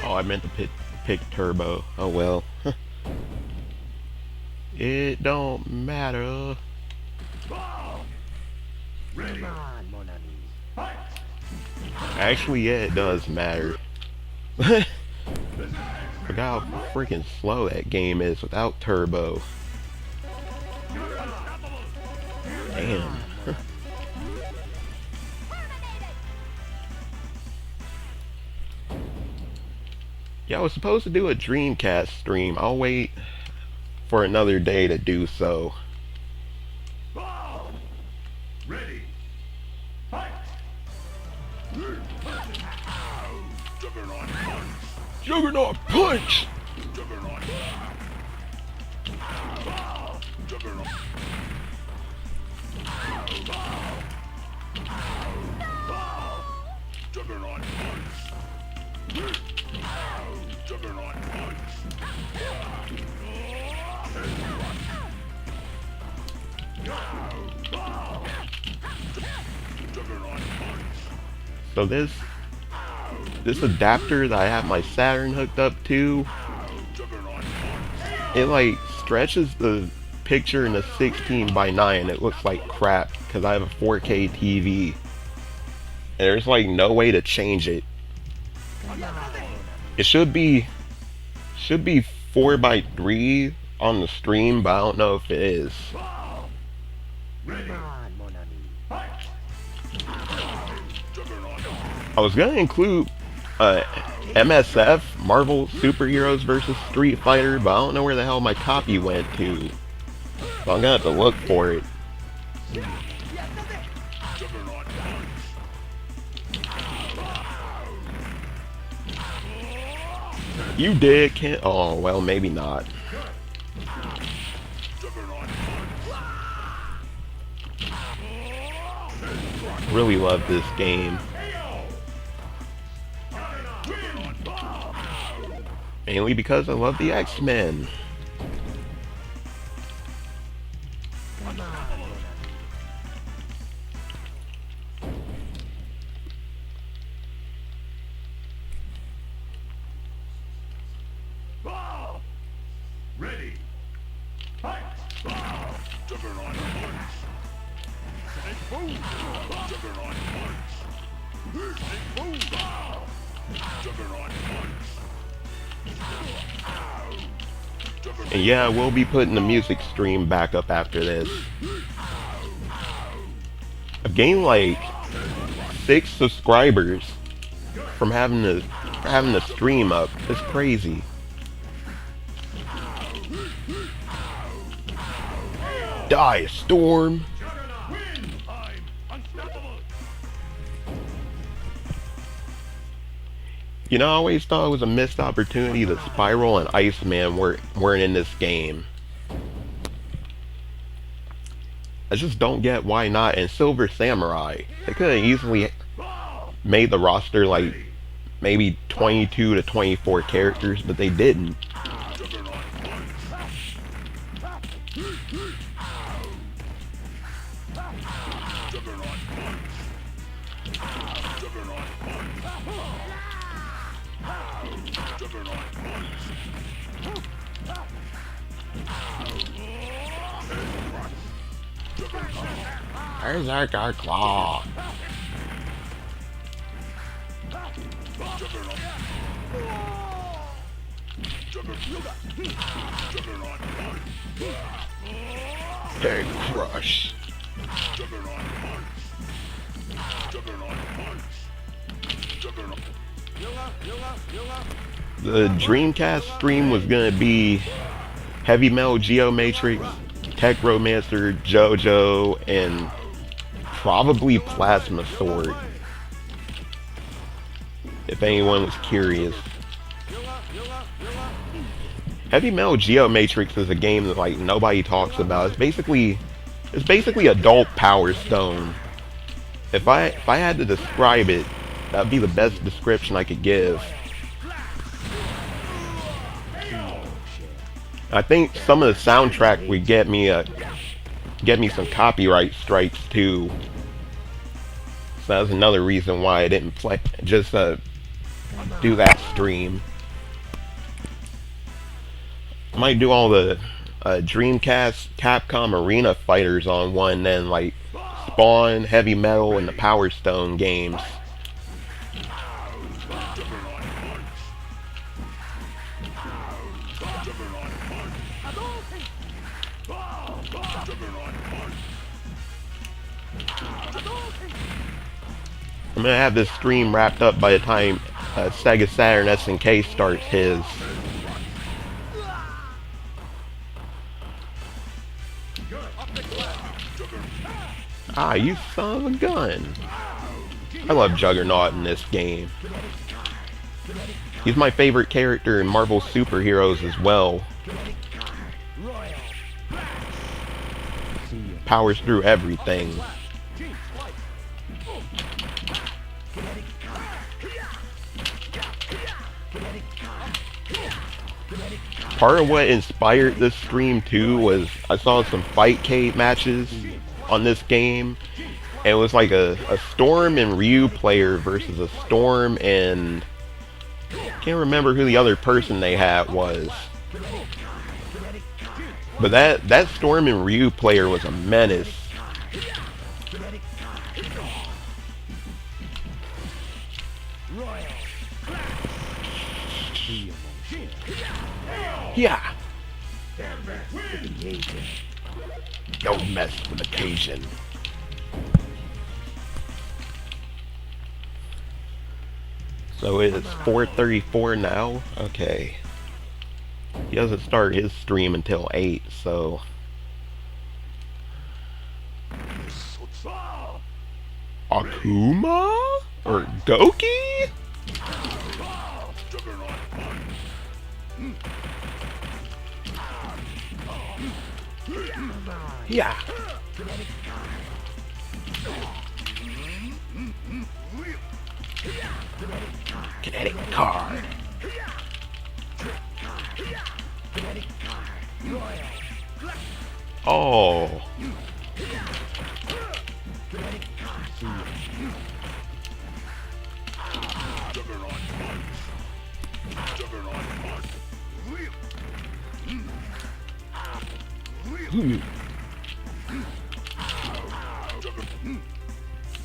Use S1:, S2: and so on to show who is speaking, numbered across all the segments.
S1: Oh, I meant to pick Turbo. Oh well. It don't matter. Actually, yeah, it does matter. Forgot how freaking slow that game is without Turbo. Damn. Yeah, I was supposed to do a Dreamcast stream. I'll wait for another day to do so.
S2: Ready. Fight. Juggernaut punch.
S1: Juggernaut punch!
S2: Juggernaut. Juggernaut. Juggernaut punch. Juggernaut punch.
S1: So this adapter that I have my Saturn hooked up to, it like stretches the picture in a 16:9. It looks like crap because I have a 4K TV, and there's like no way to change it. It should be 4:3 on the stream, but I don't know if it is. I was gonna include MSF, Marvel Superheroes vs. Street Fighter, but I don't know where the hell my copy went to. So I'm gonna have to look for it. You did, can't. Oh, well, maybe not. Really love this game. Mainly because I love the X-Men.
S2: Ready. Fight. Juggernaut punch. Juggernaut punch. Juggernaut punch.
S1: And yeah, we'll be putting the music stream back up after this. I've gained like 6 subscribers from having the stream up. It's crazy. Die, Storm! You know, I always thought it was a missed opportunity that Spiral and Iceman weren't in this game. I just don't get why not. And Silver Samurai. They could have easily made the roster like maybe 22 to 24 characters, but they didn't. There's our claw. Big crush. The Dreamcast stream was gonna be Heavy Metal Geomatrix, Tech Romancer, JoJo, and Probably Plasma Sword, if anyone was curious. Heavy Metal Geomatrix is a game that like nobody talks about. It's basically adult Power Stone. If I had to describe it, that'd be the best description I could give. I think some of the soundtrack would get me some copyright strikes too. So that's another reason why I didn't play just do that stream. I might do all the Dreamcast Capcom Arena Fighters on one, then like Spawn, Heavy Metal, and the Power Stone games. I'm gonna have this stream wrapped up by the time Sega Saturn SNK starts his. Ah, you son of a gun. I love Juggernaut in this game. He's my favorite character in Marvel superheroes as well. Powers through everything. Part of what inspired this stream too was I saw some fight cave matches on this game. And it was like a Storm and Ryu player versus a Storm and can't remember who the other person they had was. But that Storm and Ryu player was a menace. Yeah. Don't mess with occasion. So it's 4:34 now? Okay. He doesn't start his stream until 8, so... Akuma? Or Goki? Yeah. Kinetic card. Oh.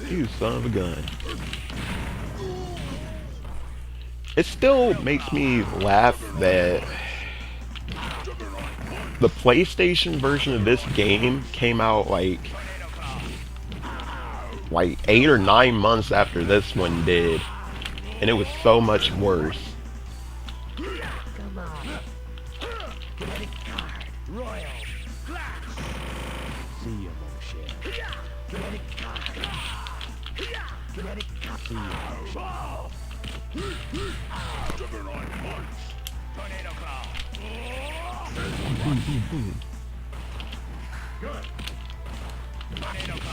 S1: You son of a gun. It still makes me laugh that the PlayStation version of this game came out like 8 or 9 months after this one did, and it was so much worse.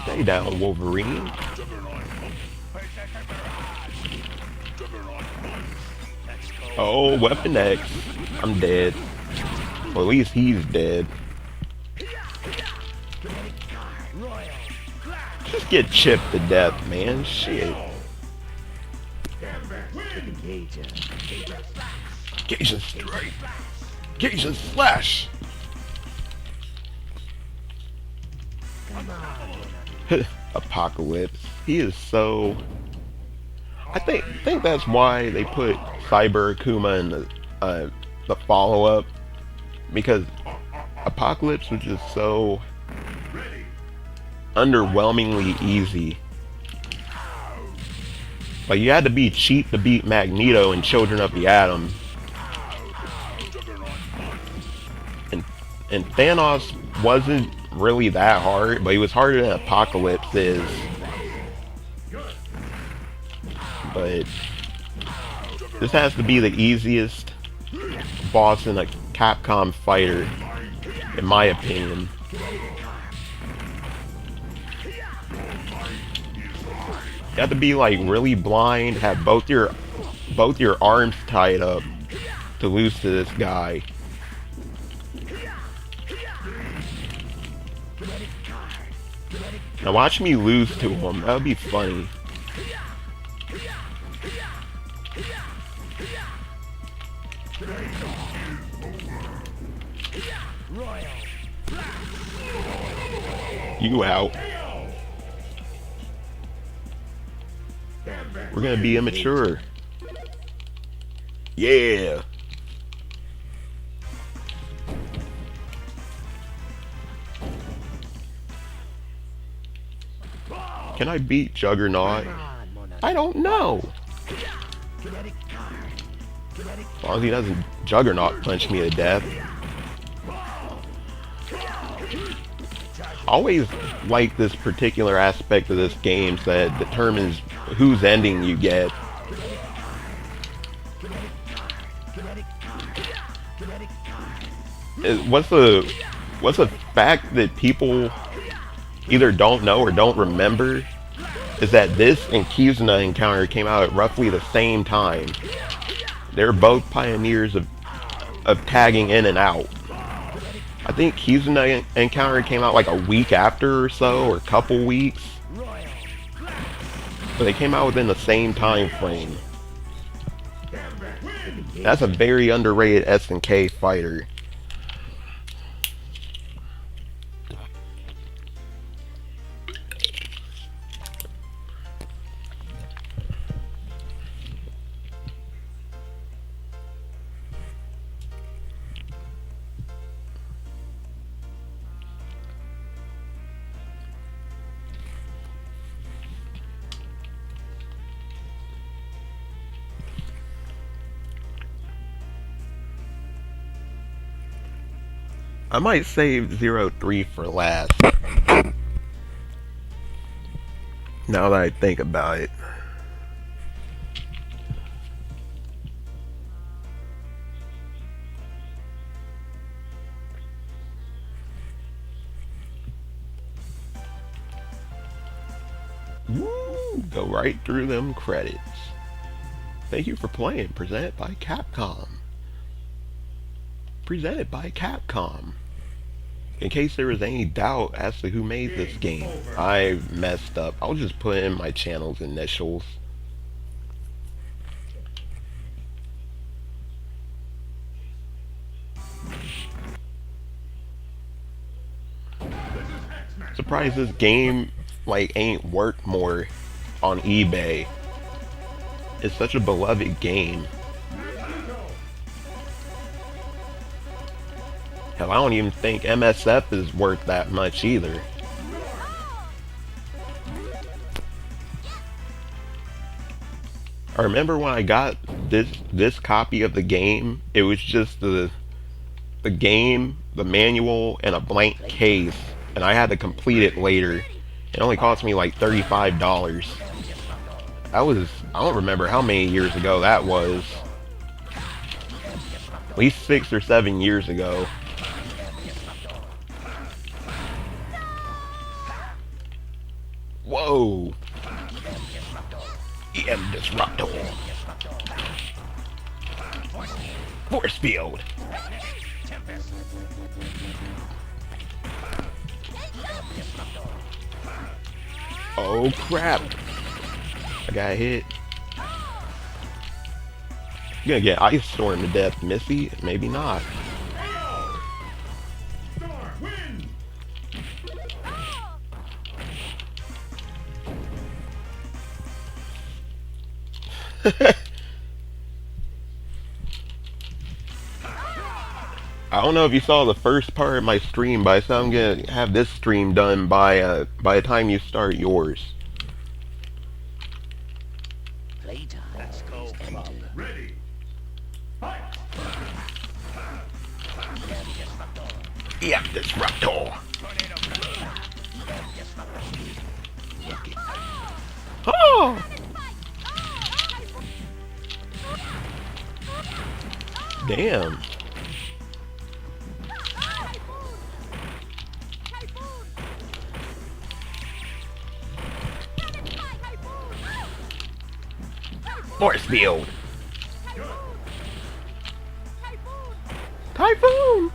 S1: Stay down, Wolverine. Oh, Weapon X. I'm dead. Or at least he's dead. Just get chipped to death, man. Shit. Gauge and strike. Gauge and slash. Apocalypse. He is so... I think that's why they put Cyber Akuma in the follow-up, because Apocalypse was just so underwhelmingly easy. Like, you had to be cheap to beat Magneto in Children of the Atom. And Thanos wasn't really that hard, but he was harder than Apocalypse is. but this has to be the easiest boss in a Capcom fighter, in my opinion. You have to be like really blind, have both your arms tied up to lose to this guy. Now watch me lose to him. That would be funny. You out. We're gonna be immature. Yeah. Can I beat Juggernaut? I don't know. As long as he doesn't Juggernaut punch me to death. I always like this particular aspect of this game that determines whose ending you get. What's the fact that people either don't know or don't remember is that this and Kizuna Encounter came out at roughly the same time. They're both pioneers of tagging in and out. I think Kizuna Encounter came out like a week after or so, or a couple weeks. But they came out within the same time frame. That's a very underrated SNK fighter. I might save 03 for last. Now that I think about it. Woo! Go right through them credits. Thank you for playing. Presented by Capcom. Presented by Capcom. In case there was any doubt as to who made this game, I messed up. I'll just put in my channel's initials. Surprised this game like ain't worked more on eBay. It's such a beloved game. Hell, I don't even think MSF is worth that much either. I remember when I got this copy of the game, it was just the game, the manual, and a blank case, and I had to complete it later. It only cost me like $35. That was, I don't remember how many years ago that was. At least 6 or 7 years ago. Whoa! EM Disruptor. Force field. Oh crap! I got hit. You're gonna get Ice Storm to death, Missy? Maybe not. I don't know if you saw the first part of my stream, but I said I'm gonna have this stream done by the time you start yours.
S3: Playtime. Let's go, club.
S2: Ready. Fight.
S1: EM Disruptor. Oh! Damn. Force field. Typhoon.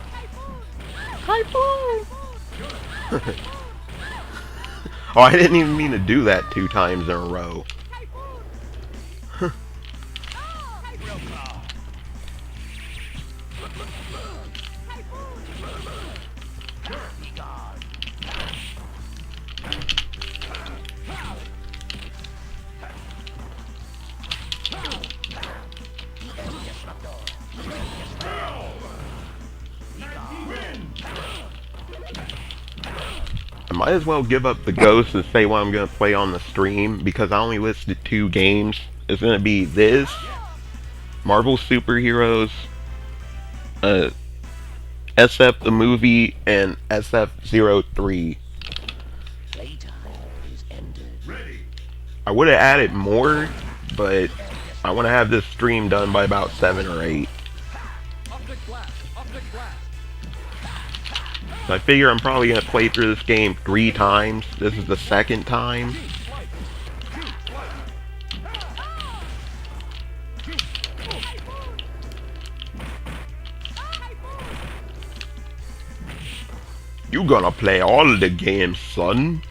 S1: Typhoon. Oh, I didn't even mean to do that 2 times in a row. I might as well give up the ghost and say what I'm going to play on the stream because I only listed 2 games. It's going to be this, Marvel Superheroes, SF the movie, and SF03.
S3: Playtime is ended.
S2: Ready.
S1: I would have added more, but I want to have this stream done by about 7 or 8. So I figure I'm probably going to play through this game 3 times. This is the 2nd time. You gonna play all of the games, son?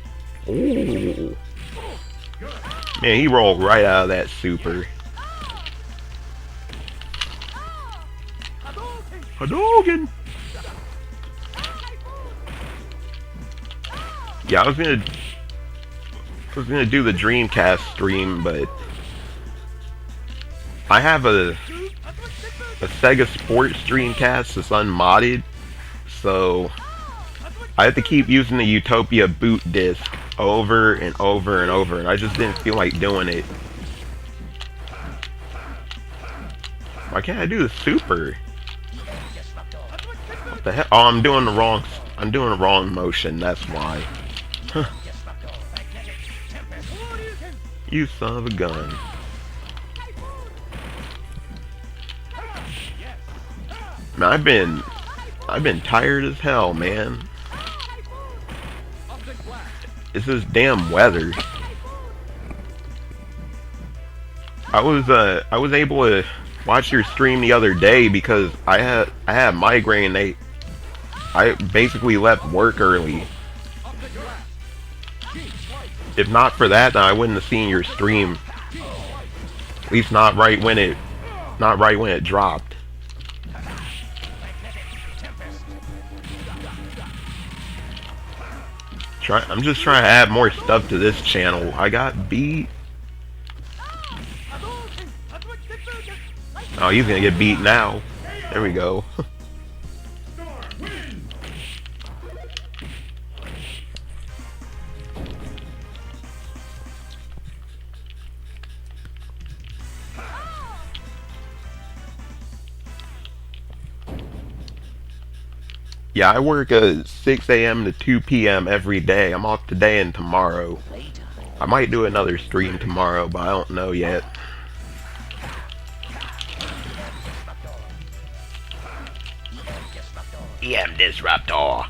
S1: Ooh. Man, he rolled right out of that super. Hadouken! Yeah, I was gonna do the Dreamcast stream, but I have a Sega Sports Dreamcast that's unmodded, so I have to keep using the Utopia boot disc over and over and over, and I just didn't feel like doing it. Why can't I do the super? What the hell? Oh, I'm doing the wrong motion, that's why. Huh. You son of a gun. Man, I've been tired as hell, man. It's this damn weather. I was able to watch your stream the other day because I had migraine. I basically left work early. If not for that, then I wouldn't have seen your stream. At least not right when it dropped. I'm just trying to add more stuff to this channel. I got beat. Oh, he's gonna get beat now. There we go. Yeah, I work 6 a.m. to 2 p.m. every day. I'm off today and tomorrow. I might do another stream tomorrow, but I don't know yet. EM Disruptor.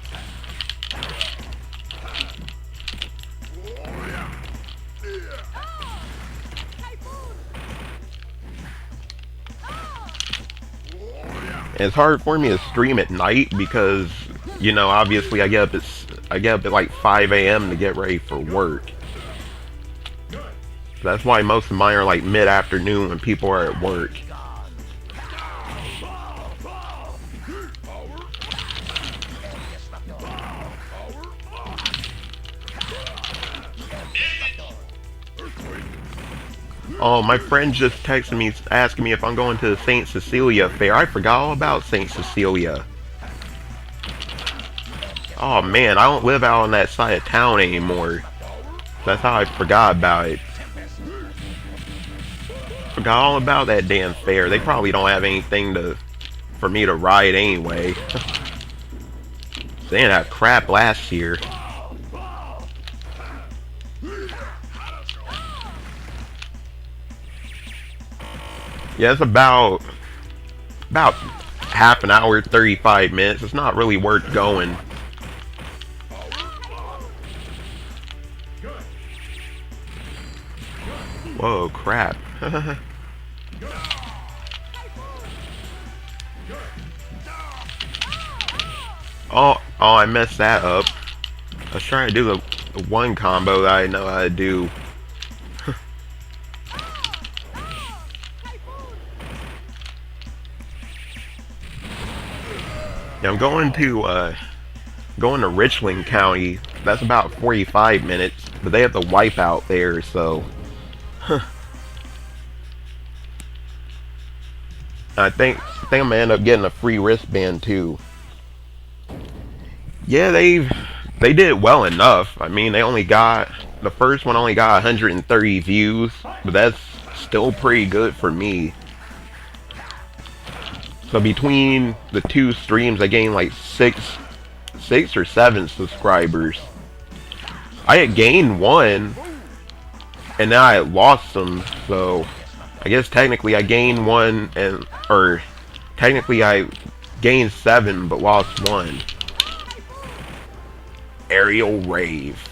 S1: And it's hard for me to stream at night because, you know, obviously I get up at like 5 a.m. to get ready for work. That's why most of mine are like mid-afternoon when people are at work. Oh, my friend just texted me asking me if I'm going to the St. Cecilia fair. I forgot all about St. Cecilia. Oh man, I don't live out on that side of town anymore. That's how I forgot about it. Forgot all about that damn fair. They probably don't have anything for me to ride anyway. They didn't have crap last year. Yeah, it's about about half an hour, 35 minutes. It's not really worth going. Whoa, crap. Oh, I messed that up. I was trying to do the one combo that I know how to do. Yeah, I'm going to Richland County. That's about 45 minutes, but they have the wipeout there, so I think I'm gonna end up getting a free wristband too. Yeah, they did well enough. I mean, the first one only got 130 views, but that's still pretty good for me. So between the two streams, I gained like six or seven subscribers. I had gained one, and now I had lost them. So I guess technically I gained one, or technically I gained seven but lost one. Aerial Rave.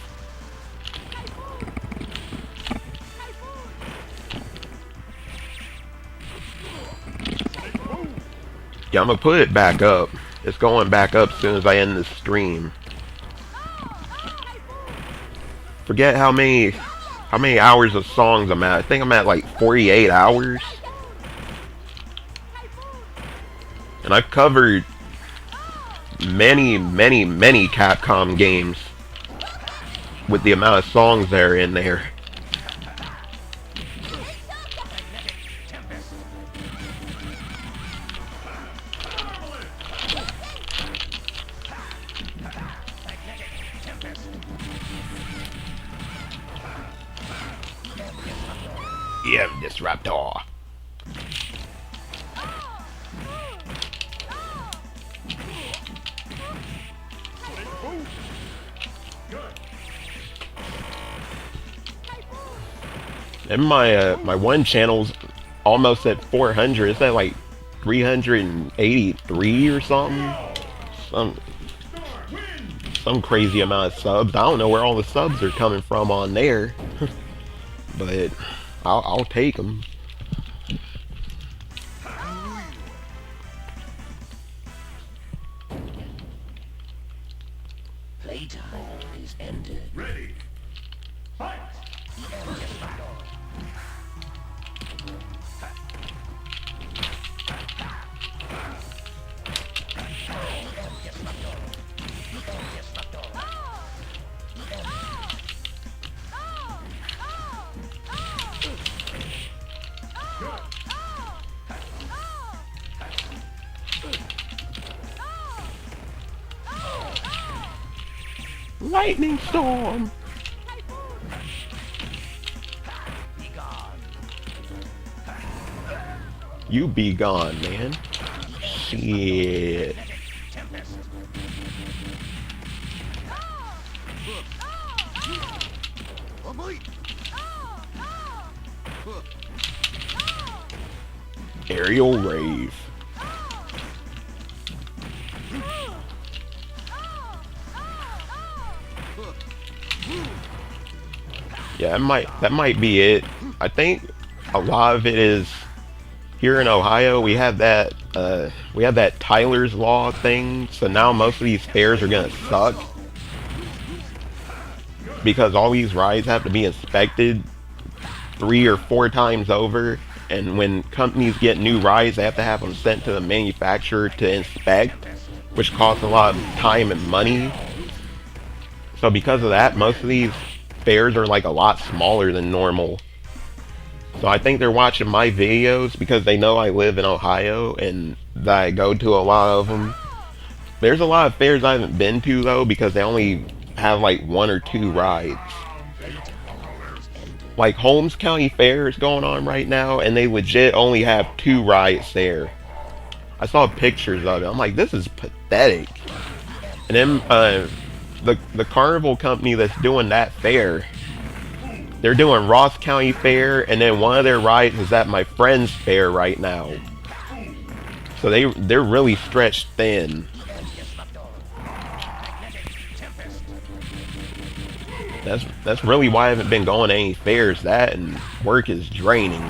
S1: Yeah, I'm gonna put it back up. It's going back up as soon as I end this stream. Forget how many hours of songs I'm at. I think I'm at like 48 hours. And I've covered many Capcom games with the amount of songs that are in there. Yeah, Disruptor. And my one channel's almost at 400. It's at like 383 or something. Some crazy amount of subs. I don't know where all the subs are coming from on there, but I'll take them.
S3: Playtime is ended.
S2: Ready. Fight.
S1: Lightning storm. You be gone, man. Shit. Aerial Rave. Yeah, that might be it. I think a lot of it is here in Ohio. We have that Tyler's Law thing, so now most of these fairs are gonna suck because all these rides have to be inspected 3 or 4 times over, and when companies get new rides, they have to have them sent to the manufacturer to inspect, which costs a lot of time and money. So because of that, most of these fairs are like a lot smaller than normal. So I think they're watching my videos because they know I live in Ohio and that I go to a lot of them. There's a lot of fairs I haven't been to though because they only have like 1 or 2 rides. Like Holmes County Fair is going on right now and they legit only have 2 rides there. I saw pictures of it. I'm like, this is pathetic. And then the carnival company that's doing that fair, they're doing Ross County Fair, and then one of their rides is at my friend's fair right now. So they're really stretched thin. That's really why I haven't been going to any fairs. That and work is draining.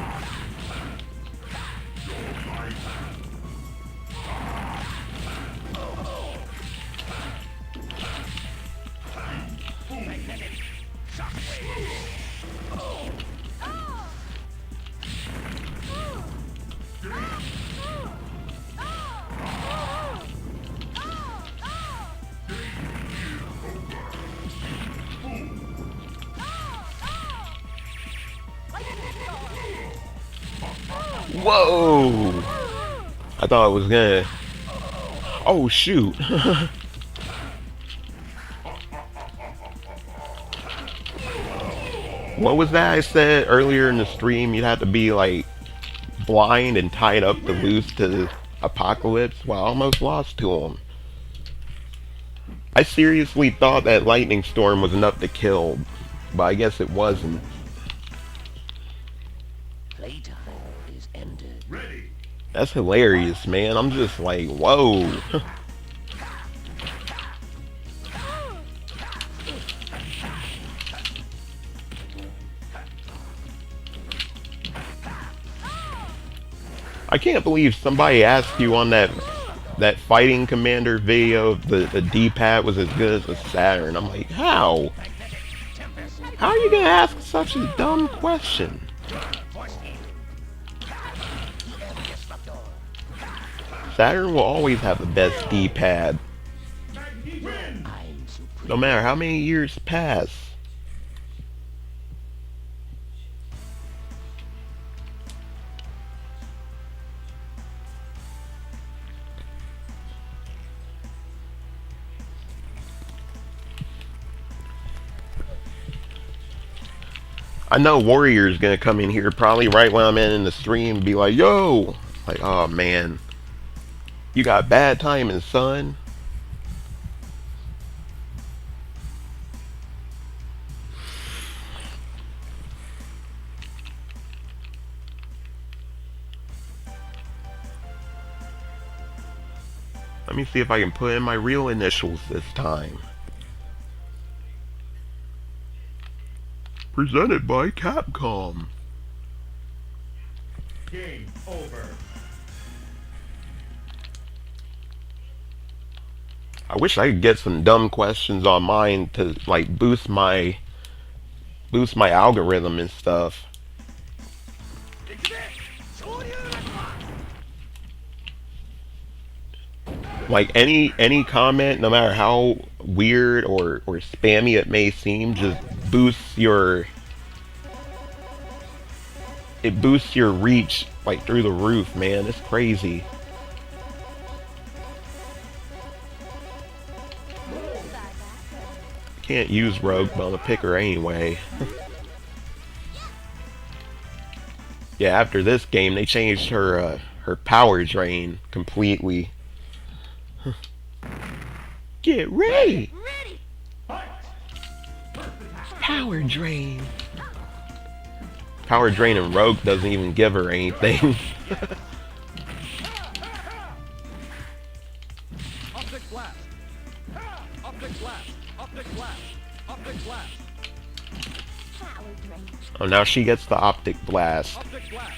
S1: Whoa! I thought it was gonna. Oh shoot! What was that I said earlier in the stream? You'd have to be like blind and tied up to lose to Apocalypse. Well, I almost lost to him. I seriously thought that lightning storm was enough to kill, but I guess it wasn't.
S3: Playtime is ended.
S2: Ready.
S1: That's hilarious, man. I'm just like, whoa. I can't believe somebody asked you on that fighting commander video if the D-pad was as good as the Saturn. I'm like, how? How are you gonna ask such a dumb question? Saturn will always have the best D-pad, no matter how many years pass. I know Warrior's gonna come in here probably right when I'm in the stream and be like, yo! Like, oh man. You got bad timing, son. Let me see if I can put in my real initials this time. Presented by Capcom.
S2: Game over.
S1: I wish I could get some dumb questions on mine to like boost my algorithm and stuff. Like any comment, no matter how weird or spammy it may seem, just boosts your reach like through the roof, man. It's crazy. Can't use Rogue, but I'm gonna pick her anyway. Yeah, after this game, they changed her power drain completely. Get ready! Power drain. Power drain and Rogue doesn't even give her anything.
S2: Optic blast. Optic blast. Optic blast. Optic blast.
S1: Oh, now she gets the optic blast.
S2: Optic blast.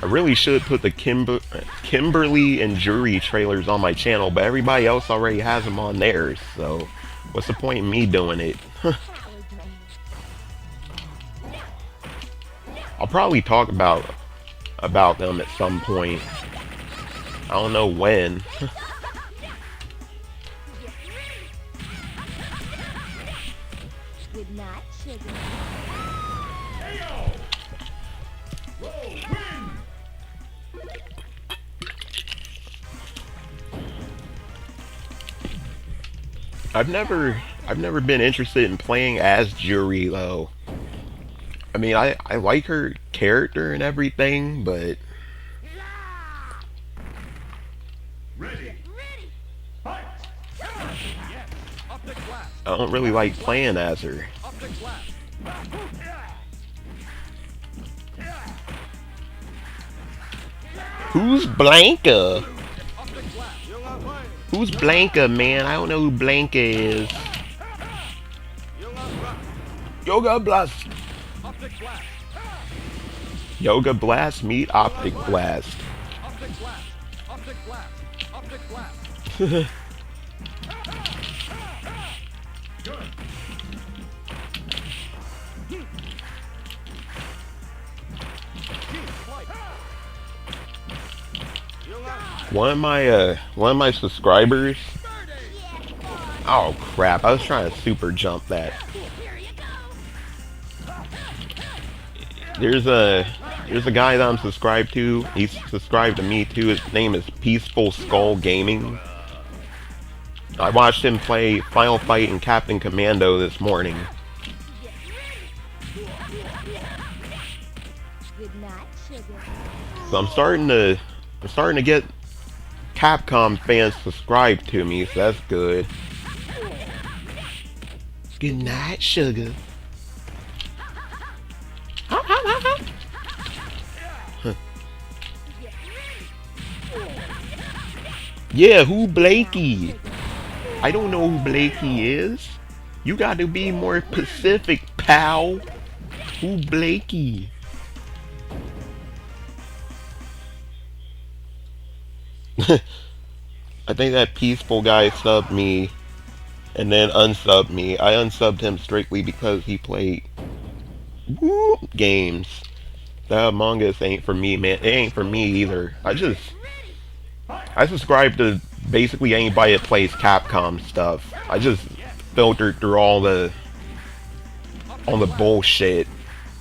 S1: I really should put the Kimberly and Jury trailers on my channel, but everybody else already has them on theirs, so what's the point in me doing it? I'll probably talk about them at some point. I don't know when.
S4: Good night, sugar.
S1: I've never been interested in playing as Jury though. I mean, I like her character and everything, but I don't really like playing as her.
S2: Optic blast.
S1: Who's Blanca?
S2: Optic blast.
S1: Who's Blanca, man? I don't know who Blanca is. Yoga Blast.
S2: Optic blast.
S1: Yoga Blast meet Optic Blast.
S2: Optic blast. Optic blast. Optic blast.
S1: One of my subscribers. Oh crap! I was trying to super jump that. There's a guy that I'm subscribed to. He's subscribed to me too. His name is Peaceful Skull Gaming. I watched him play Final Fight and Captain Commando this morning. So I'm starting to get Capcom fans subscribed to me, so that's good. Good night, sugar. Huh. Yeah, who Blakey? I don't know who Blakey is. You got to be more specific, pal. Who Blakey? I think that peaceful guy subbed me and then unsubbed me. I unsubbed him strictly because he played games. That Among Us ain't for me, man. It ain't for me either. I subscribe to basically anybody that plays Capcom stuff. I just filtered through all the bullshit.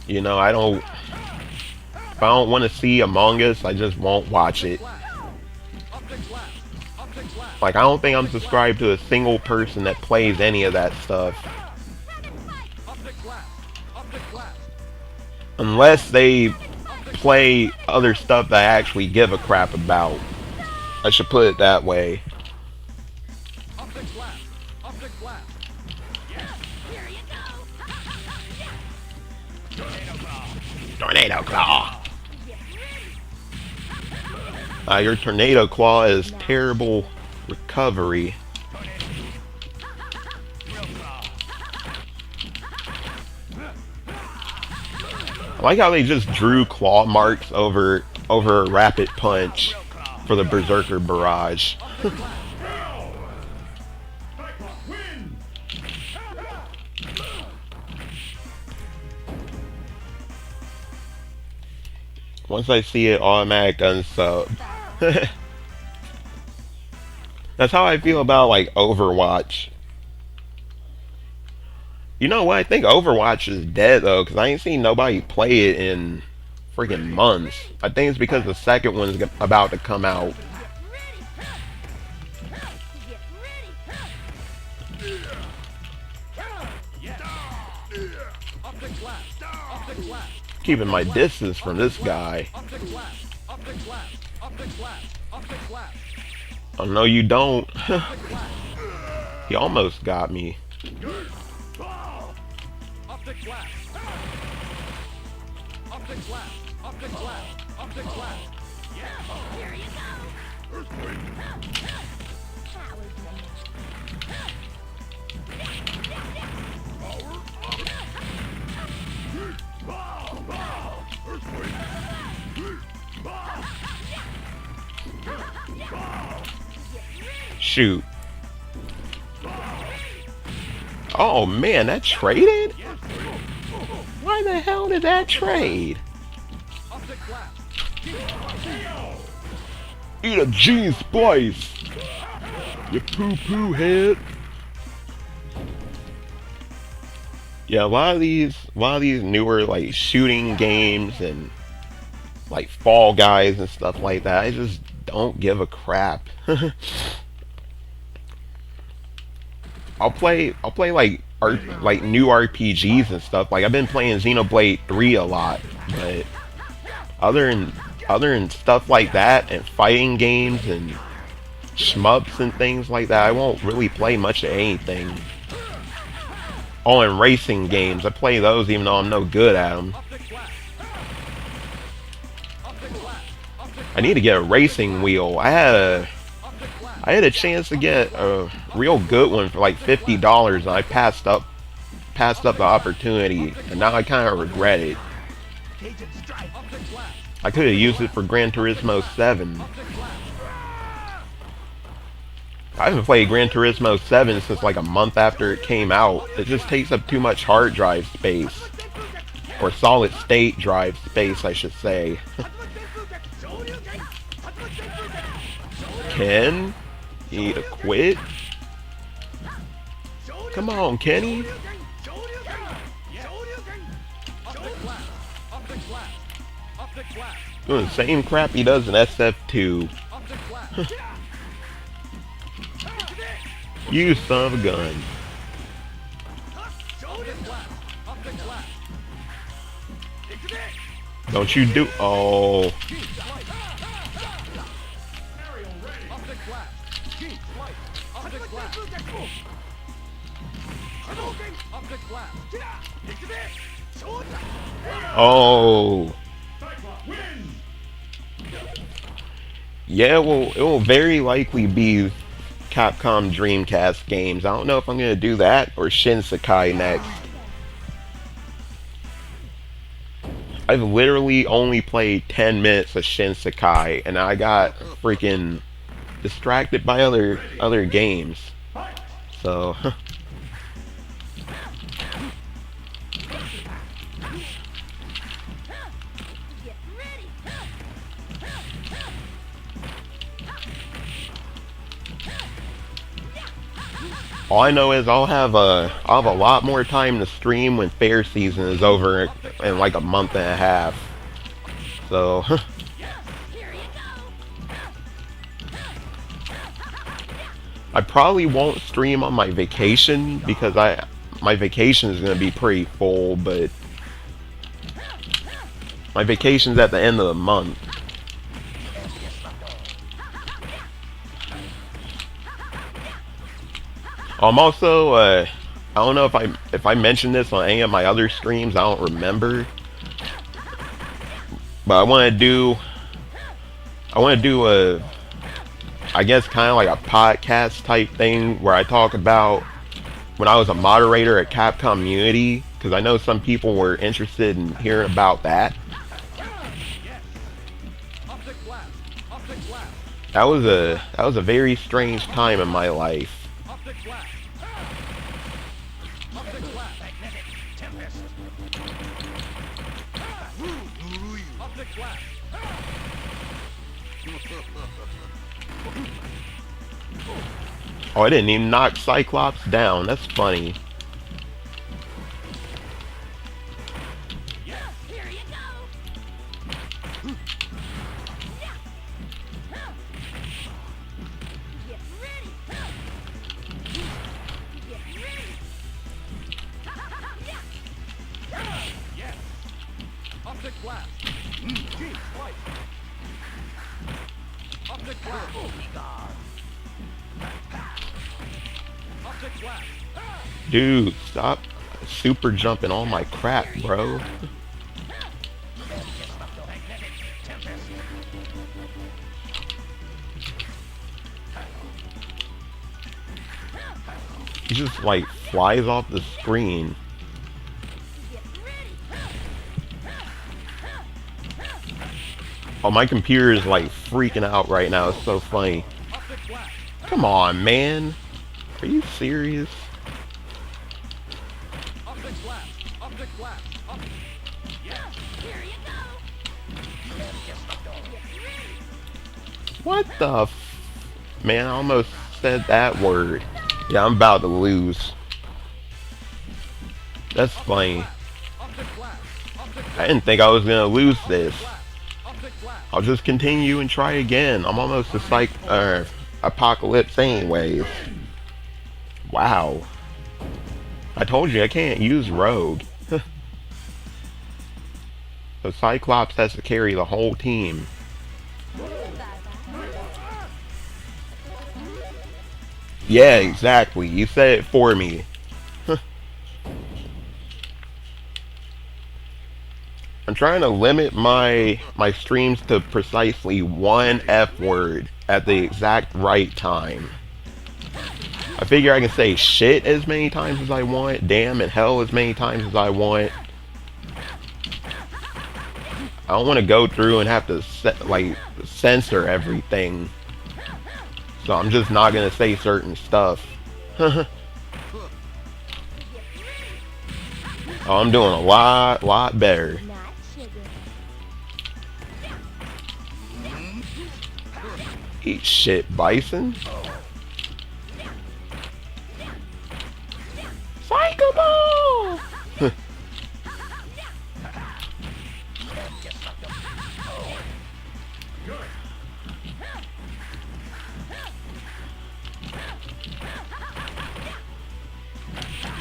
S1: You know, if I don't want to see Among Us, I just won't watch it. Like, I don't think I'm subscribed to a single person that plays any of that stuff. Unless they play other stuff that I actually give a crap about. I should put it that way. Tornado Claw! Your Tornado Claw is terrible recovery. I like how they just drew claw marks over a rapid punch for the Berserker Barrage. Once I see it, automatic unsub. That's how I feel about like Overwatch. You know what? I think Overwatch is dead though, because I ain't seen nobody play it in freaking months. I think it's because the second one's about to come out. Keeping my distance from this guy. Oh no, you don't. He almost got me. Shoot. Oh man, that traded? Why the hell did that trade? Eat a gene splice, you poo-poo head. Yeah, a lot of these newer like shooting games and like Fall Guys and stuff like that, I just don't give a crap. I'll play like new RPGs and stuff. Like I've been playing Xenoblade 3 a lot, but other than stuff like that and fighting games and shmups and things like that, I won't really play much of anything. Oh, and racing games. I play those even though I'm no good at them. I need to get a racing wheel. I had a chance to get a real good one for like $50, and I passed up the opportunity, and now I kind of regret it. I could have used it for Gran Turismo 7. I haven't played Gran Turismo 7 since like a month after it came out. It just takes up too much hard drive space. Or solid state drive space, I should say. Ken? You need to quit? Come on, Kenny. Doing the same crap he does in SF2. You son of a gun. Don't you do... Oh. Oh. Yeah, well, it will very likely be Capcom Dreamcast games. I don't know if I'm going to do that or Shinsekai next. I've literally only played 10 minutes of Shinsekai, and I got freaking distracted by other games. So... All I know is I'll have a lot more time to stream when fair season is over in like a month and a half. So I probably won't stream on my vacation because my vacation is gonna be pretty full, but my vacation's at the end of the month. I'm also, I don't know if I mentioned this on any of my other streams. I don't remember, but I want to do a, I guess kind of like a podcast type thing where I talk about when I was a moderator at Capcom Unity, because I know some people were interested in hearing about that. That was a very strange time in my life. Oh, I didn't even knock Cyclops down. That's funny. Dude, stop super jumping all my crap, bro. He just like flies off the screen. Oh, my computer is like freaking out right now. It's so funny. Come on, man. Are you serious? What the f... Man, I almost said that word. Yeah, I'm about to lose. That's funny. I didn't think I was gonna lose this. I'll just continue and try again. I'm almost a apocalypse anyways. Wow. I told you I can't use Rogue. So Cyclops has to carry the whole team. Yeah, exactly. You said it for me. I'm trying to limit my streams to precisely one F word at the exact right time. I figure I can say shit as many times as I want, damn and hell as many times as I want. I don't want to go through and have to like censor everything. So I'm just not gonna say certain stuff. Oh, I'm doing a lot better. Eat shit, Bison. Psycho Ball!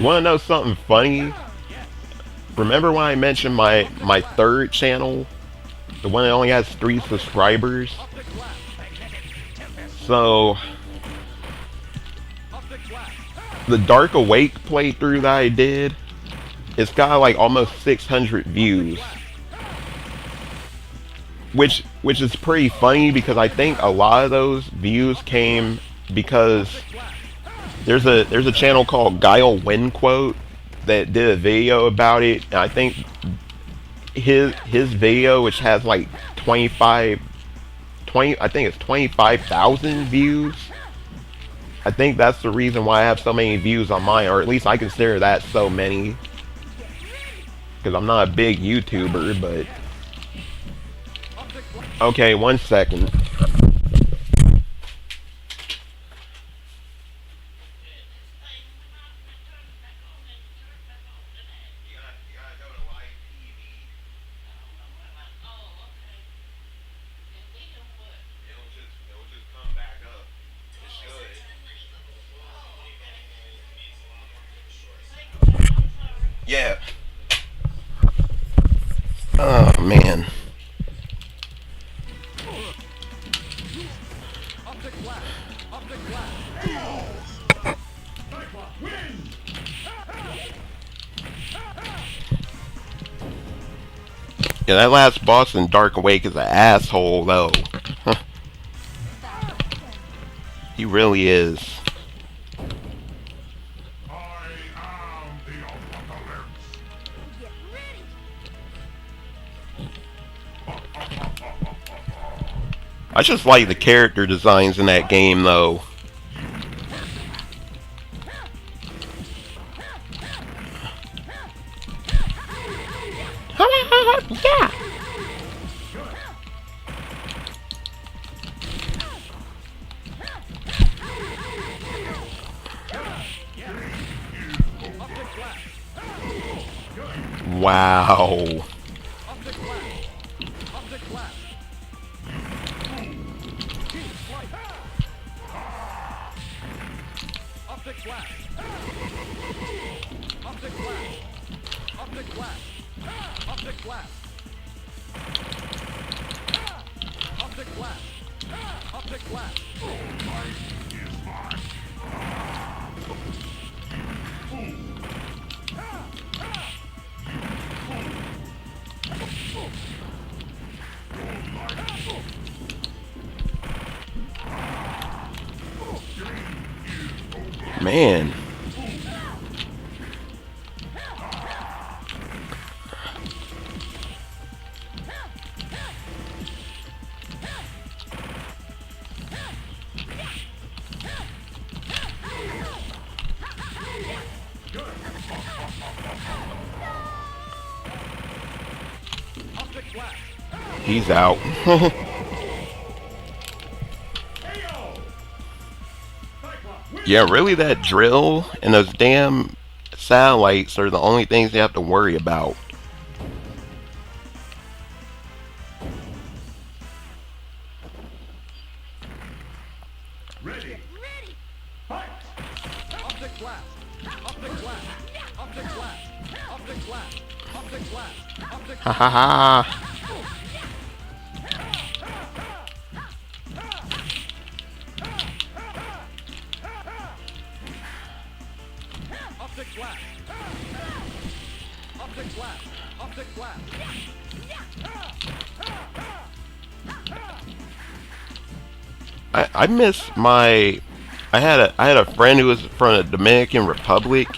S1: Want to know something funny? Remember when I mentioned my third channel, the one that only has 3 subscribers? So the Dark Awake playthrough that I did, it's got like almost 600 views, which is pretty funny because I think a lot of those views came because there's a channel called Guile Winquote that did a video about it, and I think his video, which has like 20 I think it's 25,000 views. I think that's the reason why I have so many views on mine, or at least I consider that so many. Because I'm not a big YouTuber, but... Okay, 1 second. Yeah. Oh, man. Yeah, that last boss in Dark Awake is an asshole, though. He really is. I just like the character designs in that game, though. Yeah. Wow. Man. He's out. Yeah, really, that drill and those damn satellites are the only things they have to worry about.
S2: Ready. Fight. Optic blast. Optic blast. Optic blast. Optic blast. Optic blast. Optic
S1: Ha ha ha.
S2: Optic blast. Optic blast.
S1: I miss my. I had a friend who was from the Dominican Republic.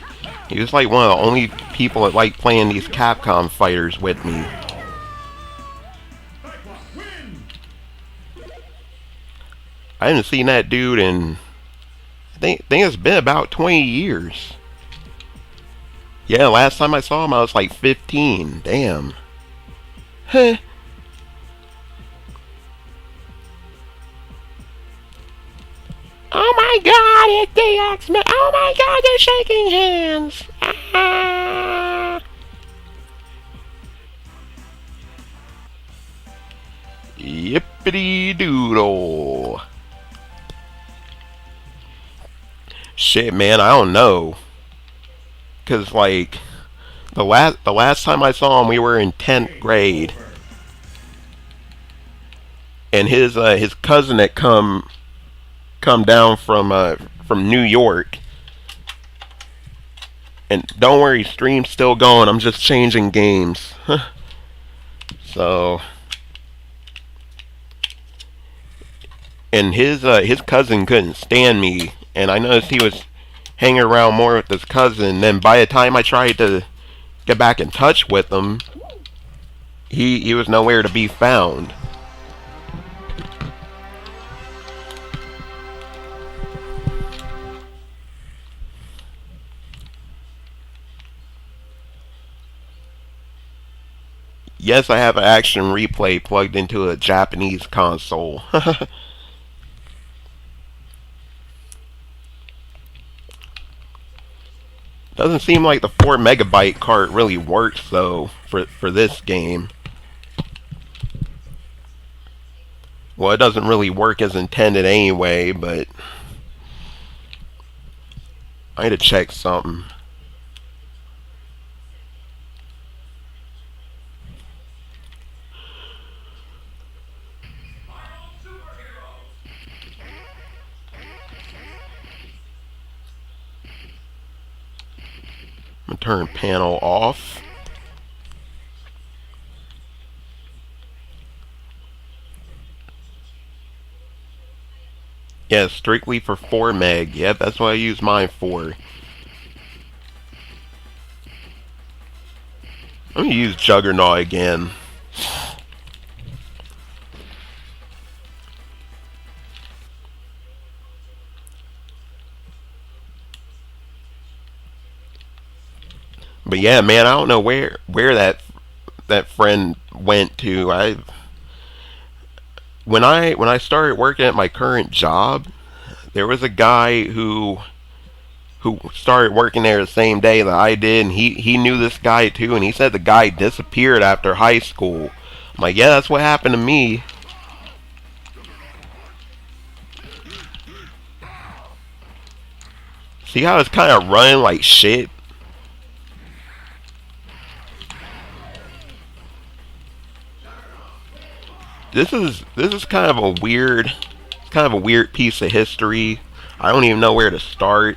S1: He was like one of the only people that liked playing these Capcom fighters with me. I haven't seen that dude in. I think it's been about 20 years. Yeah, last time I saw him, I was like 15. Damn. Huh. Oh my god, it's the X-Men. Oh my god, they're shaking hands. Ah. Yippity doodle. Shit, man, I don't know. Cause like the last time I saw him, we were in 10th grade, and his cousin had come down from New York. And don't worry, stream's still going. I'm just changing games. So, and his cousin couldn't stand me, and I noticed he was hanging around more with his cousin. Then by the time I tried to get back in touch with him, he was nowhere to be found. Yes, I have an action replay plugged into a Japanese console. Doesn't seem like the 4 megabyte cart really works though for this game. Well, it doesn't really work as intended anyway, but I need to check something. I'm gonna turn panel off. Yeah, strictly for 4 meg. Yep, that's what I use mine for. I'm gonna use Juggernaut again. But yeah, man, I don't know where that friend went to. When I started working at my current job, there was a guy who started working there the same day that I did, and he knew this guy too, and he said the guy disappeared after high school. I'm like, yeah, that's what happened to me. See how it's kind of running like shit? This is kind of a weird piece of history. I don't even know where to start.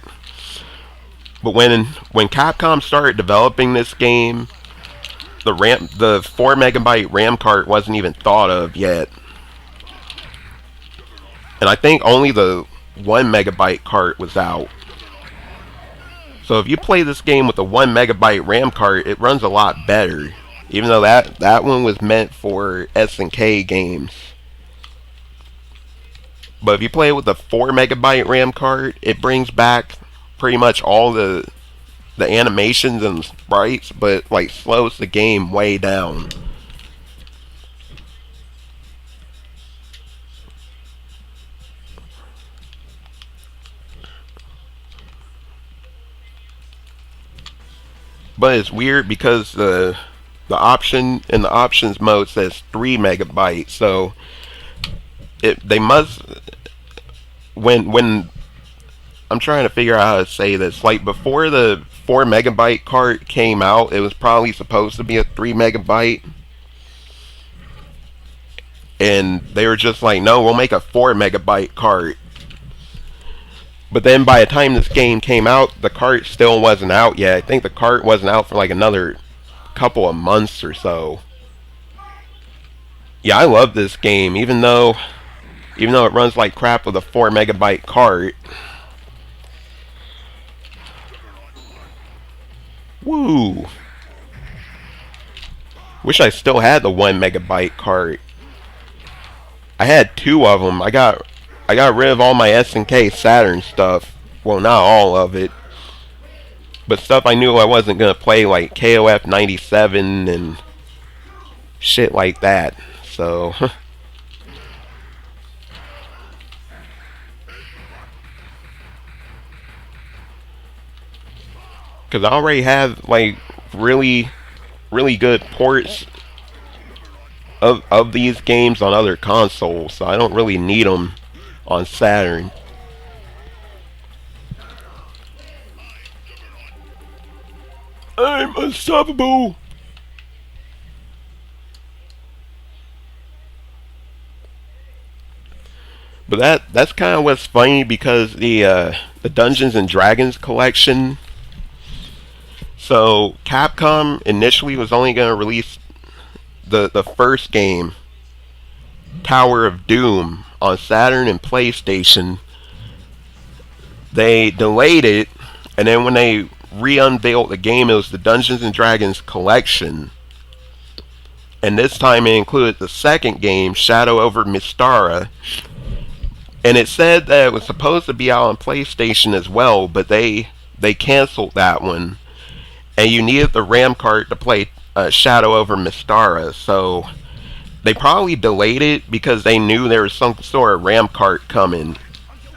S1: But when Capcom started developing this game, the 4 megabyte RAM cart wasn't even thought of yet. And I think only the 1 megabyte cart was out. So if you play this game with a 1 megabyte RAM cart, it runs a lot better. Even though that one was meant for SNK games. But if you play with a 4 megabyte RAM cart, it brings back pretty much all the animations and sprites, but like slows the game way down. But it's weird because the option in the options mode says 3 megabytes, so they must when I'm trying to figure out how to say this. Like before the 4 megabyte cart came out, it was probably supposed to be a 3 megabyte, and they were just like, no, we'll make a 4 megabyte cart. But then by the time this game came out, the cart still wasn't out yet. I think the cart wasn't out for like another couple of months or so. Yeah, I love this game, even though it runs like crap with a 4 megabyte cart. Woo! Wish I still had the 1 megabyte cart. I had two of them. I got rid of all my SNK Saturn stuff. Well, not all of it, but stuff I knew I wasn't gonna play, like KOF 97 and shit like that. So, because I already have like really, really good ports of these games on other consoles, so I don't really need them on Saturn. I'm unstoppable. But that's kind of what's funny, because the Dungeons and Dragons collection. So Capcom initially was only going to release the first game, Tower of Doom, on Saturn and PlayStation. They delayed it, and then when they re-unveiled the game, it was the Dungeons and Dragons collection. And this time it included the second game, Shadow over Mystara. And it said that it was supposed to be out on PlayStation as well, but they canceled that one. And you needed the RAM card to play Shadow over Mystara. So they probably delayed it because they knew there was some sort of RAM cart coming.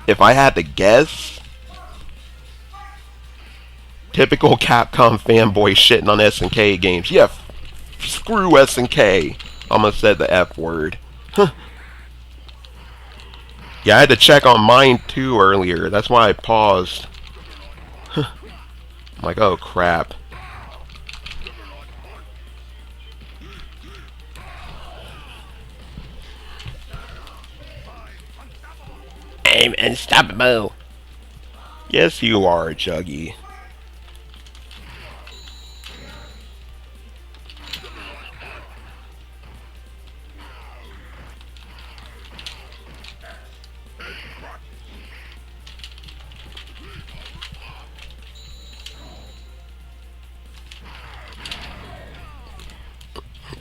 S1: If I had to guess, typical Capcom fanboy shitting on SNK games. Yeah, screw SNK. Almost said the F word. Yeah, I had to check on mine too earlier. That's why I paused. I'm like, oh crap. I'm unstoppable. Yes, you are, Juggy.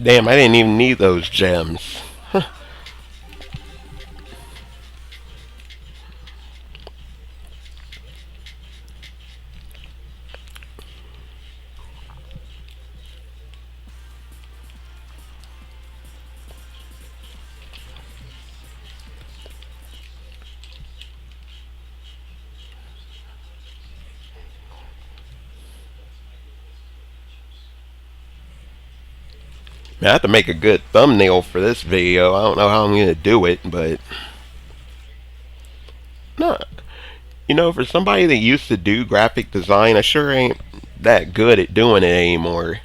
S1: Damn, I didn't even need those gems. I have to make a good thumbnail for this video. I don't know how I'm going to do it, but no, for somebody that used to do graphic design, I sure ain't that good at doing it anymore.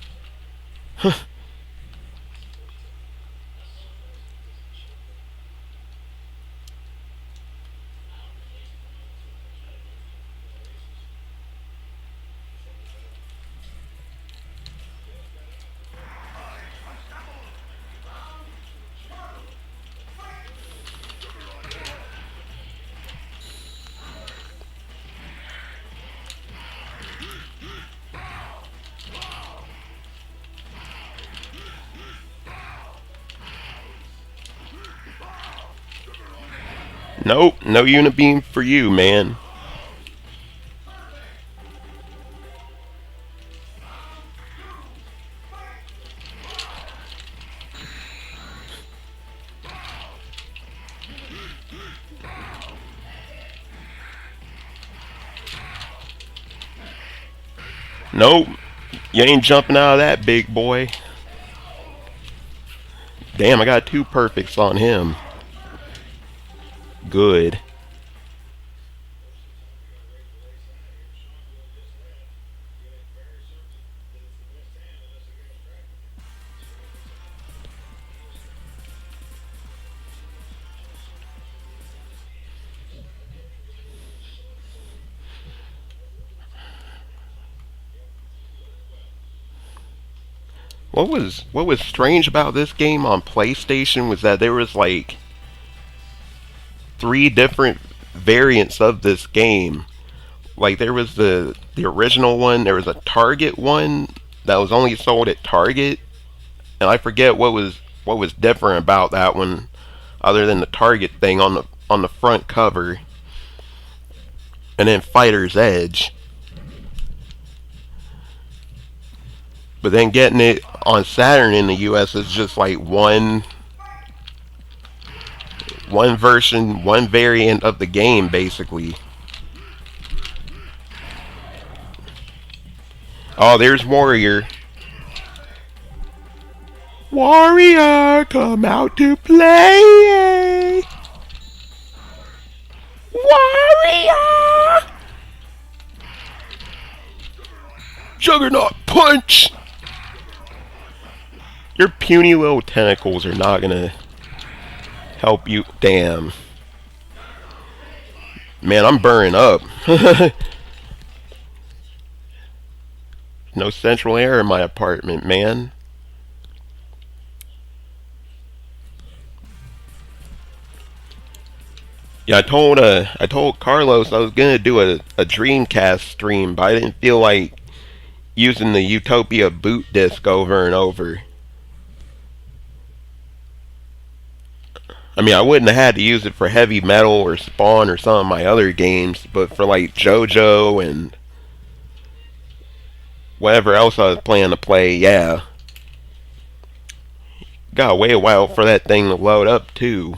S1: Nope, no unibeam for you, man. Nope, you ain't jumping out of that, big boy. Damn, I got two perfects on him. Good. what was strange about this game on PlayStation was that there was like three different variants of this game. Like there was the original one, there was a Target one that was only sold at Target, and I forget what was different about that one other than the Target thing on the front cover. And then Fighter's Edge. But then getting it on Saturn in the US is just like one version, one variant of the game basically. Oh, there's Warrior. Warrior, come out to play. Warrior! Juggernaut punch! Your puny little tentacles are not gonna help you. Damn. Man, I'm burning up. No central air in my apartment, man. Yeah, I told Carlos I was gonna do a Dreamcast stream, but I didn't feel like using the Utopia boot disc over and over. I mean, I wouldn't have had to use it for Heavy Metal or Spawn or some of my other games, but for like JoJo and whatever else I was planning to play, yeah. Gotta wait a while for that thing to load up, too.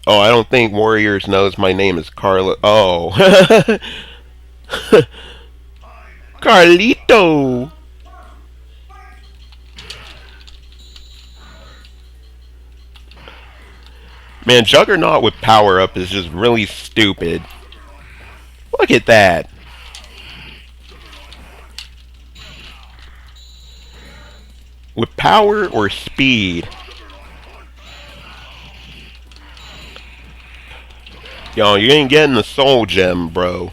S1: Oh, I don't think Warriors knows my name is Carlo. Oh. Carlito! Man, Juggernaut with power up is just really stupid. Look at that. With power or speed? Yo, you ain't getting the soul gem, bro.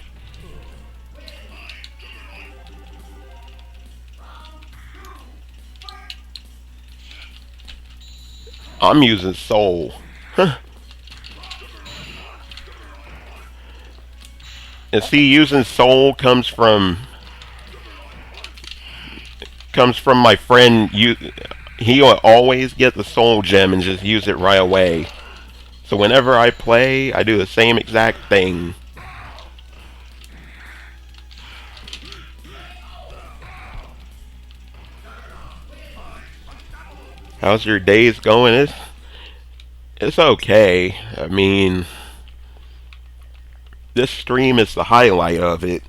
S1: I'm using soul. And see, using soul comes from my friend. He will always get the soul gem and just use it right away. So whenever I play, I do the same exact thing. How's your days going? It's okay. I mean, this stream is the highlight of it.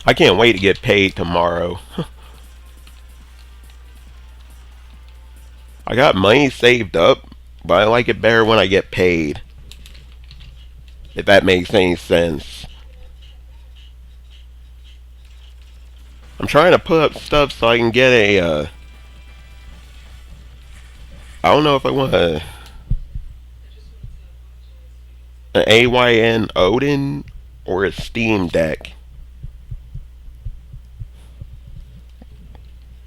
S1: I can't wait to get paid tomorrow. I got money saved up, but I like it better when I get paid. If that makes any sense. I'm trying to put up stuff so I can get a, I don't know if I want an AYN Odin or a Steam Deck.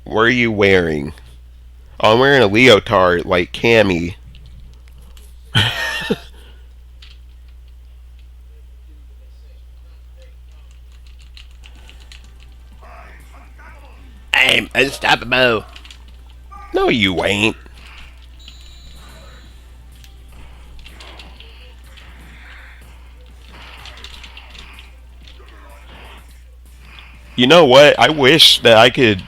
S1: What are you wearing? Oh, I'm wearing a leotard like Cammy. I'm unstoppable. No, you ain't. You know what? I wish that I could...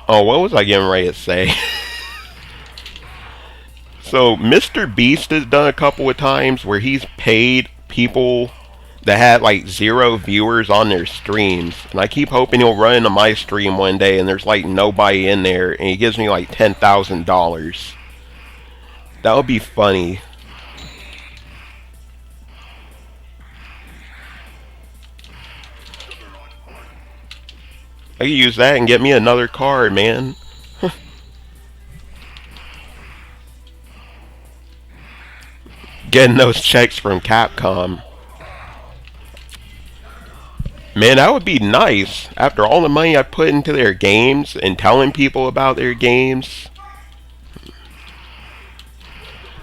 S1: Oh, what was I getting ready to say? So, Mr. Beast has done a couple of times where he's paid people that had like 0 viewers on their streams. And I keep hoping he'll run into my stream one day and there's like nobody in there and he gives me like $10,000. That would be funny. I could use that and get me another card, man. getting those checks from Capcom. Man, that would be nice. After all the money I put into their games and telling people about their games.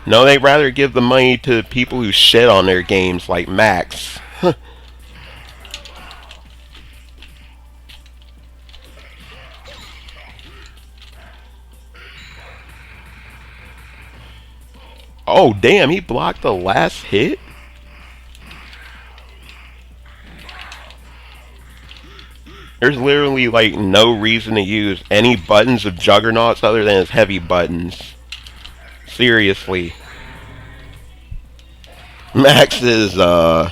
S1: No, they'd rather give the money to people who shit on their games like Max. Oh, damn, he blocked the last hit? There's literally, like, no reason to use any buttons of Juggernauts other than his heavy buttons. Seriously. Max is, oh.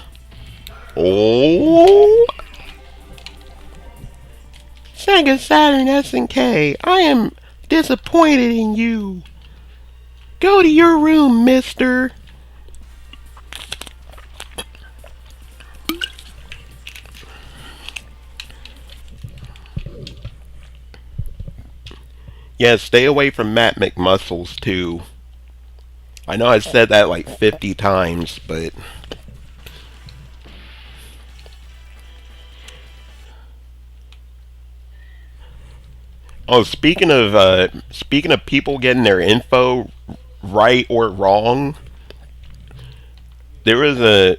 S1: Sega Saturn SNK, I am disappointed in you. Go to your room, mister. Yeah, stay away from Matt McMuscles, too. I know I said that like 50 times, but... Oh, speaking of people getting their info right or wrong, there's a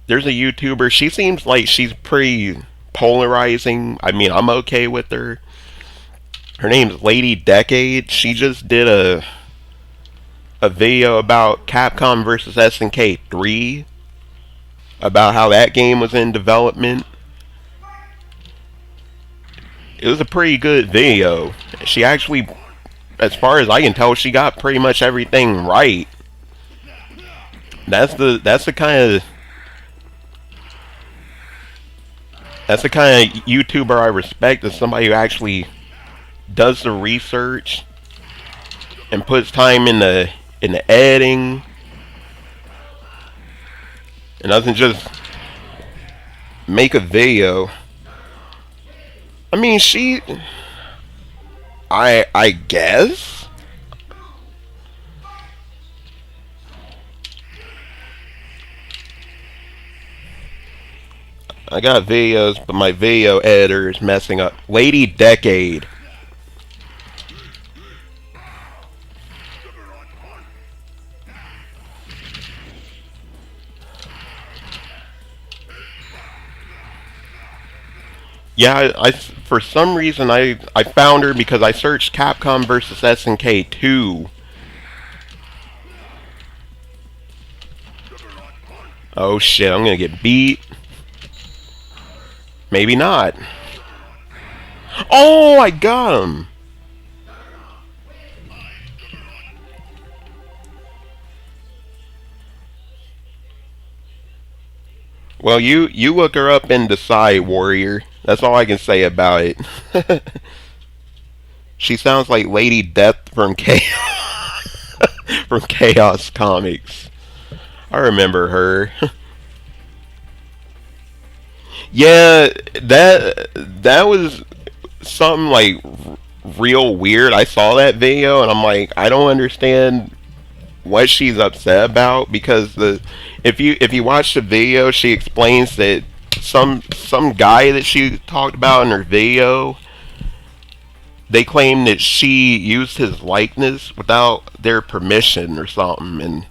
S1: YouTuber. She seems like she's pretty polarizing. I mean, I'm okay with her. Her name's Lady Decade. She just did a video about Capcom versus SNK 3, about how that game was in development. It was a pretty good video. She actually, as far as I can tell, she got pretty much everything right. That's the kind of YouTuber I respect, is somebody who actually does the research and puts time in the editing and doesn't just make a video. I mean, I guess. I got videos, but my video editor is messing up. Lady Decade. Yeah, I for some reason I found her because I searched Capcom versus SNK 2. Oh shit, I'm gonna get beat. Maybe not. Oh, I got him. Well, you look her up and decide, Warrior. That's all I can say about it. She sounds like Lady Death from from Chaos Comics. I remember her. Yeah, that was something like real weird. I saw that video and I'm like, I don't understand what she's upset about, because if you watch the video, she explains that some guy that she talked about in her video, they claim that she used his likeness without their permission or something.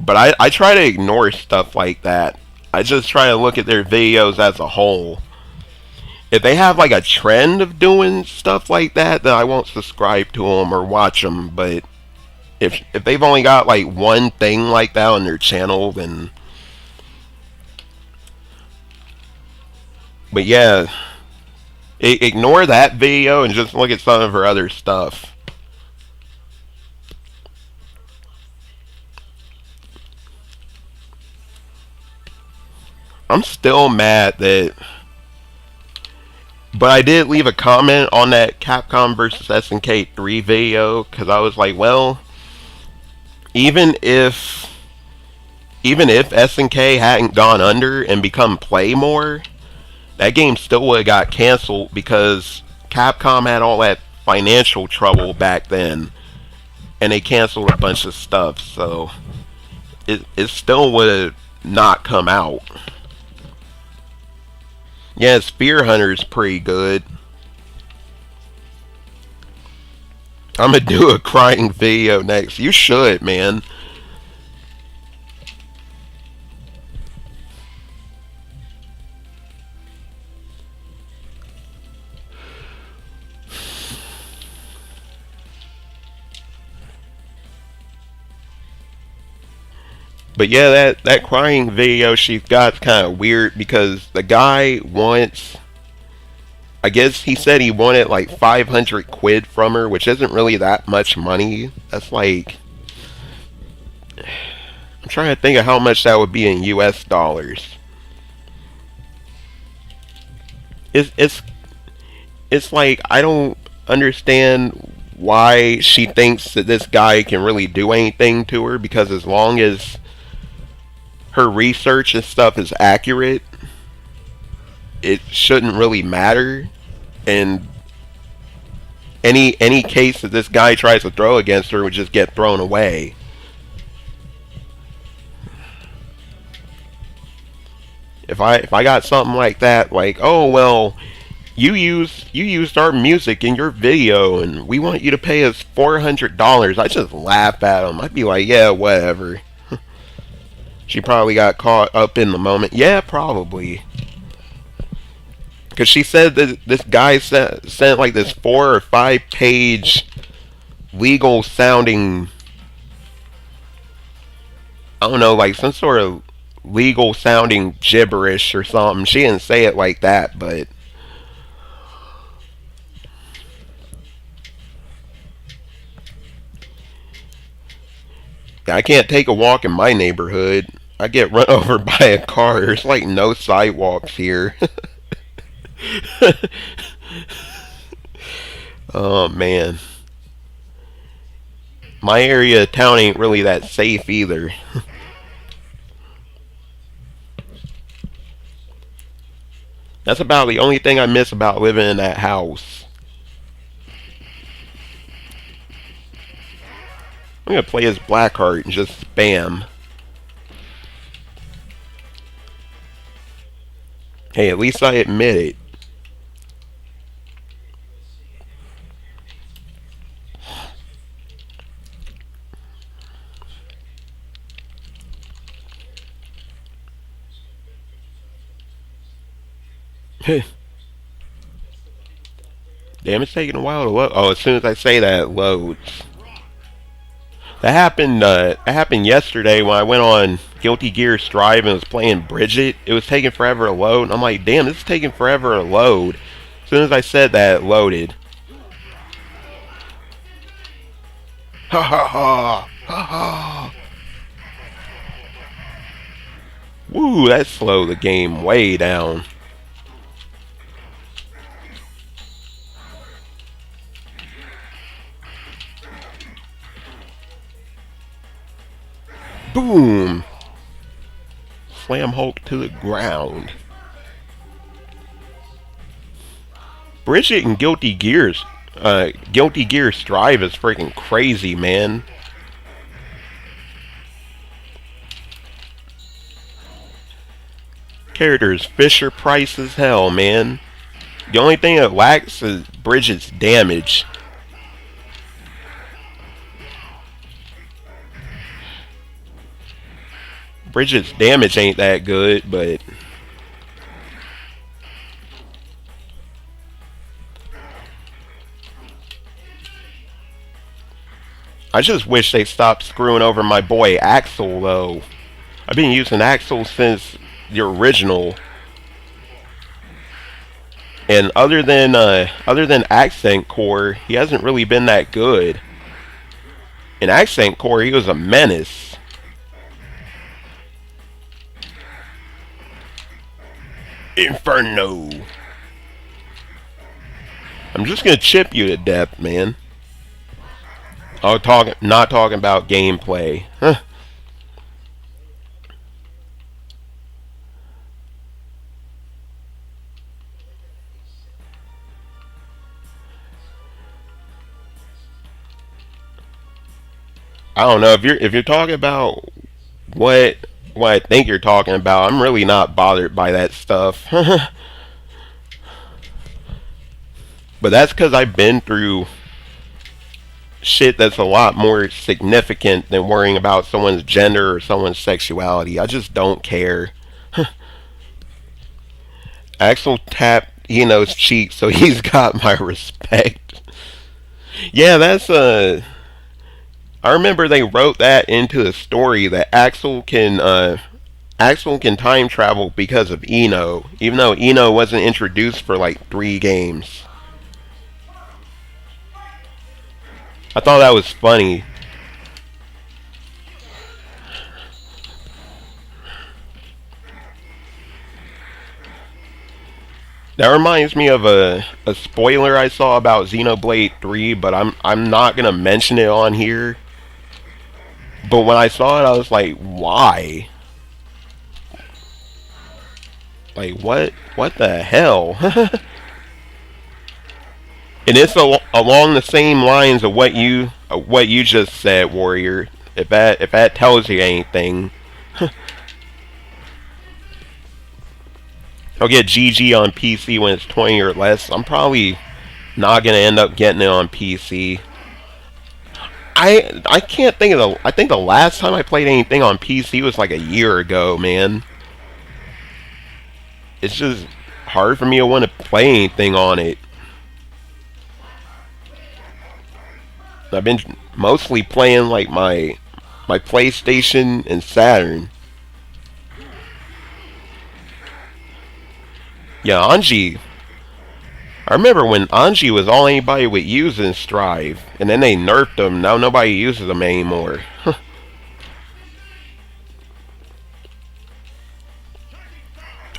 S1: But I try to ignore stuff like that. I just try to look at their videos as a whole. If they have like a trend of doing stuff like that, then I won't subscribe to them or watch them. But if they've only got like one thing like that on their channel, then... But yeah, ignore that video and just look at some of her other stuff. I'm still mad that... But I did leave a comment on that Capcom vs. SNK 3 video, because I was like, well, even if SNK hadn't gone under and become Playmore, that game still would have got canceled, because Capcom had all that financial trouble back then. and they canceled a bunch of stuff, so it still would have not come out. Yeah, Spear Hunter's pretty good. I'm gonna do a crying video next. You should, man. But yeah, that crying video she's got's kind of weird because the guy wants. I guess he said he wanted like 500 quid from her, which isn't really that much money. That's like, I'm trying to think of how much that would be in US dollars. It's it's it's like I don't understand why she thinks that this guy can really do anything to her, because as long as her research and stuff is accurate, it shouldn't really matter. And any case that this guy tries to throw against her would just get thrown away. If I got something like that, like, oh well, you used our music in your video and we want you to pay us $400, I just laugh at him. I'd be like, yeah, whatever. She probably got caught up in the moment. Yeah, probably. Because she said that this guy sent like this 4 or 5 page legal sounding, I don't know, like some sort of legal sounding gibberish or something. She didn't say it like that, but I can't take a walk in my neighborhood. I get run over by a car. There's like no sidewalks here. Oh man. My area of town ain't really that safe either. That's about the only thing I miss about living in that house. I'm gonna play as Blackheart and just spam. Hey, at least I admit it. Damn, it's taking a while to load. Oh, as soon as I say that, it loads. That happened yesterday when I went on Guilty Gear Strive and was playing Bridget. It was taking forever to load, and I'm like, damn, this is taking forever to load. As soon as I said that, it loaded. Ha ha ha! Ha ha! Woo, that slowed the game way down. Boom! Slam Hulk to the ground. Bridget and Guilty Gear Strive is freaking crazy, man. Characters Fisher Price as hell, man. The only thing that lacks is Bridget's damage. Bridget's damage ain't that good, but I just wish they stopped screwing over my boy Axel, though. I've been using Axel since the original, and other than Accent Core, he hasn't really been that good. In Accent Core, he was a menace. Inferno. I'm just gonna chip you to death, man. Oh, not talking about gameplay. Huh. I don't know if you're talking about what what I think you're talking about. I'm really not bothered by that stuff. But that's because I've been through shit that's a lot more significant than worrying about someone's gender or someone's sexuality. I just don't care. Axel tapped Eno's cheek, so he's got my respect. Yeah, that's I remember they wrote that into the story that Axel can time travel because of Eno, even though Eno wasn't introduced for like 3 games. I thought that was funny. That reminds me of a spoiler I saw about Xenoblade 3, but I'm not gonna mention it on here. But when I saw it, I was like, why? Like, what the hell? And it's along the same lines of what you just said, Warrior. If that tells you anything, I'll get GG on PC when it's 20 or less. I'm probably not gonna end up getting it on PC. I can't think of I think the last time I played anything on PC was like a year ago, man. It's just hard for me to want to play anything on it. I've been mostly playing like my PlayStation and Saturn. Yeah, Anji. I remember when Anji was all anybody would use in Strive, and then they nerfed them. Now nobody uses them anymore.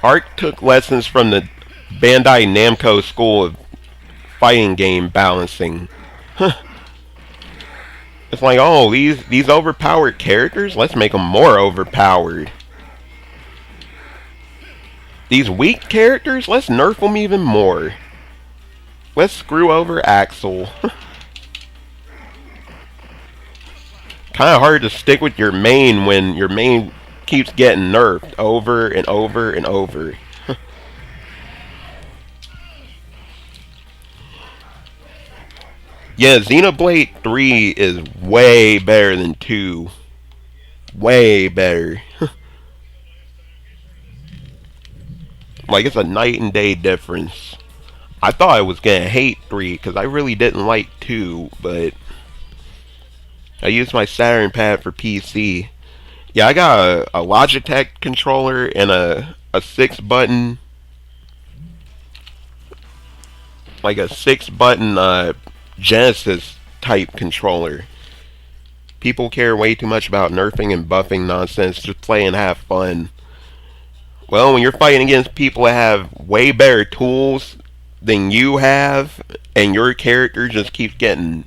S1: Ark took lessons from the Bandai Namco school of fighting game balancing. It's like, oh, these overpowered characters, let's make them more overpowered. These weak characters, let's nerf them even more. Let's screw over Axel. Kind of hard to stick with your main when your main keeps getting nerfed over and over and over. Yeah, Xenoblade 3 is way better than 2. Way better. Like, it's a night and day difference. I thought I was gonna hate 3 because I really didn't like 2, but I used my Saturn pad for PC. Yeah, I got a Logitech controller and a 6 button, like a 6 button Genesis type controller. People care way too much about nerfing and buffing nonsense. Just play and have fun. Well, when you're fighting against people that have way better tools than you have, and your character just keeps getting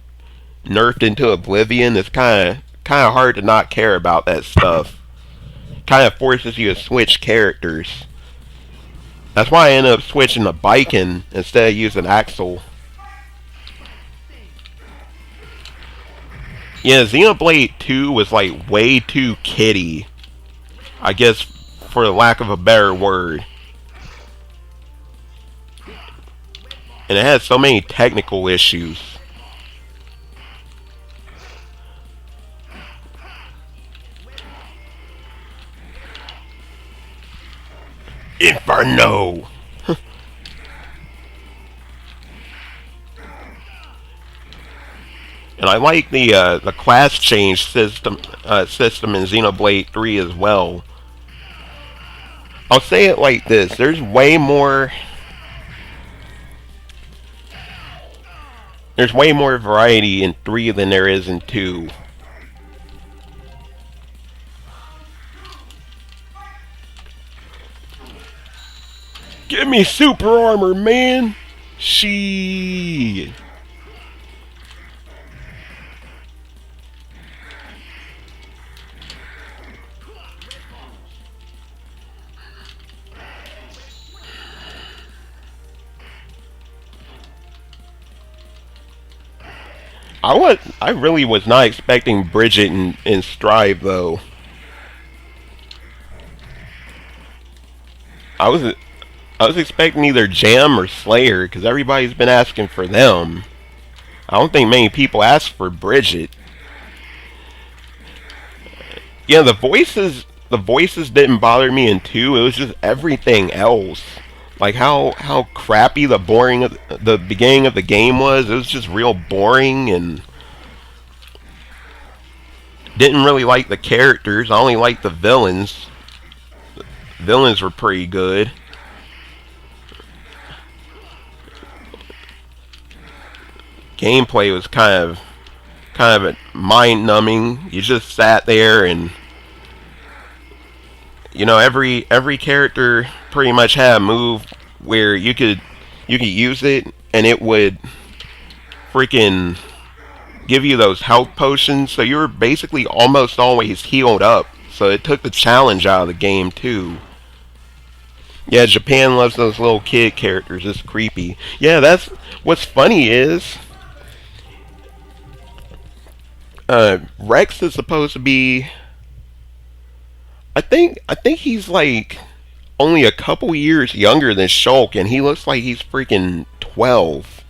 S1: nerfed into oblivion, it's kind of hard to not care about that stuff. Kind of forces you to switch characters. That's why I ended up switching to Biken instead of using Axel. Yeah, Xenoblade 2 was like way too kiddie. I guess for the lack of a better word. And it had so many technical issues. Inferno! And I like the class change system in Xenoblade 3 as well. I'll say it like this: there's way more variety in 3 than there is in 2. Give me super armor, man! She. I really was not expecting Bridget in Strive though. I was I was expecting either Jam or Slayer because everybody's been asking for them. I don't think many people ask for Bridget. Yeah, the voices didn't bother me in two. It was just everything else. Like how crappy the beginning of the game was. It was just real boring and didn't really like the characters. I only liked the villains. Villains were pretty good. Gameplay was kind of mind numbing. You just sat there and every character pretty much had a move where you could use it and it would freaking give you those health potions, so you were basically almost always healed up. So it took the challenge out of the game too. Yeah, Japan loves those little kid characters. It's creepy. Yeah, that's what's funny is Rex is supposed to be. I think he's like only a couple years younger than Shulk, and he looks like he's freaking 12.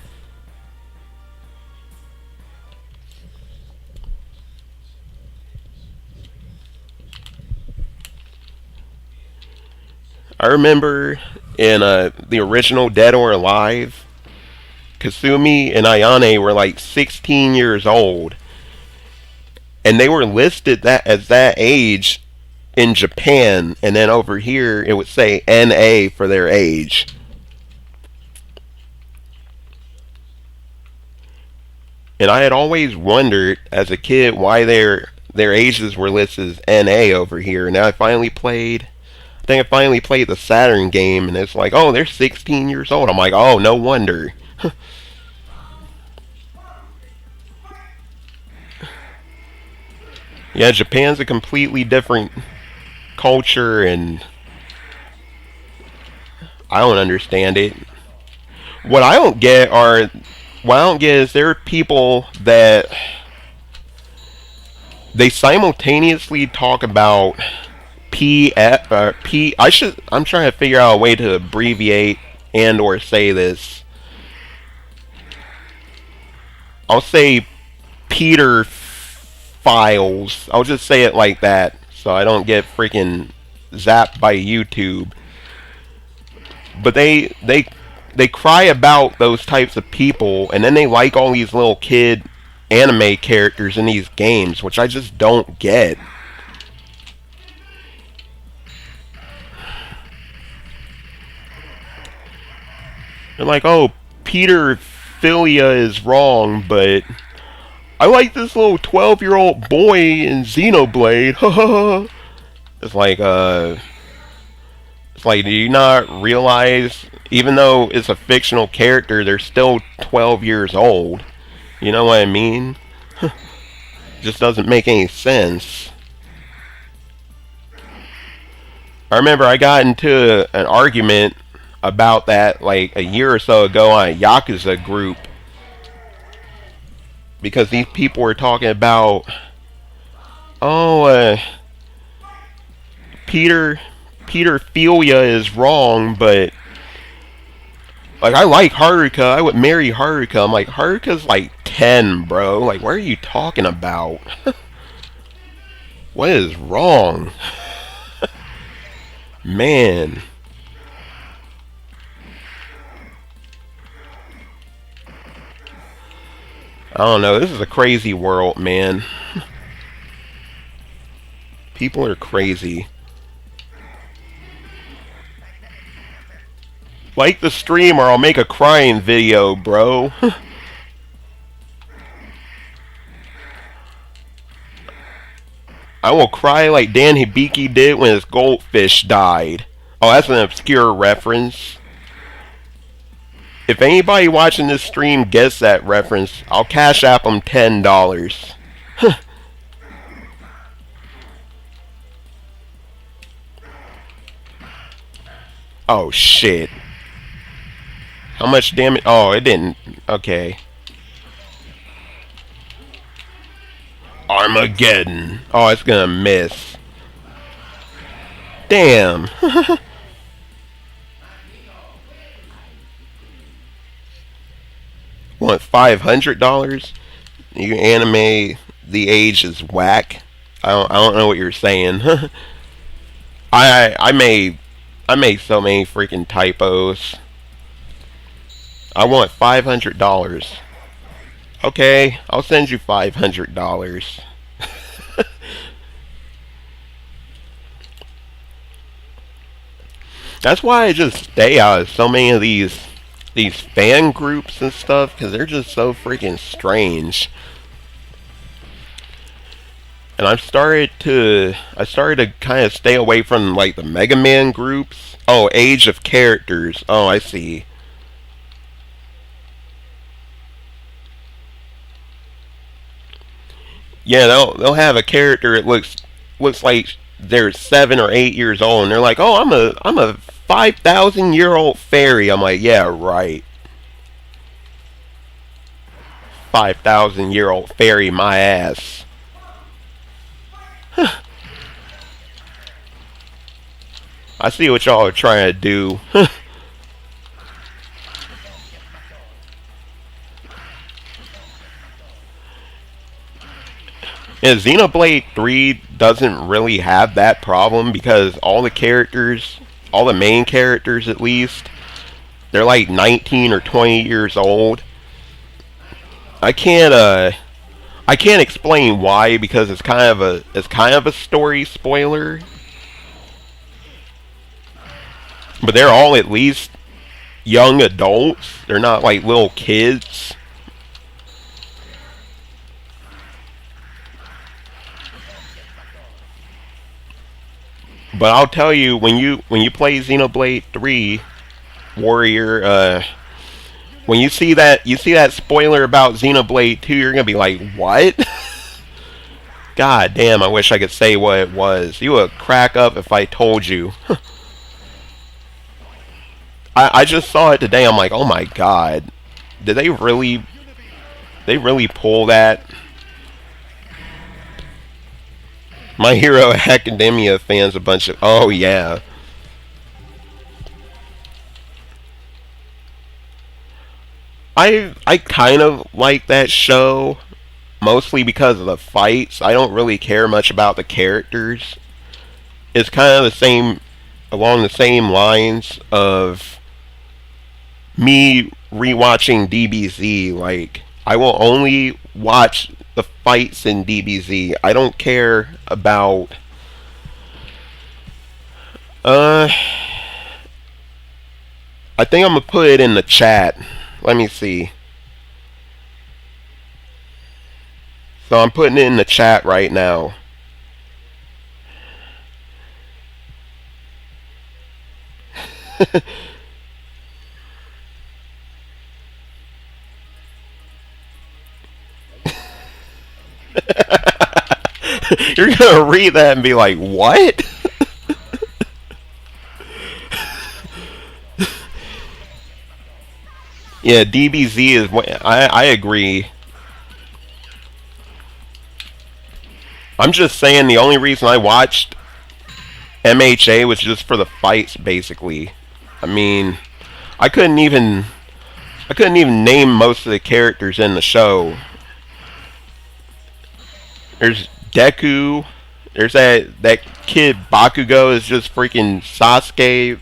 S1: I remember in the original Dead or Alive, Kasumi and Ayane were like 16 years old, and they were listed that as that age in Japan, and then over here it would say NA for their age. And I had always wondered as a kid why their ages were listed as NA over here. And now I think I finally played the Saturn game, and it's like, oh, they're 16 years old. I'm like, oh, no wonder. Yeah, Japan's a completely different culture, and I don't understand it. What I don't get are, what I don't get is there are people that they simultaneously talk about I'm trying to figure out a way to abbreviate and or say this. I'll say Peter files. I'll just say it like that so I don't get freaking zapped by YouTube. But they cry about those types of people, and then they like all these little kid anime characters in these games, which I just don't get. They're like, oh, Peter Philia is wrong, but I like this little 12-year-old boy in Xenoblade. It's like, do you not realize, even though it's a fictional character, they're still 12 years old? You know what I mean? Just doesn't make any sense. I remember I got into an argument about that like a year or so ago on a Yakuza group because these people were talking about, oh, Peter Philia is wrong, but like I like Haruka, I would marry Haruka. I'm like, Haruka's like 10, bro. Like, what are you talking about? What is wrong? Man. I don't know. This is a crazy world, man. People are crazy. Like the stream or I'll make a crying video, bro. I will cry like Dan Hibiki did when his goldfish died. Oh, that's an obscure reference. If anybody watching this stream gets that reference, I'll cash app them $10. Oh shit. How much damage? Oh, it didn't. Okay. Armageddon. Oh, it's gonna miss. Damn. Want $500? You anime the age is whack. I don't know what you're saying. I made so many freaking typos. I want $500. Okay, I'll send you $500. That's why I just stay out of so many of these fan groups and stuff because they're just so freaking strange. And I started to kind of stay away from like the Mega Man groups. Oh, Age of Characters. Oh, I see. Yeah, they'll have a character that looks like they're 7 or 8 years old, and they're like, "Oh, I'm a 5,000-year-old fairy." I'm like, "Yeah, right. 5,000-year-old fairy, my ass." I see what y'all are trying to do. Yeah, Xenoblade 3 doesn't really have that problem because all the main characters at least, they're like 19 or 20 years old. I can't I can't explain why because it's kind of a story spoiler, but they're all at least young adults. They're not like little kids. But I'll tell you, when you play Xenoblade 3 Warrior, when you see that spoiler about Xenoblade 2, you're gonna be like, what? God damn! I wish I could say what it was. You would crack up if I told you. I just saw it today. I'm like, oh my god, did they really pull that? My Hero Academia fans a bunch of oh yeah. I kind of like that show mostly because of the fights. I don't really care much about the characters. It's kind of the same along the same lines of me rewatching DBZ. Like I will only watch the fights in DBZ. I don't care about uh I think I'm gonna put it in the chat. Let me see. So I'm putting it in the chat right now. You're gonna read that and be like, what? Yeah, DBZ is what I agree. I'm just saying the only reason I watched MHA was just for the fights basically. I mean, I couldn't even I couldn't even name most of the characters in the show. There's Deku. There's that kid Bakugo is just freaking Sasuke,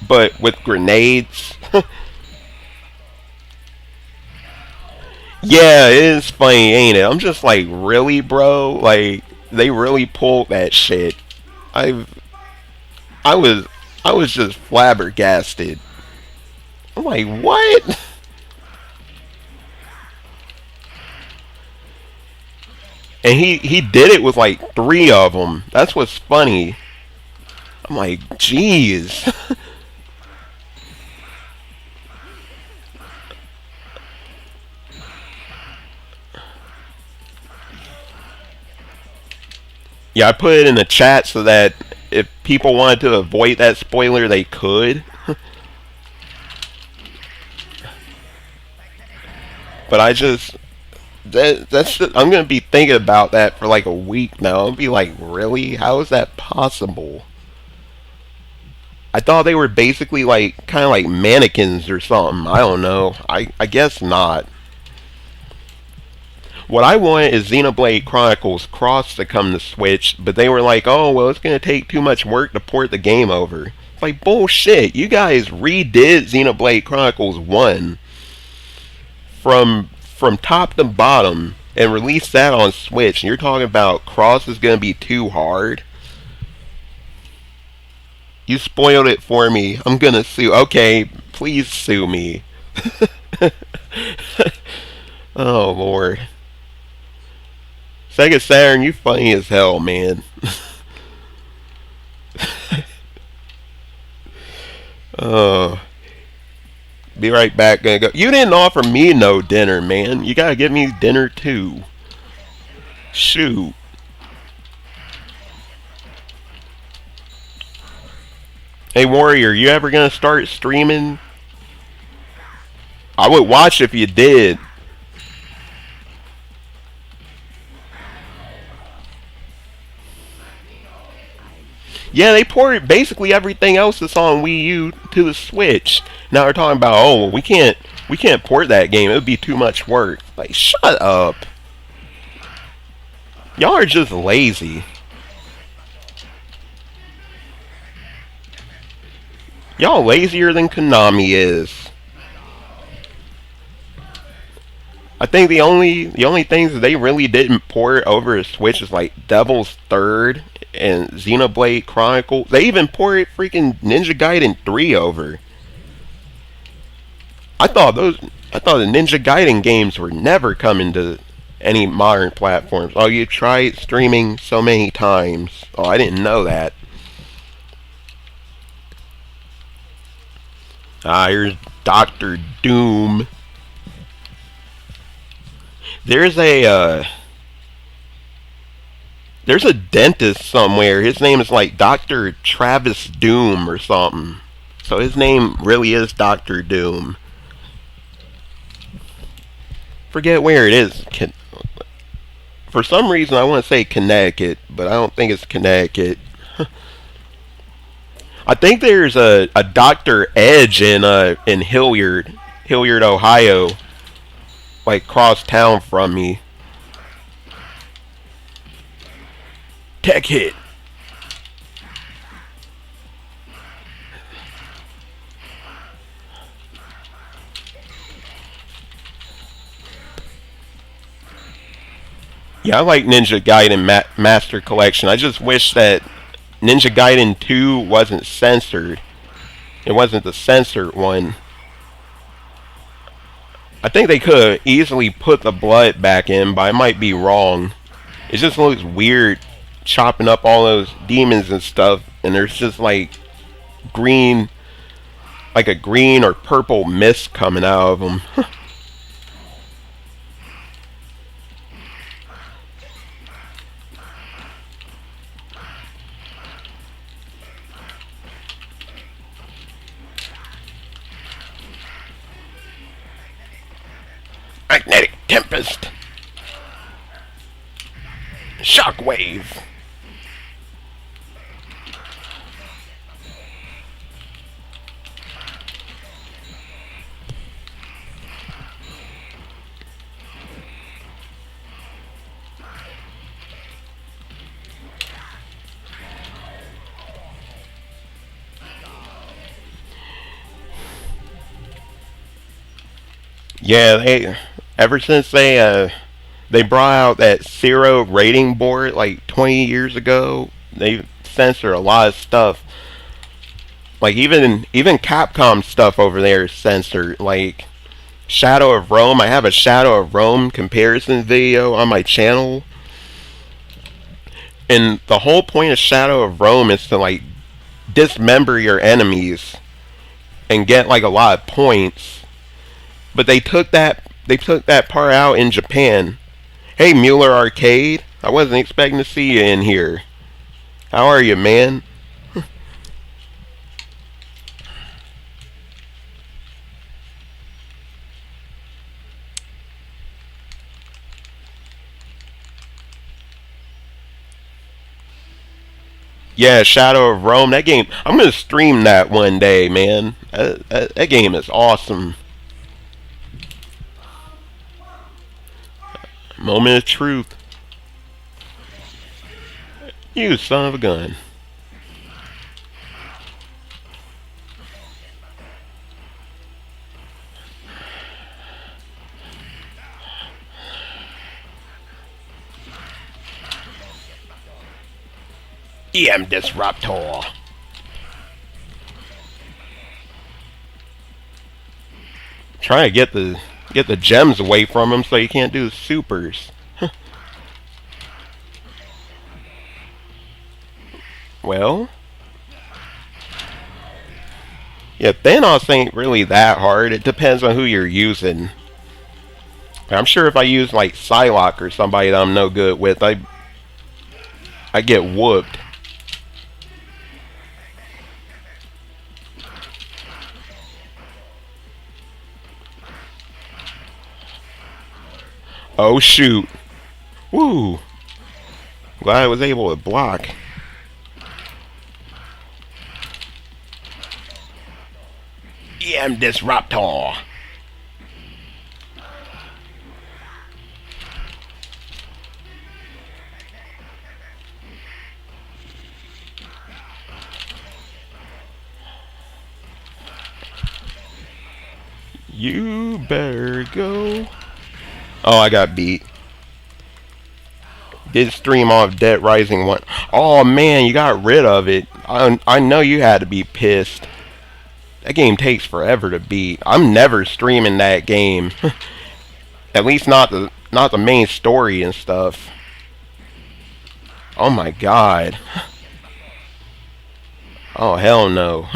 S1: but with grenades. Yeah, it is funny, ain't it? I'm just like, really, bro? Like, they really pulled that shit. I I was I was just flabbergasted. I'm like, what? And he did it with like three of them. That's what's funny. I'm like, jeez. Yeah, I put it in the chat so that if people wanted to avoid that spoiler, they could. But I just I'm gonna be thinking about that for like a week now. I'll be like, really? How is that possible? I thought they were basically like kind of like mannequins or something. I don't know. I guess not. What I want is Xenoblade Chronicles Cross to come to Switch, but they were like, oh well, it's gonna take too much work to port the game over. It's like bullshit. You guys redid Xenoblade Chronicles 1 from top to bottom and released that on Switch. And you're talking about Cross is gonna be too hard. You spoiled it for me. I'm gonna sue. Okay, please sue me. Oh lord. Sega Saturn, you funny as hell, man. Oh, be right back. Gonna go. You didn't offer me no dinner, man. You gotta give me dinner too. Shoot. Hey Warrior, you ever gonna start streaming? I would watch if you did. Yeah, they ported basically everything else that's on Wii U to the Switch. Now they're talking about, oh, well, we can't port that game. It would be too much work. Like, shut up. Y'all are just lazy. Y'all lazier than Konami is. I think the only things that they really didn't port over to Switch is like Devil's Third and Xenoblade Chronicle. They even ported freaking Ninja Gaiden 3 over. I thought the Ninja Gaiden games were never coming to any modern platforms. Oh, you tried streaming so many times. Oh, I didn't know that. Ah, here's Doctor Doom. There's a dentist somewhere. His name is like Doctor Travis Doom or something. So his name really is Doctor Doom. Forget where it is. For some reason, I want to say Connecticut, but I don't think it's Connecticut. I think there's a Doctor Edge in Hilliard, Ohio, like cross town from me. Tech hit. Yeah, I like Ninja Gaiden Master Collection. I just wish that Ninja Gaiden 2 wasn't censored. It wasn't the censored one. I think they could easily put the blood back in, but I might be wrong. It just looks weird chopping up all those demons and stuff, and there's just like green, like a green or purple mist coming out of them. Magnetic Tempest. Shockwave. Yeah, ever since they brought out that zero rating board like 20 years ago, they censored a lot of stuff. Like even Capcom stuff over there is censored. Like Shadow of Rome, I have a Shadow of Rome comparison video on my channel. And the whole point of Shadow of Rome is to like dismember your enemies and get like a lot of points. But they took that part out in Japan. Hey Mueller Arcade, I wasn't expecting to see you in here. How are you, man? Yeah, Shadow of Rome. That game. I'm gonna stream that one day, man. That game is awesome. Moment of truth. You son of a gun. EM Disruptor. Trying to get the gems away from him so he can't do supers. Well, yeah, Thanos ain't really that hard. It depends on who you're using. I'm sure if I use like Psylocke or somebody that I'm no good with, I get whooped. Oh shoot. Woo. Glad I was able to block. EM Disruptor. You better go. Oh, I got beat. Did stream off Dead Rising 1. Oh man, you got rid of it. I know you had to be pissed. That game takes forever to beat. I'm never streaming that game. At least not the main story and stuff. Oh my god. Oh hell no.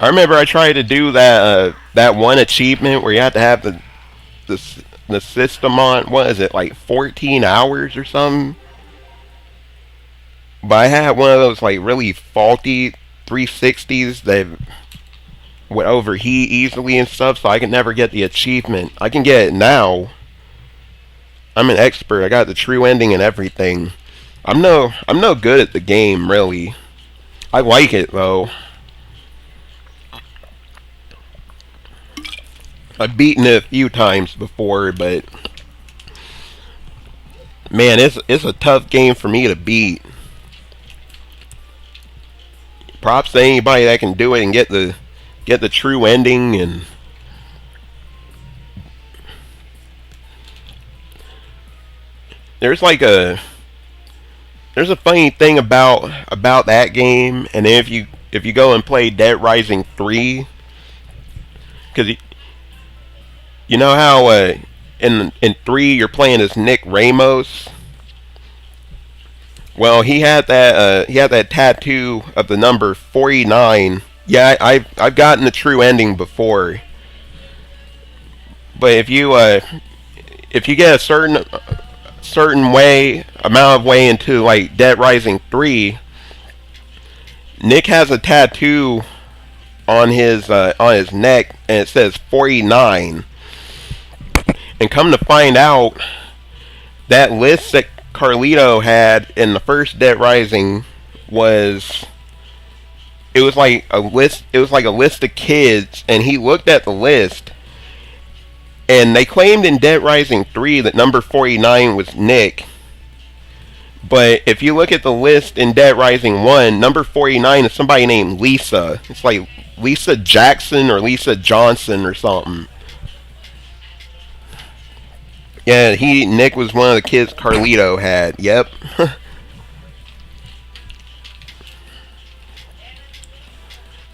S1: I remember I tried to do that one achievement where you have to have the system on, what is it, like 14 hours or something? But I had one of those like really faulty 360s that would overheat easily and stuff, so I could never get the achievement. I can get it now. I'm an expert. I got the true ending and everything. I'm no good at the game really. I like it though. I've beaten it a few times before, but man, it's a tough game for me to beat. Props to anybody that can do it and get the true ending. And there's like there's a funny thing about that game, and if you go and play Dead Rising 3, because you know how in 3 you're playing as Nick Ramos. Well, he had that tattoo of the number 49. Yeah, I've gotten the true ending before. But if you get a certain amount of way into like Dead Rising 3, Nick has a tattoo on his neck and it says 49. And come to find out, that list that Carlito had in the first Dead Rising was like a list of kids, and he looked at the list, and they claimed in Dead Rising 3 that number 49 was Nick. But if you look at the list in Dead Rising 1, number 49 is somebody named Lisa. It's like Lisa Jackson or Lisa Johnson or something. Yeah, Nick was one of the kids Carlito had. Yep.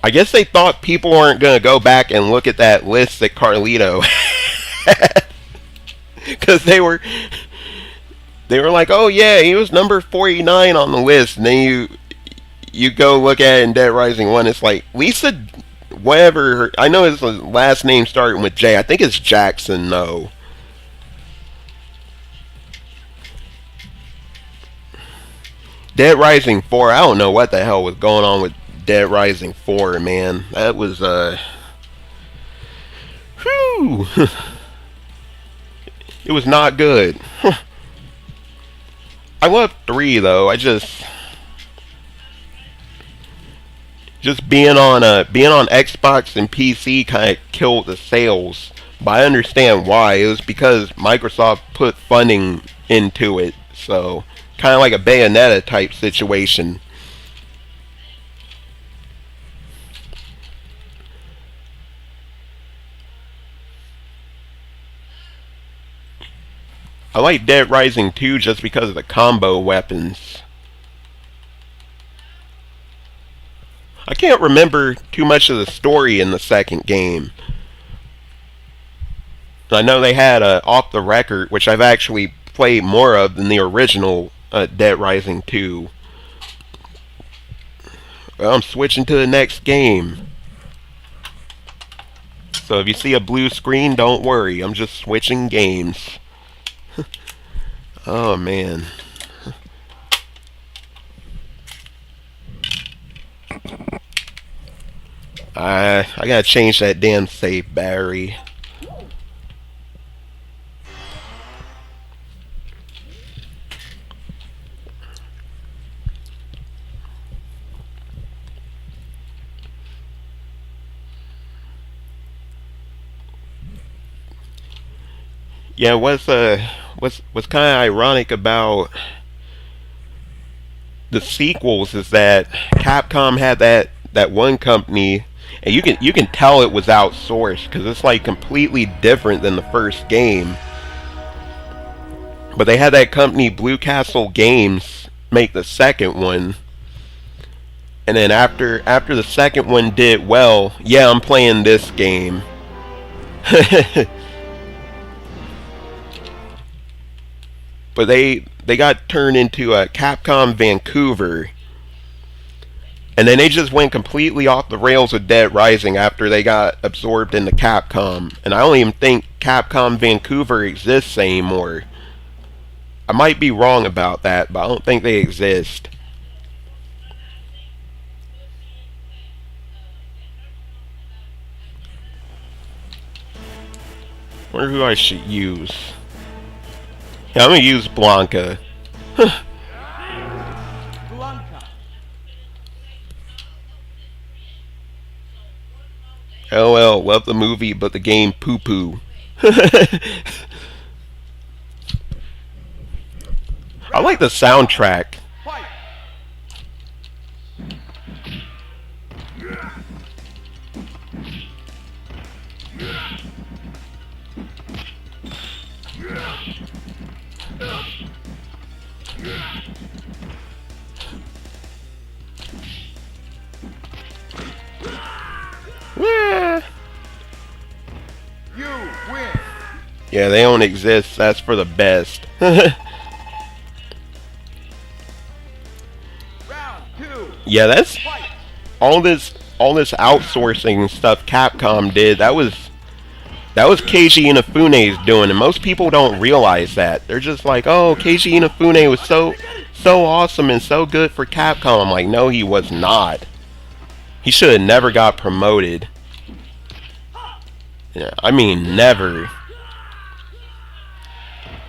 S1: I guess they thought people weren't going to go back and look at that list that Carlito had. Because they were like, oh yeah, he was number 49 on the list. And then you go look at it in Dead Rising 1, it's like, Lisa, whatever, I know his last name starting with J. I think it's Jackson, though. Dead Rising 4, I don't know what the hell was going on with Dead Rising 4, man. That was, whew. Woo! It was not good. I love 3 though. Just being on Xbox and PC kind of killed the sales. But I understand why. It was because Microsoft put funding into it. So kind of like a Bayonetta type situation. I like Dead Rising 2 just because of the combo weapons. I can't remember too much of the story in the second game. I know they had Off the Record, which I've actually played more of than the original Dead Rising 2. Well, I'm switching to the next game. So if you see a blue screen, don't worry. I'm just switching games. Oh, man. I gotta change that damn save battery. Yeah, what's kind of ironic about the sequels is that Capcom had that one company, and you can tell it was outsourced because it's like completely different than the first game. But they had that company Blue Castle Games make the second one, and then after the second one did well, yeah, I'm playing this game. But they got turned into a Capcom Vancouver, and then they just went completely off the rails with Dead Rising after they got absorbed into Capcom. And I don't even think Capcom Vancouver exists anymore. I might be wrong about that, but I don't think they exist. Wonder who I should use. Yeah, I'm gonna use Blanca.
S2: Blanca.
S1: LOL, love the movie, but the game poo-poo. I like the soundtrack.
S2: Fight.
S1: Yeah.
S2: You win.
S1: Yeah, they don't exist. That's for the best.
S2: Round 2.
S1: Yeah, that's
S2: Fight.
S1: all this outsourcing stuff Capcom did. That was Keiji Inafune's doing, and most people don't realize that. They're just like, "Oh, Keiji Inafune was so awesome and so good for Capcom." I'm like, "No, he was not. He should have never got promoted." Yeah, I mean, never.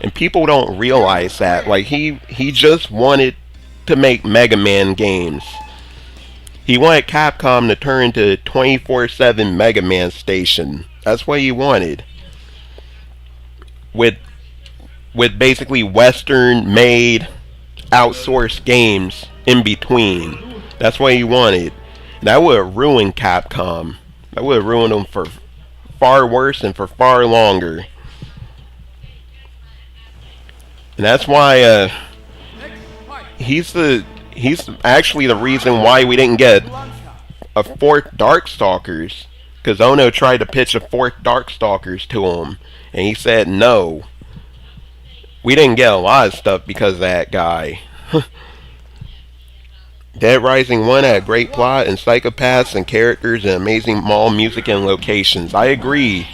S1: And people don't realize that. Like, he just wanted to make Mega Man games. He wanted Capcom to turn into a 24/7 Mega Man station. That's what he wanted. With basically Western made outsourced games in between. That's what he wanted. And that would have ruined Capcom. That would have ruined them for far worse and for far longer. And that's why he's actually the reason why we didn't get a fourth Darkstalkers, because Ono tried to pitch a fourth Darkstalkers to him, and he said no. We didn't get a lot of stuff because of that guy. Dead Rising 1 had a great plot and psychopaths and characters and amazing mall music and locations. I agree.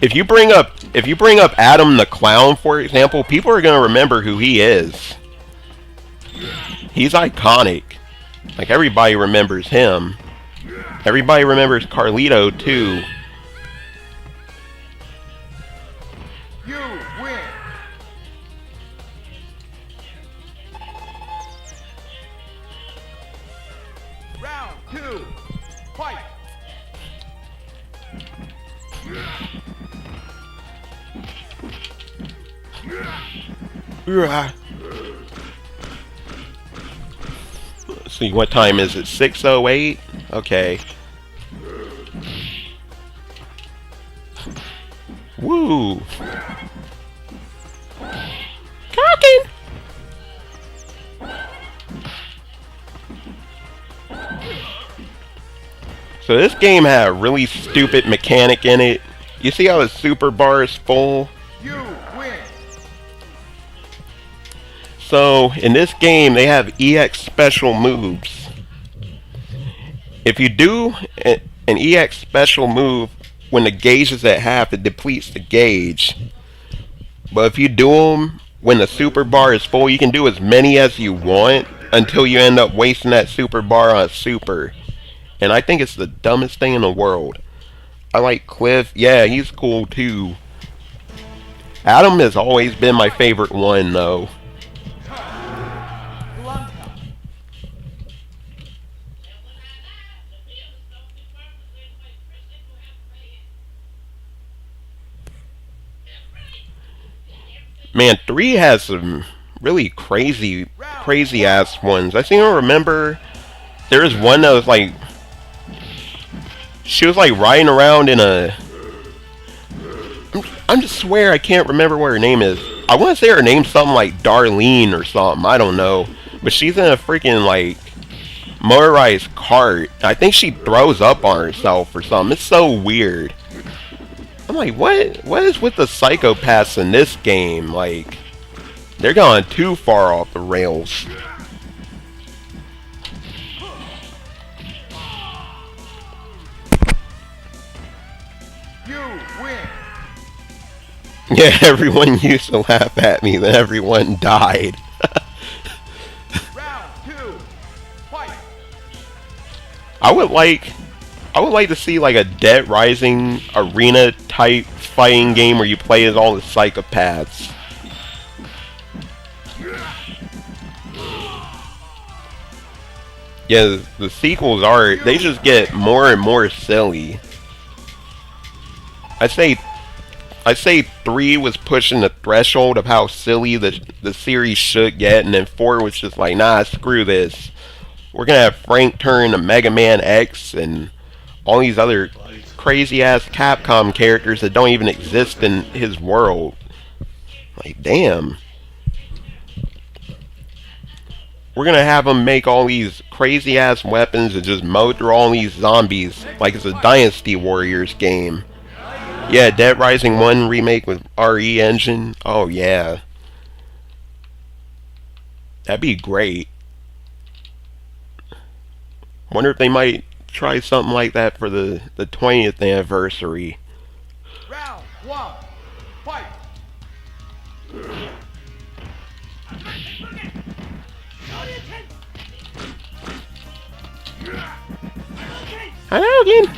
S1: If you bring up Adam the Clown, for example, people are gonna remember who he is. He's iconic. Like, everybody remembers him. Everybody remembers Carlito too.
S2: You win. Round 2. Fight.
S1: Let's see, what time is it? 6:08? Okay. Woo! Cooking! So this game had a really stupid mechanic in it. You see how the super bar is full?
S2: You win.
S1: So in this game they have EX special moves. If you do an EX special move when the gauge is at half, it depletes the gauge. But if you do them when the super bar is full, you can do as many as you want until you end up wasting that super bar on a super. And I think it's the dumbest thing in the world. I like Cliff. Yeah, he's cool too. Adam has always been my favorite one though. Man, 3 has some really crazy ass ones. I seem to remember there was one that was like, she was like riding around in a, I'm just swear I can't remember what her name is. I want to say her name's something like Darlene or something, I don't know. But she's in a freaking like motorized cart. I think she throws up on herself or something. It's so weird. I'm like, what is with the psychopaths in this game? Like, they're going too far off the rails.
S2: You win.
S1: Yeah, everyone used to laugh at me, then everyone died.
S2: Round 2. Fight.
S1: I would like to see like a Dead Rising arena type fighting game where you play as all the psychopaths. Yeah, the sequels they just get more and more silly. I say 3 was pushing the threshold of how silly the series should get, and then 4 was just like, nah, screw this. We're gonna have Frank turn to Mega Man X and all these other crazy ass Capcom characters that don't even exist in his world. Like, damn. We're gonna have him make all these crazy ass weapons and just mow through all these zombies like it's a Dynasty Warriors game. Yeah, Dead Rising 1 remake with RE engine. Oh yeah. That'd be great. Wonder if they might try something like that for the 20th anniversary.
S2: Round 1. Fight.
S1: Hadouken!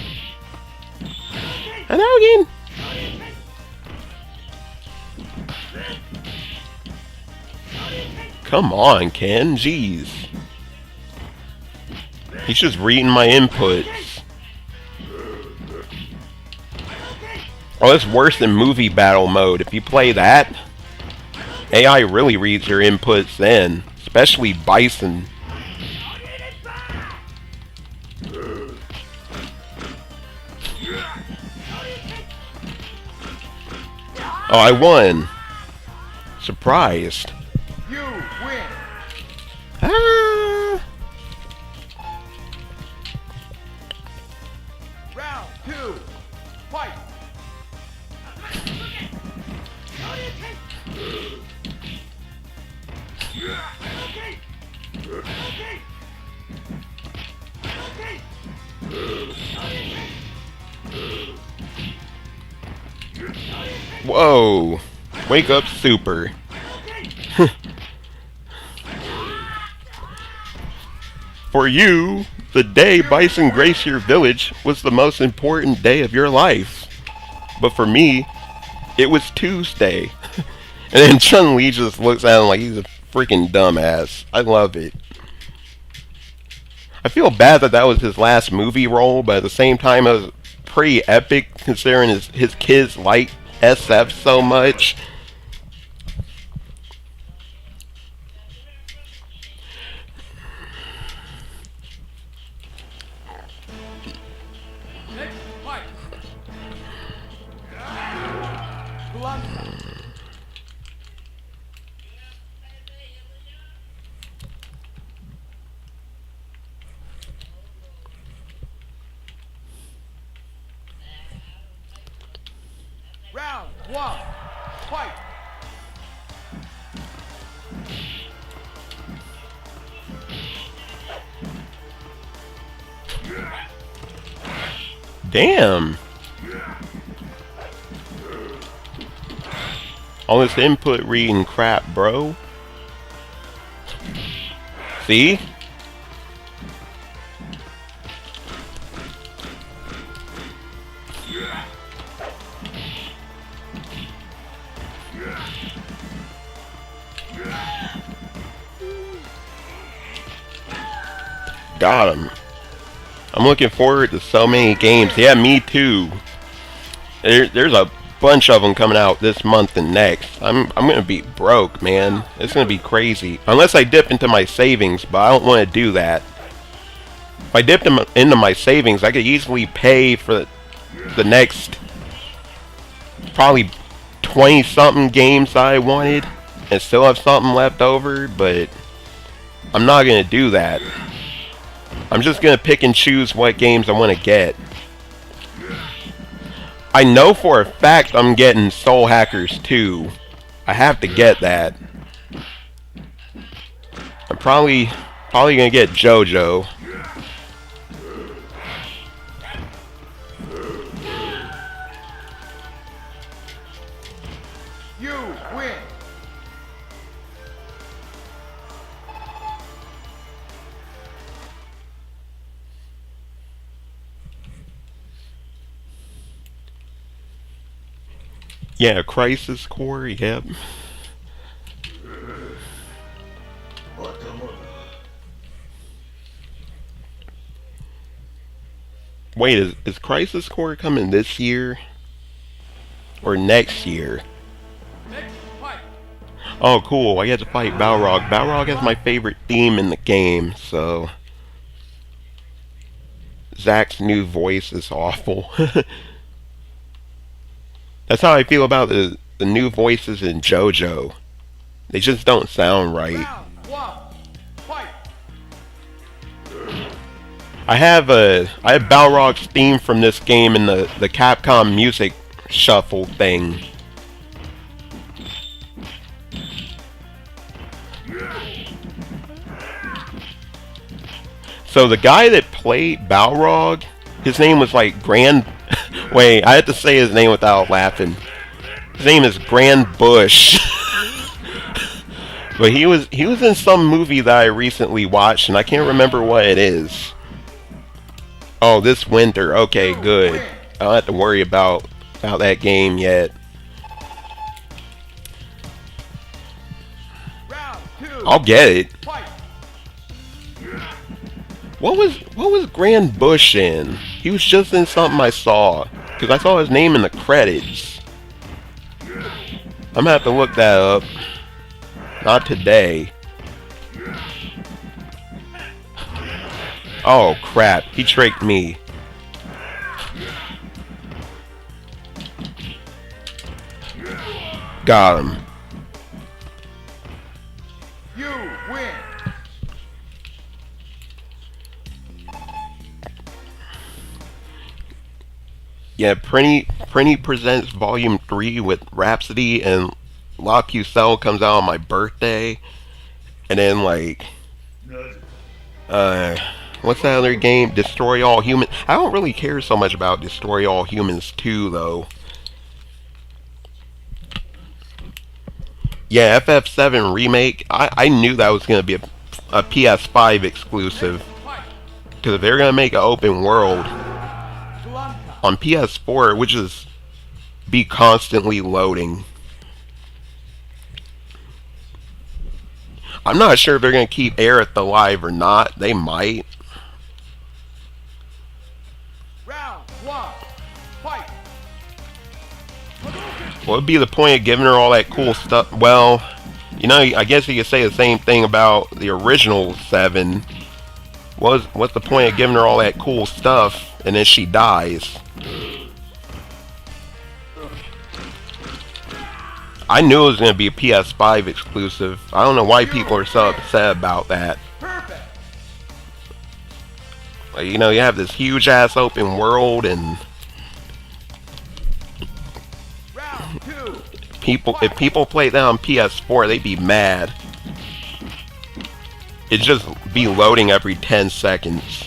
S1: Hadouken! Come on, Ken. Jeez. He's just reading my inputs. Oh, it's worse than movie battle mode. If you play that, AI really reads your inputs then. Especially Bison. Oh, I won. Surprised.
S2: You win.
S1: Ah.
S2: Round 2. Fight.
S1: Whoa. Wake up, Super. For you, The day Bison graced your village was the most important day of your life. But for me, it was Tuesday. And then Chun-Li just looks at him like he's a freaking dumbass. I love it. I feel bad that that was his last movie role, but at the same time, it was pretty epic considering his kids like SF so much.
S2: Next fight. Blanca. Round one. Fight.
S1: Damn. All this input reading crap, bro. See? Got him. I'm looking forward to so many games. Yeah, me too. There's a bunch of them coming out this month and next. I'm gonna be broke, man. It's gonna be crazy. Unless I dip into my savings, but I don't want to do that. If I dipped into my savings, I could easily pay for the next probably 20-something games I wanted and still have something left over, but I'm not gonna do that. I'm just gonna pick and choose what games I want to get. I know for a fact I'm getting Soul Hackers 2. I have to get that. I'm probably gonna get JoJo.
S2: You win.
S1: Yeah, Crisis Core, yep. Wait, is Crisis Core coming this year? Or next year?
S2: Next fight.
S1: Oh, cool, I get to fight Balrog. Balrog is my favorite theme in the game, so... Zack's new voice is awful. That's how I feel about the new voices in JoJo. They just don't sound right.
S2: Round one. Fight.
S1: I have Balrog's theme from this game in the Capcom music shuffle thing. So the guy that played Balrog, his name was like Grand... Wait, I had to say his name without laughing. His name is Grand Bush. But he was in some movie that I recently watched, and I can't remember what it is. Oh, this winter. Okay, good. I don't have to worry about that game yet.
S2: Round two.
S1: I'll get it.
S2: Fight.
S1: What was Grand Bush in? He was just in something I saw, because I saw his name in the credits. I'm gonna have to look that up. Not today. Oh crap, he tricked me. Got him.
S2: You win.
S1: Yeah, Prinny presents Volume 3 with Rhapsody, and La Pucelle comes out on my birthday. And then, like, what's that other game? Destroy All Humans. I don't really care so much about Destroy All Humans 2, though. Yeah, FF7 Remake. I knew that was going to be a PS5 exclusive.
S2: Fight.
S1: Because if they're gonna make an open world
S2: Blanca.
S1: on PS4, it would just be constantly loading. I'm not sure if they're gonna keep Aerith alive or not. They might.
S2: Round one. Fight.
S1: What would be the point of giving her all that cool stuff? Well, you know, I guess you could say the same thing about the original 7. What's the point of giving her all that cool stuff and then she dies? I knew it was going to be a PS5 exclusive. I don't know why people are so upset about that.
S2: Perfect.
S1: Like, you know, you have this huge ass open world and
S2: Round two.
S1: if people play that on PS4, they'd be mad. It'd just be loading every 10 seconds.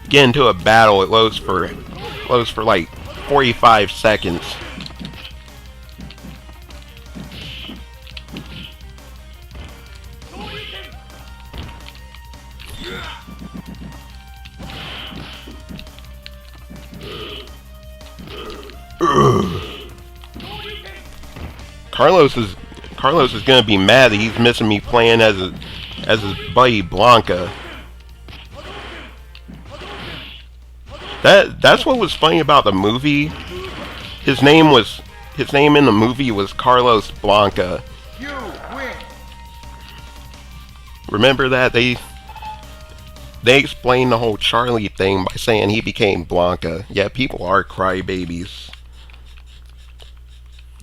S1: Get into a battle, it loads for like 45 seconds. Carlos is gonna be mad that he's missing me playing as his buddy Blanca. That's what was funny about the movie. His name in the movie was Carlos Blanca.
S2: You win.
S1: Remember that they explained the whole Charlie thing by saying he became Blanca. Yeah, people are crybabies.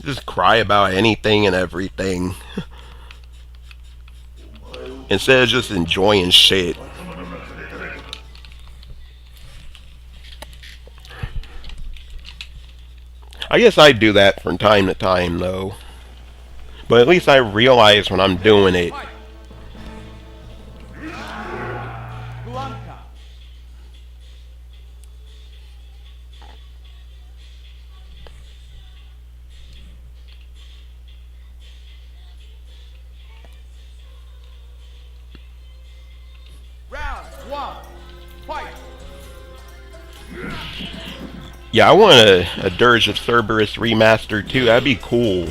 S1: Just cry about anything and everything. Instead of just enjoying shit. I guess I do that from time to time though. But at least I realize when I'm doing it.
S2: Blanca. Round one. Fight.
S1: Yeah, I want a Dirge of Cerberus remaster too. That'd be cool.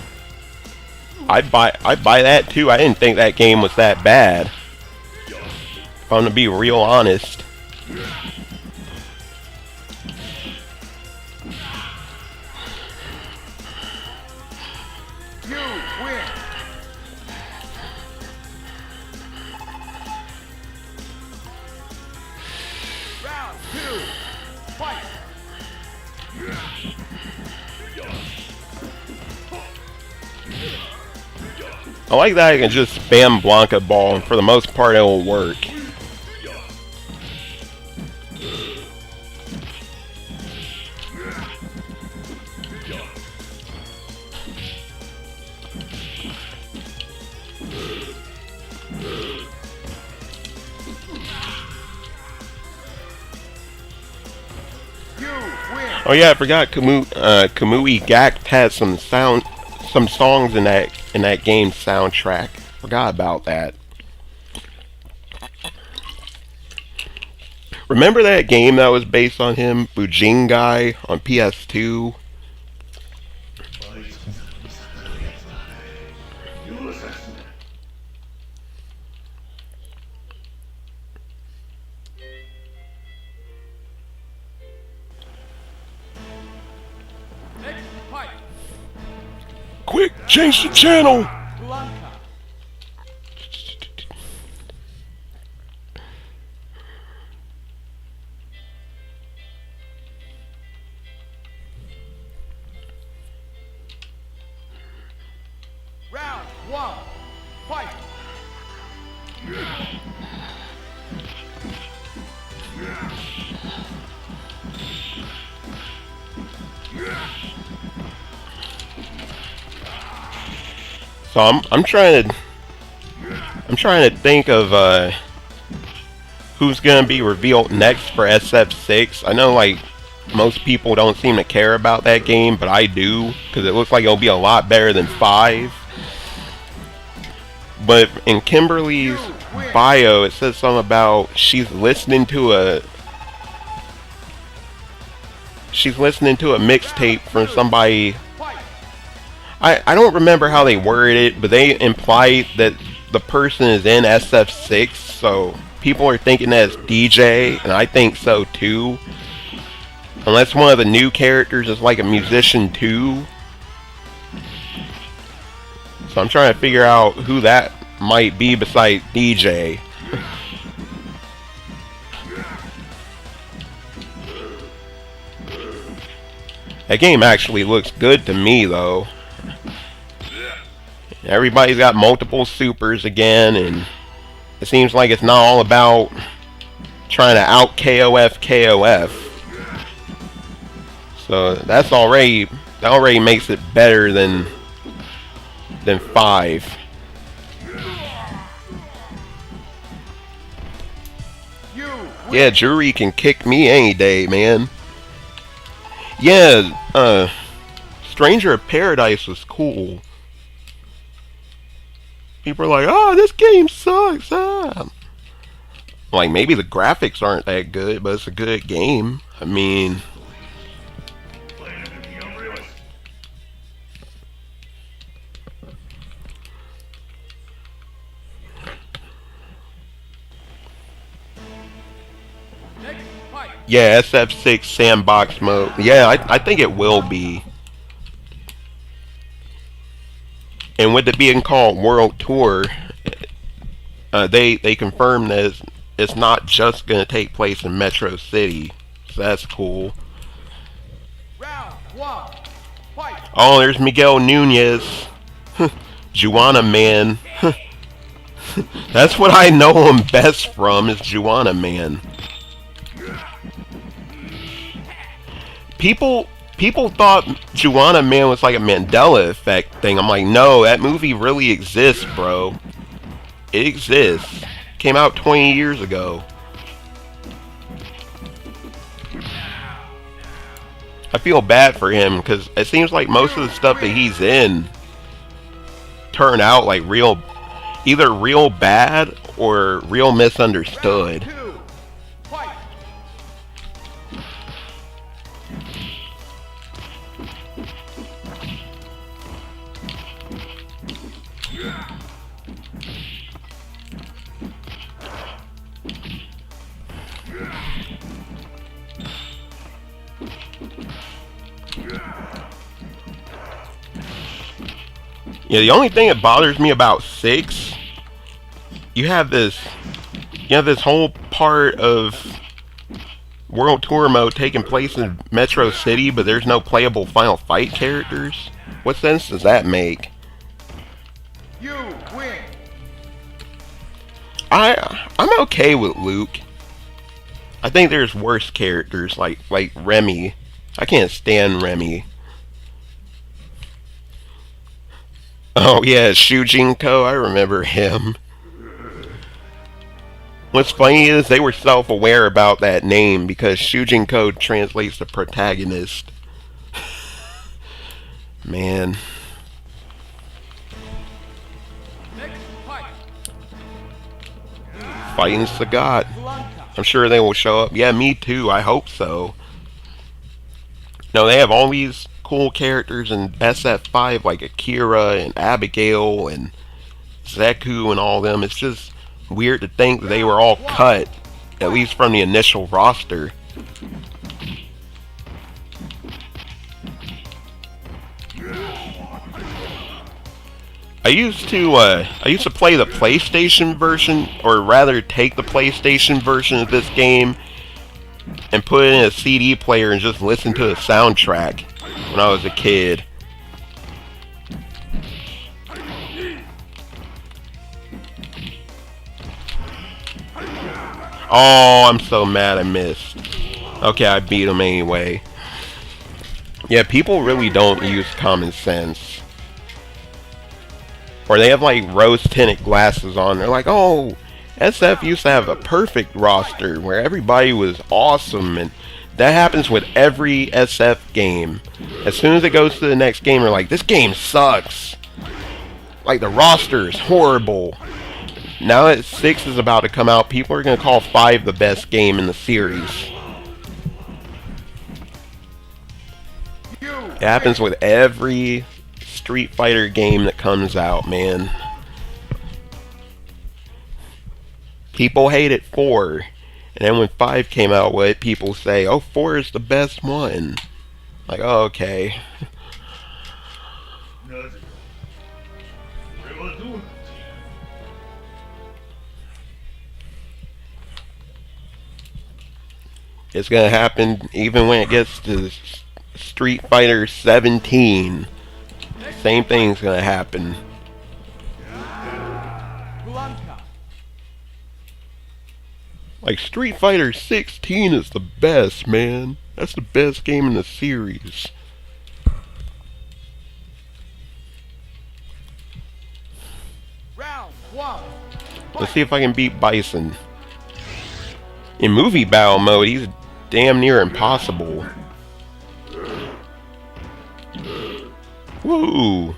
S1: I'd buy that too. I didn't think that game was that bad. If I'm gonna be real honest.
S2: You win. Round two. Fight.
S1: I like that I can just spam Blanca Ball, and for the most part it will work.
S2: You win.
S1: Oh yeah, I forgot Kamui Gakt had some songs in that game's soundtrack. Forgot about that. Remember that game that was based on him, Bujingai, on PS2?
S2: Next fight.
S1: Quick, change the channel!
S2: Blanca. Round one. Fight.
S1: So I'm trying to think of who's gonna be revealed next for SF6. I know like most people don't seem to care about that game, but I do because it looks like it'll be a lot better than 5. But in Kimberly's bio, it says something about she's listening to she's listening to a mixtape from somebody. I don't remember how they worded it, but they implied that the person is in SF6, so people are thinking that it's DJ, and I think so too. Unless one of the new characters is like a musician too. So I'm trying to figure out who that might be besides DJ. That game actually looks good to me though. Everybody's got multiple supers again, and it seems like it's not all about trying to out KOF KOF. So that already makes it better than 5. Yeah, Jury can kick me any day, man. Yeah, Stranger of Paradise was cool. People are like, oh, this game sucks. Ah. Like, maybe the graphics aren't that good, but it's a good game. I mean... Yeah, SF6 sandbox mode. Yeah, I think it will be. And with it being called World Tour, they confirmed that it's not just going to take place in Metro City. So that's cool.
S2: Round 1. Fight.
S1: Oh, there's Miguel Nunez. Juana Man. That's what I know him best from, is Juana Man. People thought Juana Man was like a Mandela effect thing. I'm like, no, that movie really exists, bro. It exists. Came out 20 years ago. I feel bad for him because it seems like most of the stuff that he's in turn out like either real bad or real misunderstood. Yeah, the only thing that bothers me about 6, you have this whole part of World Tour mode taking place in Metro City, but there's no playable Final Fight characters. What sense does that make?
S2: You win.
S1: I'm okay with Luke. I think there's worse characters like Remy. I can't stand Remy. Oh yeah, Shujinko, I remember him. What's funny is they were self-aware about that name because Shujinko translates to protagonist. Man. Fighting Sagat. I'm sure they will show up. Yeah, me too. I hope so. No, they have all these cool characters in SF5 like Akira and Abigail and Zeku and all them. It's just weird to think that they were all cut, at least from the initial roster. I used to play the PlayStation version, or rather take the PlayStation version of this game and put it in a CD player and just listen to the soundtrack when I was a kid. Oh, I'm so mad I missed. Okay, I beat him anyway. Yeah, people really don't use common sense. Or they have like rose-tinted glasses on. They're like, oh, SF used to have a perfect roster where everybody was awesome, and that happens with every SF game. As soon as it goes to the next game, they're like, this game sucks. Like, the roster is horrible. Now that 6 is about to come out, people are going to call 5 the best game in the series. It happens with every Street Fighter game that comes out, man. People hated 4. And then when 5 came out with it, people say, oh, 4 is the best one. Like, oh, okay. It's gonna happen even when it gets to Street Fighter 17. Same thing's gonna happen.
S2: Blanca.
S1: Like, Street Fighter 16 is the best, man. That's the best game in the series.
S2: Round 1.
S1: Let's see if I can beat Bison. In movie battle mode, he's damn near impossible. Woo!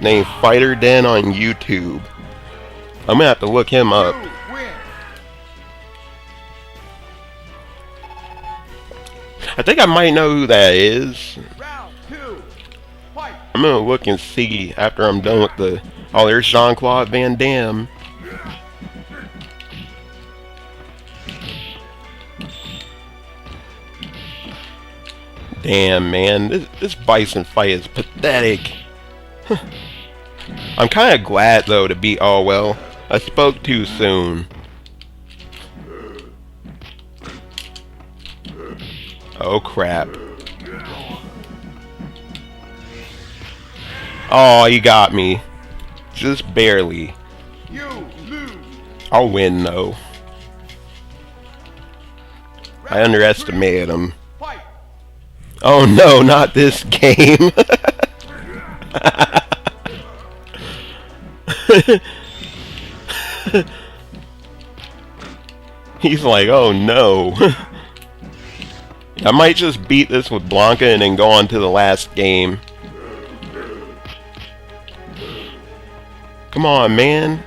S1: Named Fighter Den on YouTube. I'm gonna have to look him up.
S2: Win.
S1: I think I might know who that is.
S2: Round 2. Fight.
S1: I'm gonna look and see after I'm done with the... Oh, there's Jean-Claude Van Damme. Damn, man. This Bison fight is pathetic. I'm kind of glad, though, to be... Oh, well. I spoke too soon. Oh, crap. Oh, you got me. Just barely.
S2: You lose.
S1: I'll win, though. I underestimated him.
S2: Fight.
S1: Oh, no, not this game. He's like, oh no. I might just beat this with Blanca and then go on to the last game. Come on, man.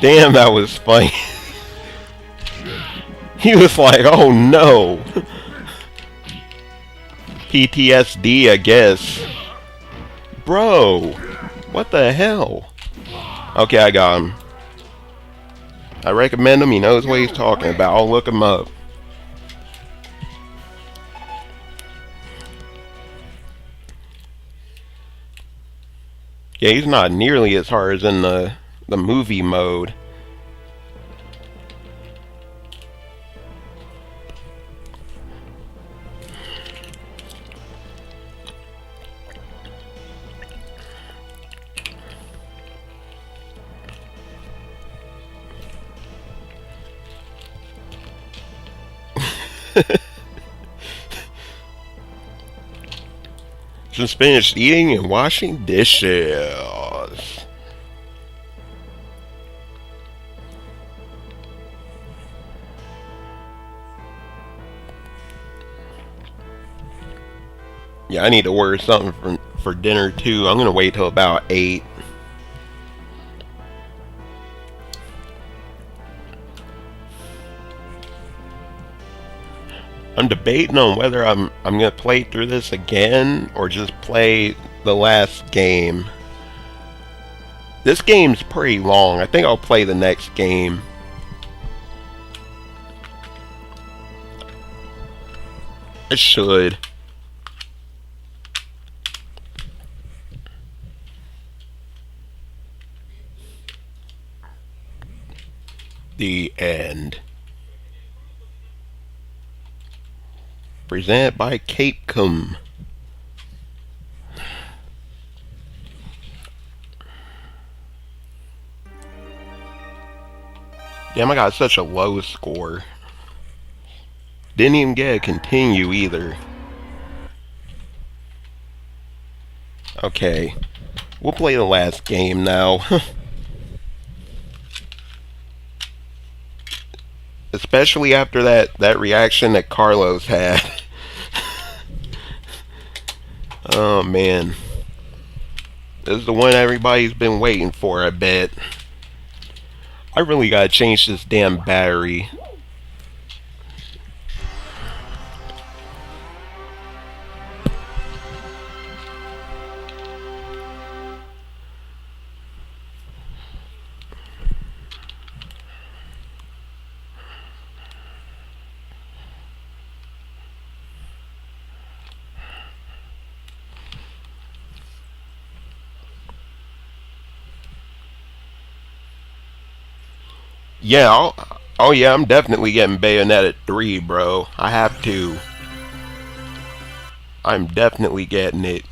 S1: Damn, that was funny. He was like, oh no. PTSD, I guess. Bro, what the hell? Okay, I got him. I recommend him. He knows what he's talking about. I'll look him up. Yeah, he's not nearly as hard as in the movie mode. Just finished eating and washing dishes. Yeah, I need to order something for dinner too. I'm gonna wait till about 8. I'm debating on whether I'm gonna play through this again or just play the last game. This game's pretty long. I think I'll play the next game. I should. The end. Presented by Capcom. Damn, I got such a low score. Didn't even get a continue either. Okay. We'll play the last game now. especially after that reaction that Carlos had. Oh man, this is the one everybody's been waiting for, I bet. I really gotta change this damn battery. Yeah, oh yeah, I'm definitely getting Bayonetta 3, bro. I have to. I'm definitely getting it.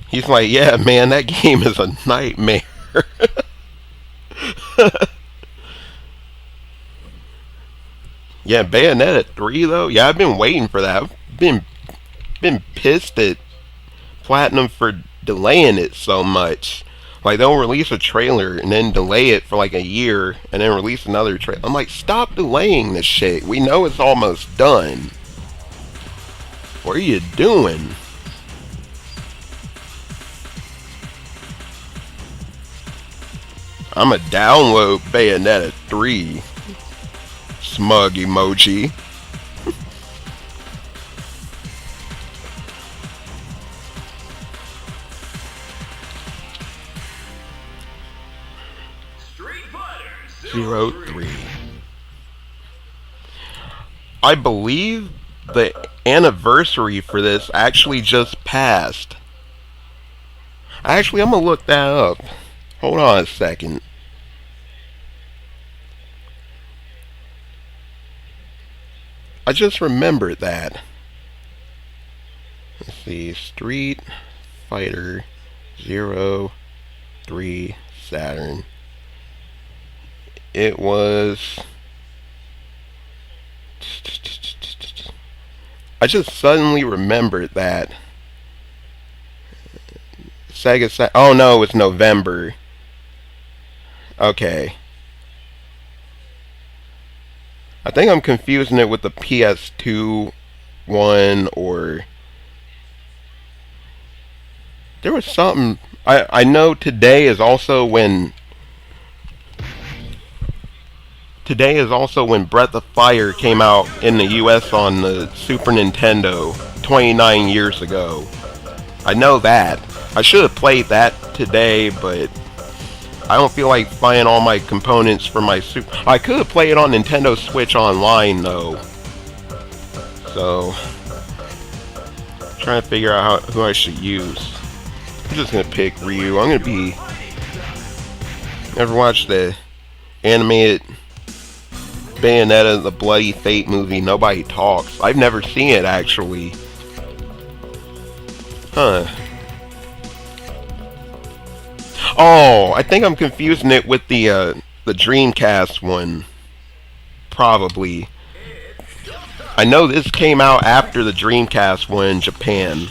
S1: He's like, yeah, man, that game is a nightmare. Yeah, Bayonetta 3 though. Yeah, I've been waiting for that. I've been pissed at Platinum for delaying it so much. Like they'll release a trailer and then delay it for like a year and then release another trailer. I'm like, stop delaying this shit. We know it's almost done. What are you doing? I'ma download Bayonetta 3. Smug emoji.
S2: Street Fighter
S1: 03. I believe the anniversary for this actually just passed. Actually, I'm gonna look that up. Hold on a second. I just remembered that. Let's see. Street Fighter 03 Saturn. It was... I just suddenly remembered that. Oh no, it's November. Okay. I think I'm confusing it with the PS2 one, or there was something. I know today is also when Breath of Fire came out in the US on the Super Nintendo 29 years ago. I know that. I should have played that today, but I don't feel like buying all my components for my Super... I could have played it on Nintendo Switch Online, though. So, trying to figure out who I should use. I'm just gonna pick Ryu. I'm gonna be... Ever watched the animated Bayonetta, the Bloody Fate movie, Nobody Talks? I've never seen it, actually. Huh. Oh, I think I'm confusing it with the Dreamcast one. Probably. I know this came out after the Dreamcast one in Japan.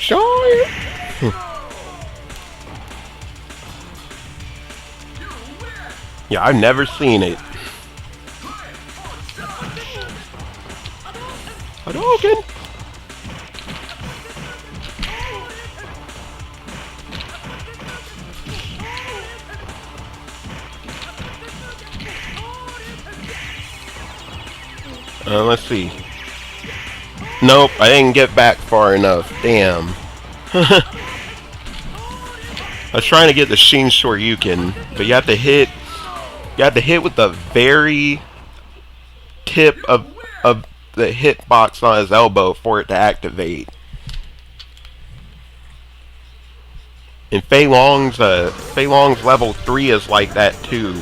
S1: Sure. Yeah, I've never seen it. Hadouken! Let's see. Nope, I didn't get back far enough. Damn. I was trying to get the Shin Shoryuken, but you have to hit with the very tip of the hitbox on his elbow for it to activate. And Fei Long's level 3 is like that too.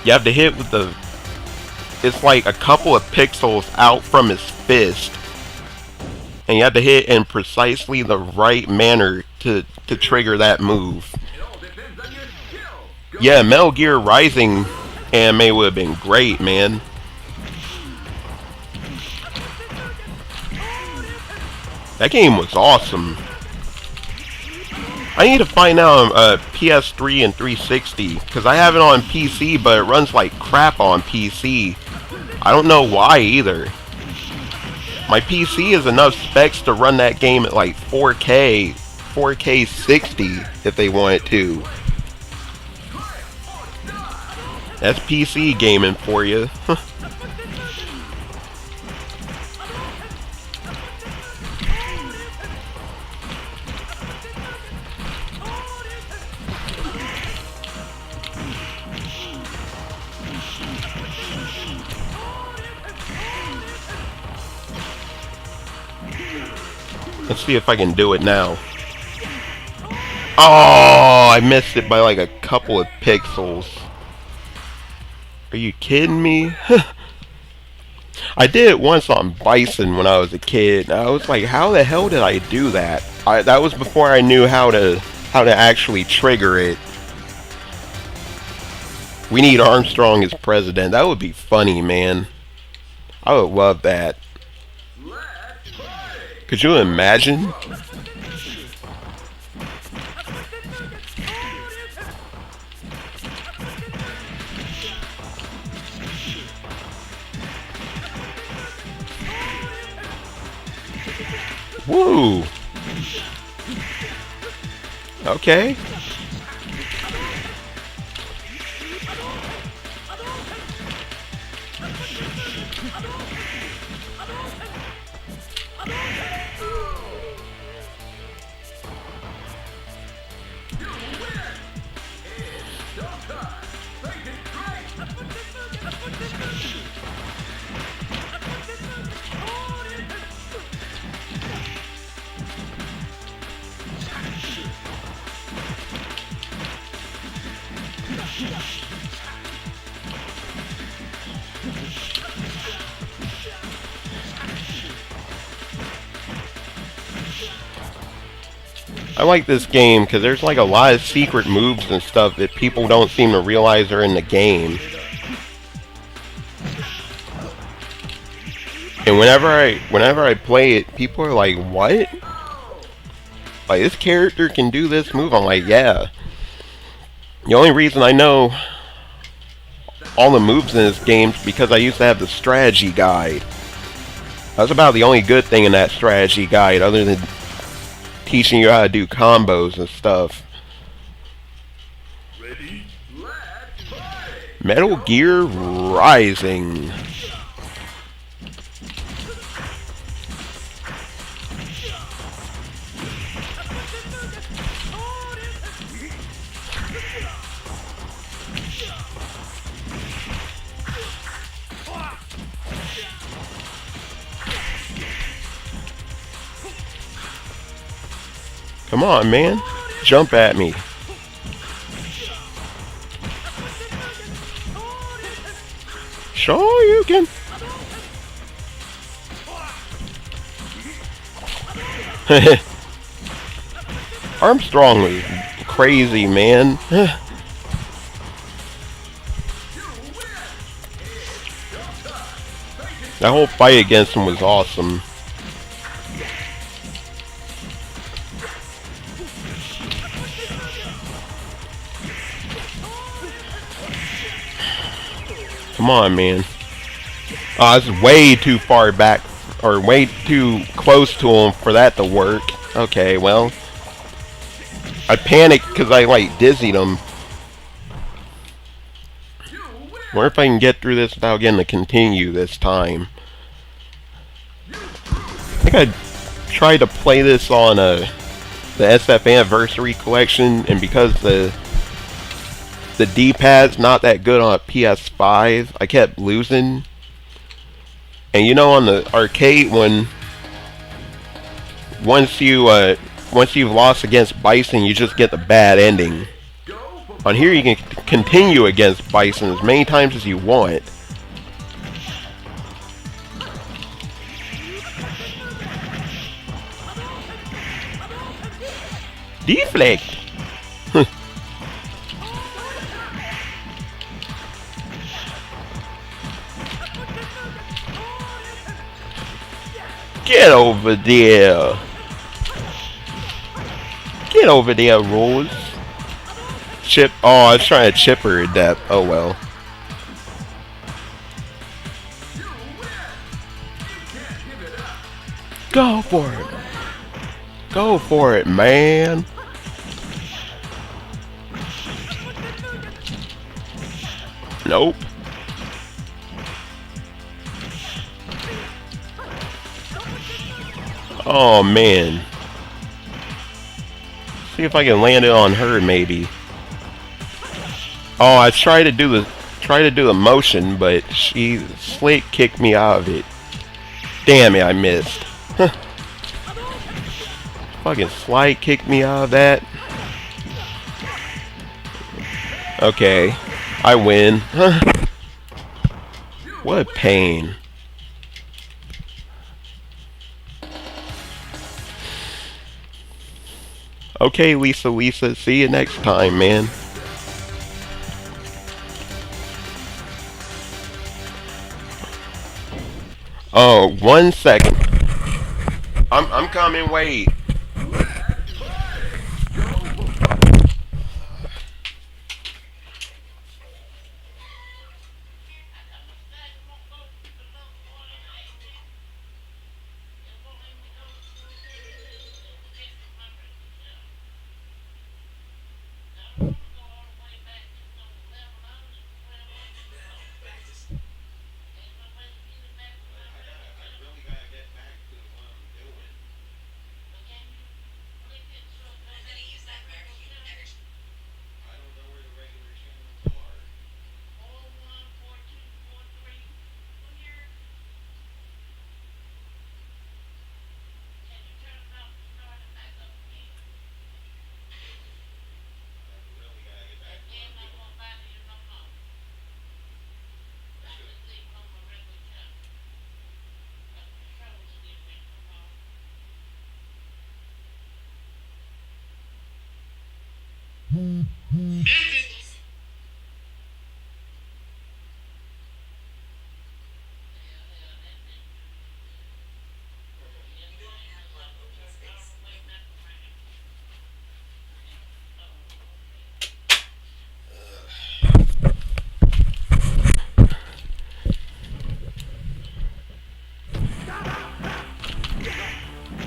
S1: You have to hit with the it's like a couple of pixels out from his fist, and you have to hit in precisely the right manner to trigger that move. Yeah, Metal Gear Rising anime would have been great, man. That game was awesome. I need to find out on PS3 and 360 because I have it on PC, but it runs like crap on PC. I don't know why either. My PC has enough specs to run that game at like 4K 60 if they wanted to. That's PC gaming for you. Let's see if I can do it now. Oh, I missed it by like a couple of pixels. Are you kidding me? I did it once on Bison when I was a kid. I was like, how the hell did I do that? That was before I knew how to actually trigger it. We need Armstrong as president. That would be funny, man. I would love that. Could you imagine? Woo! Okay. I like this game because there's like a lot of secret moves and stuff that people don't seem to realize are in the game. And whenever I play it, people are like, "What? Like this character can do this move?" I'm like, "Yeah." The only reason I know all the moves in this game is because I used to have the strategy guide. That's about the only good thing in that strategy guide, other than teaching you how to do combos and stuff. Metal Gear Rising. Come on, man. Jump at me. Sure you can. Armstrong was crazy, man. That whole fight against him was awesome. Come on, man. Oh, this is way too far back, or way too close to him for that to work. Okay, well. I panicked because I, like, dizzied him. Wonder if I can get through this without getting to continue this time. I think I tried to play this on the SF Anniversary Collection, and because the D-pad's not that good on a PS5, I kept losing. And you know, on the arcade one, once you've lost against Bison, you just get the bad ending. On here, you can continue against Bison as many times as you want. Deflect. Get over there. Get over there, Rose. Chip. Oh, I was trying to chip her at that. Oh well. Go for it. Go for it, man. Nope. Oh man. See if I can land it on her maybe. Oh, I tried to do the motion, but she slick kicked me out of it. Damn it, I missed. Fucking slide kicked me out of that. Okay, I win. What a pain. Okay, Lisa, see you next time, man. Oh, 1 second. I'm coming, wait.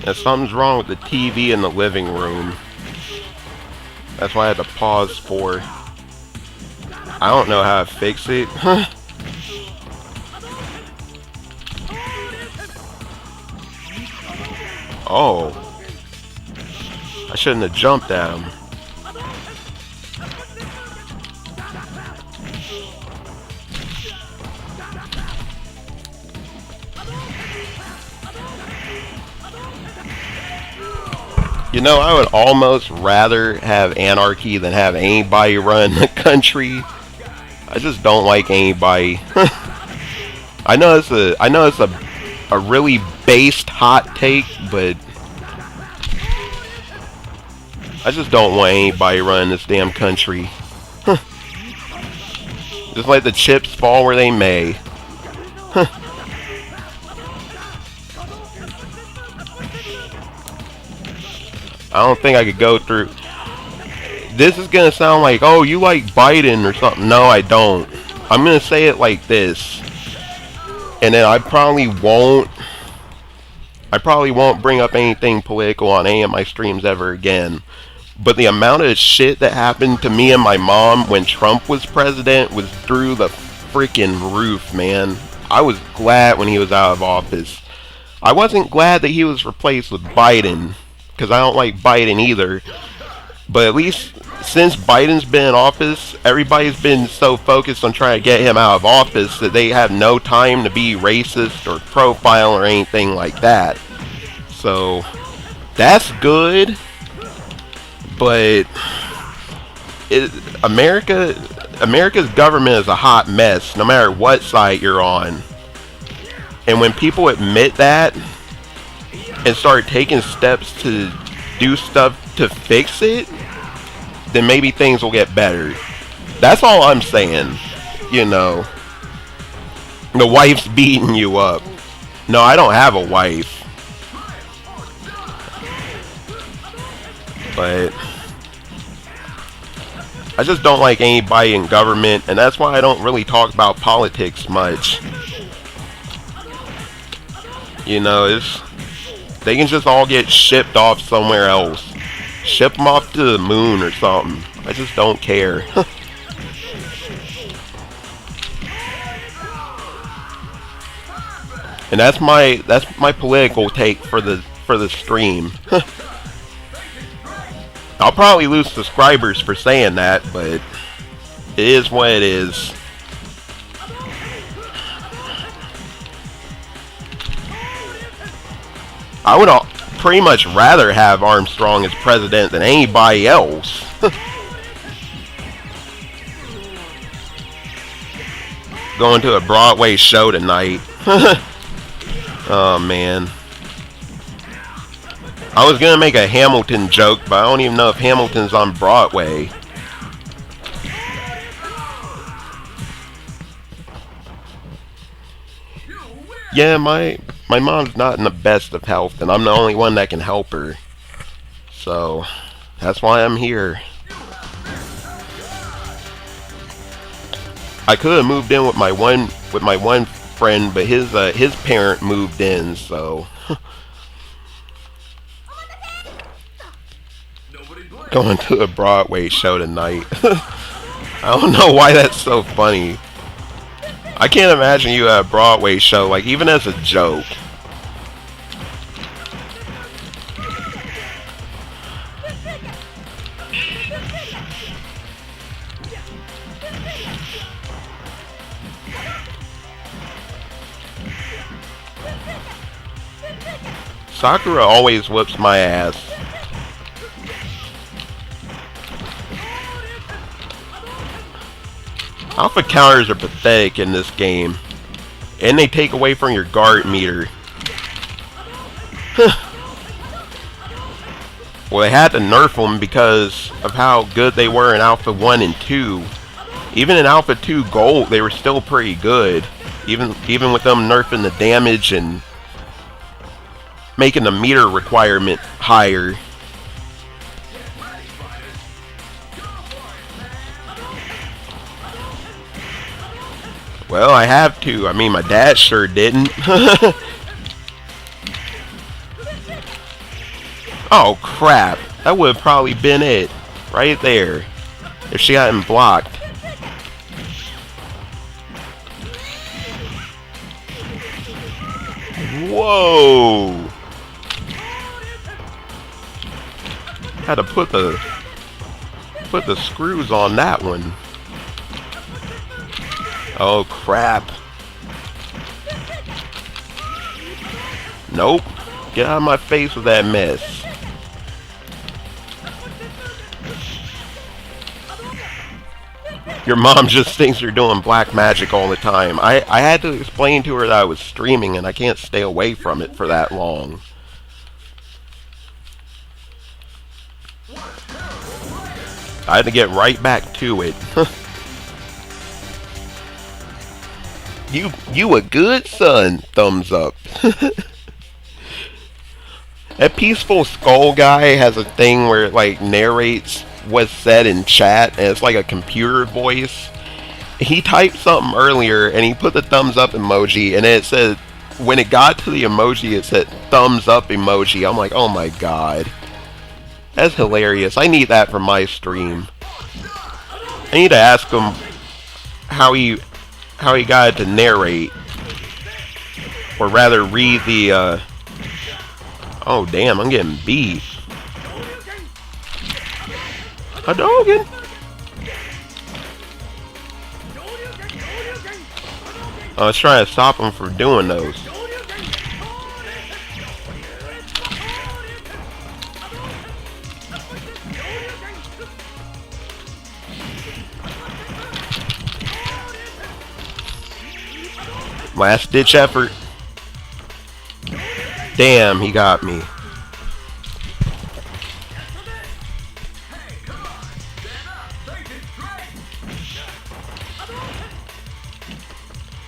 S1: Yeah, something's wrong with the TV in the living room. That's why I had to pause for. I don't know how to fix it. Oh. I shouldn't have jumped at him. You know, I would almost rather have anarchy than have anybody run the country. I just don't like anybody. I know it's a really based hot take, but I just don't want anybody running this damn country. Just let the chips fall where they may. I don't think I could go through. This is gonna sound like, oh, you like Biden or something. No, I don't. I'm gonna say it like this, and then I probably won't bring up anything political on any of my streams ever again. But the amount of shit that happened to me and my mom when Trump was president was through the freaking roof, man. I was glad when he was out of office. I wasn't glad that he was replaced with Biden, because I don't like Biden either. But at least since Biden's been in office, everybody's been so focused on trying to get him out of office that they have no time to be racist or profile or anything like that. So that's good. But America's government is a hot mess, no matter what side you're on. And when people admit that and start taking steps to do stuff to fix it, then maybe things will get better. That's all I'm saying. You know, the wife's beating you up. No, I don't have a wife. But I just don't like anybody in government, and that's why I don't really talk about politics much. You know, they can just all get shipped off somewhere else. Ship them off to the moon or something. I just don't care. And that's my political take for the stream. I'll probably lose subscribers for saying that, but it is what it is. I would pretty much rather have Armstrong as president than anybody else. Going to a Broadway show tonight. Oh man. I was gonna make a Hamilton joke, but I don't even know if Hamilton's on Broadway. Yeah, my mom's not in the best of health, and I'm the only one that can help her. So that's why I'm here. I could have moved in with my one friend, but his parent moved in, so going to a Broadway show tonight. I don't know why that's so funny. I can't imagine you at a Broadway show, like, even as a joke. Sakura always whoops my ass. Alpha counters are pathetic in this game. And they take away from your guard meter. Well, they had to nerf them because of how good they were in Alpha 1 and 2. Even in Alpha 2 Gold, they were still pretty good. Even with them nerfing the damage and making the meter requirement higher. Well, I have to. I mean, my dad sure didn't. Oh, crap. That would have probably been it. Right there. If she hadn't blocked. Whoa. Had to put the screws on that one. Oh crap. Nope. Get out of my face with that mess. Your mom just thinks you're doing black magic all the time. I had to explain to her that I was streaming and I can't stay away from it for that long. I had to get right back to it. You a good son, thumbs up. That Peaceful Skull guy has a thing where it like narrates what's said in chat, and it's like a computer voice. He typed something earlier and he put the thumbs up emoji, and it said, when it got to the emoji, it said thumbs up emoji. I'm like, oh my god. That's hilarious. I need that for my stream. I need to ask him how he got it to narrate, or rather read the oh damn, I'm getting beat. Hadouken! I was trying to stop him from doing those. Last ditch effort. Damn, he got me.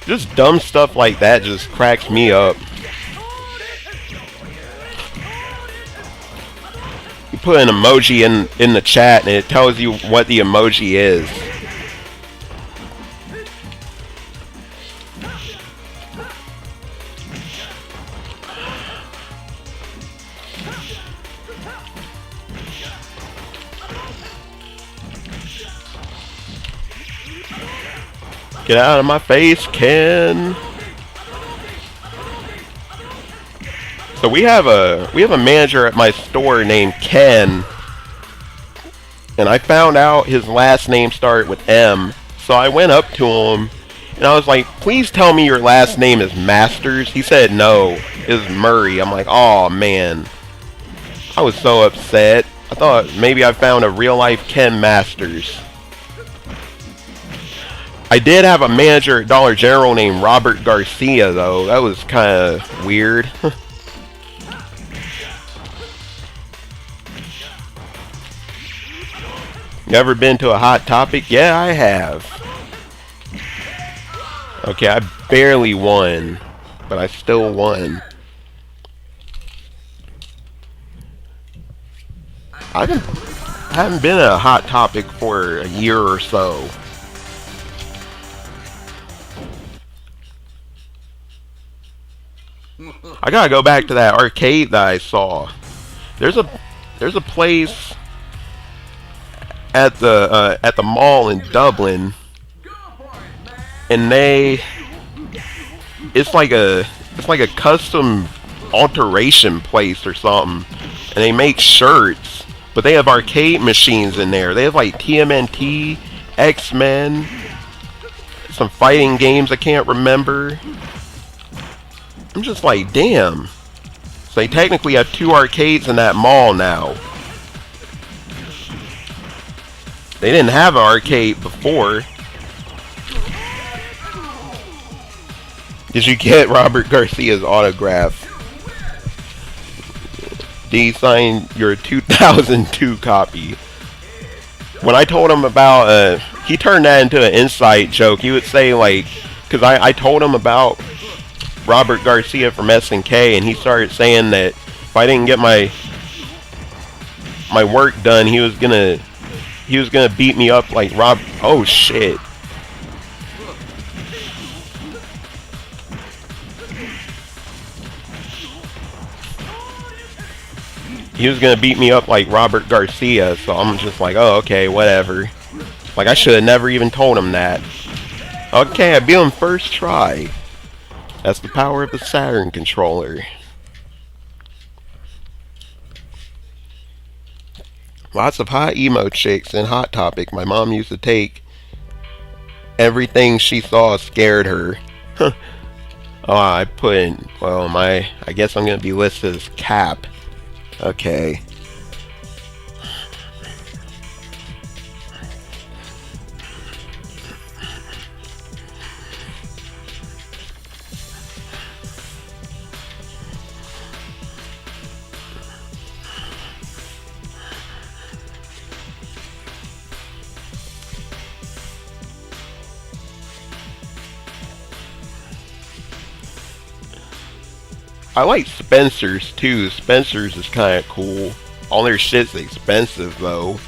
S1: Just dumb stuff like that just cracks me up. You put an emoji in the chat and it tells you what the emoji is. Get out of my face, Ken. So we have a manager at my store named Ken, and I found out his last name started with M. So I went up to him and I was like, "Please tell me your last name is Masters." He said no, it's Murray. I'm like, "Oh man." I was so upset. I thought maybe I found a real life Ken Masters. I did have a manager at Dollar General named Robert Garcia, though. That was kind of weird. You ever been to a Hot Topic? Yeah, I have. Okay, I barely won, but I still won. I haven't been at a Hot Topic for a year or so. I gotta go back to that arcade that I saw. There's a place at the mall in Dublin, and it's like a custom alteration place or something, and they make shirts, but they have arcade machines in there. They have like TMNT, X-Men, some fighting games I can't remember. I'm just like, damn. So they technically have 2 arcades in that mall now. They didn't have an arcade before. Did you get Robert Garcia's autograph? Did he sign your 2002 copy? When I told him about, he turned that into an inside joke. He would say like, because I told him about Robert Garcia from SNK, and he started saying that if I didn't get my work done, he was gonna beat me up like Rob. Oh shit! He was gonna beat me up like Robert Garcia, so I'm just like, oh okay, whatever. Like I should have never even told him that. Okay, I beat him first try. That's the power of the Saturn controller. Lots of hot emo chicks in Hot Topic. My mom used to take everything she saw scared her. Oh, I put in, well, I guess I'm going to be listed as Cap. Okay. I like Spencer's too. Spencer's is kind of cool. All their shit's expensive though.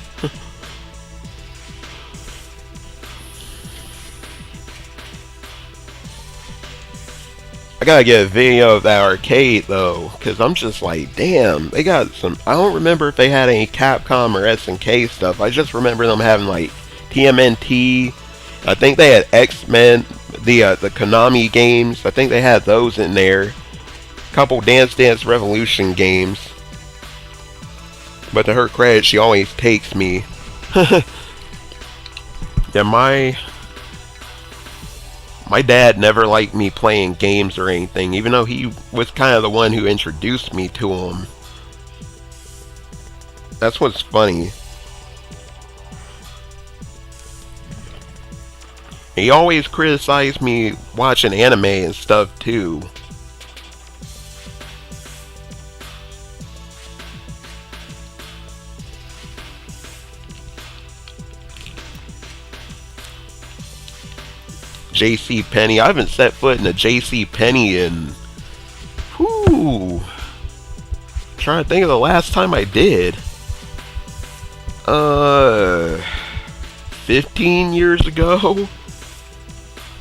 S1: I gotta get a video of that arcade though, cause I'm just like, damn, they got some. I don't remember if they had any Capcom or SNK stuff. I just remember them having like TMNT. I think they had X-Men, the Konami games. I think they had those in there. Couple Dance Dance Revolution games. But to her credit, she always takes me. Yeah, my dad never liked me playing games or anything, even though he was kind of the one who introduced me to them. That's what's funny. He always criticized me watching anime and stuff too. J.C. Penney. I haven't set foot in a J.C. Penney in, whoo, trying to think of the last time I did. 15 years ago.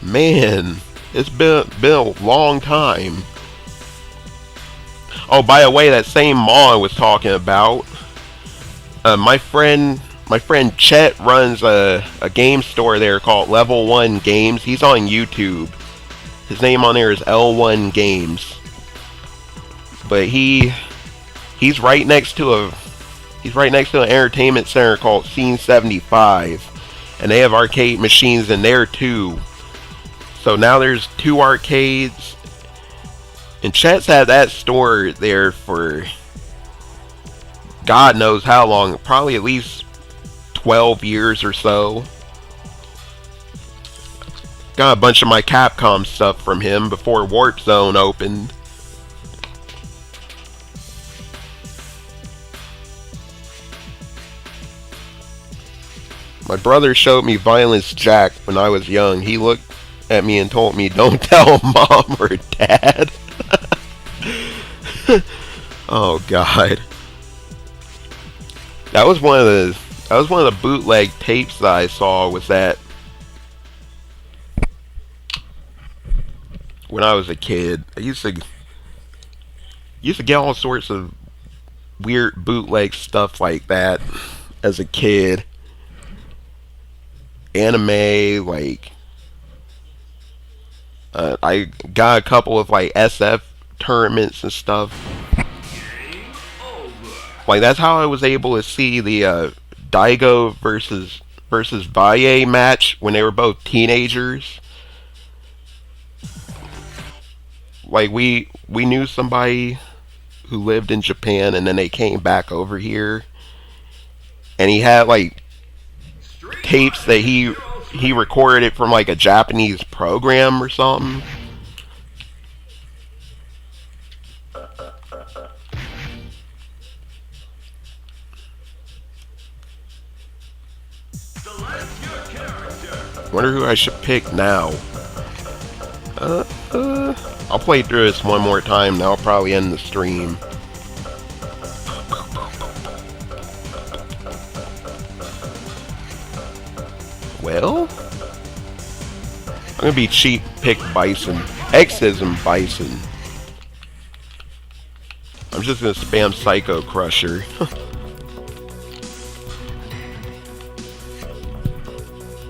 S1: Man, it's been a long time. Oh, by the way, that same mall I was talking about, my friend Chet runs a game store there called Level 1 Games. He's on YouTube. His name on there is L1 Games. But he's right next to an entertainment center called Scene 75, and they have arcade machines in there too. So now there's 2 arcades, and Chet's had that store there for God knows how long, probably at least 12 years or so. Got a bunch of my Capcom stuff from him before Warp Zone opened. My brother showed me Violence Jack when I was young. He looked at me and told me, "Don't tell mom or dad." Oh God. That was one of the bootleg tapes that I saw, was that when I was a kid. I used to get all sorts of weird bootleg stuff like that as a kid. Anime, like I got a couple of like SF tournaments and stuff. Like that's how I was able to see the Daigo versus Valle match when they were both teenagers. Like we knew somebody who lived in Japan, and then they came back over here, and he had like tapes that he recorded it from like a Japanese program or something. Wonder who I should pick now. I'll play through this one more time, and I'll probably end the stream. Well, I'm gonna be cheap, pick Bison. Exism Bison. I'm just gonna spam Psycho Crusher.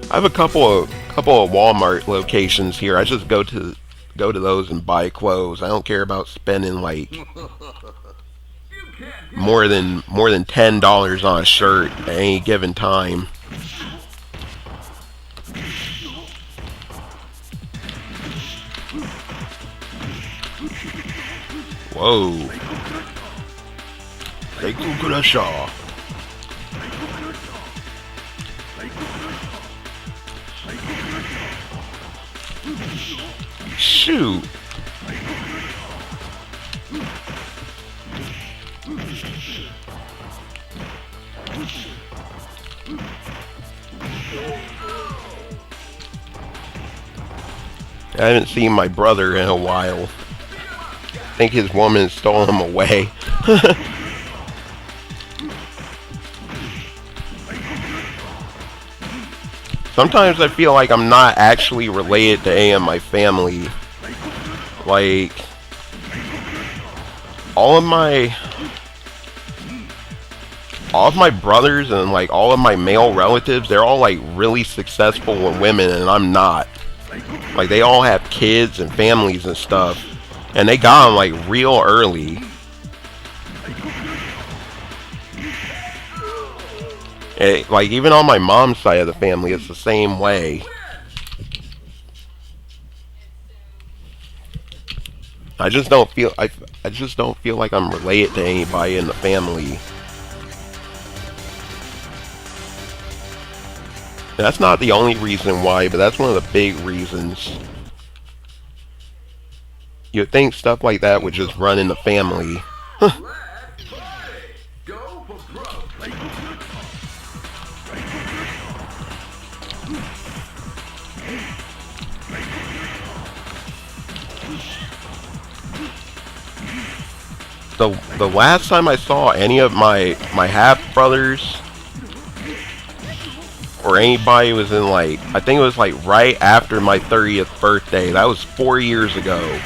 S1: I have a couple of Walmart locations here. I just go to those and buy clothes. I don't care about spending like more than $10 on a shirt at any given time. Whoa. Psycho Crusher. Shoot. I haven't seen my brother in a while. I think his woman stole him away. Sometimes I feel like I'm not actually related to any of my family. Like, all of my brothers and like all of my male relatives, they're all like really successful women, and I'm not. Like, they all have kids and families and stuff, and they got them like real early. Like, even on my mom's side of the family, it's the same way. I just don't feel like I'm related to anybody in the family. That's not the only reason why, but that's one of the big reasons. You'd think stuff like that would just run in the family. the last time I saw any of my half brothers or anybody was in like, I think it was like right after my 30th birthday. That was 4 years ago.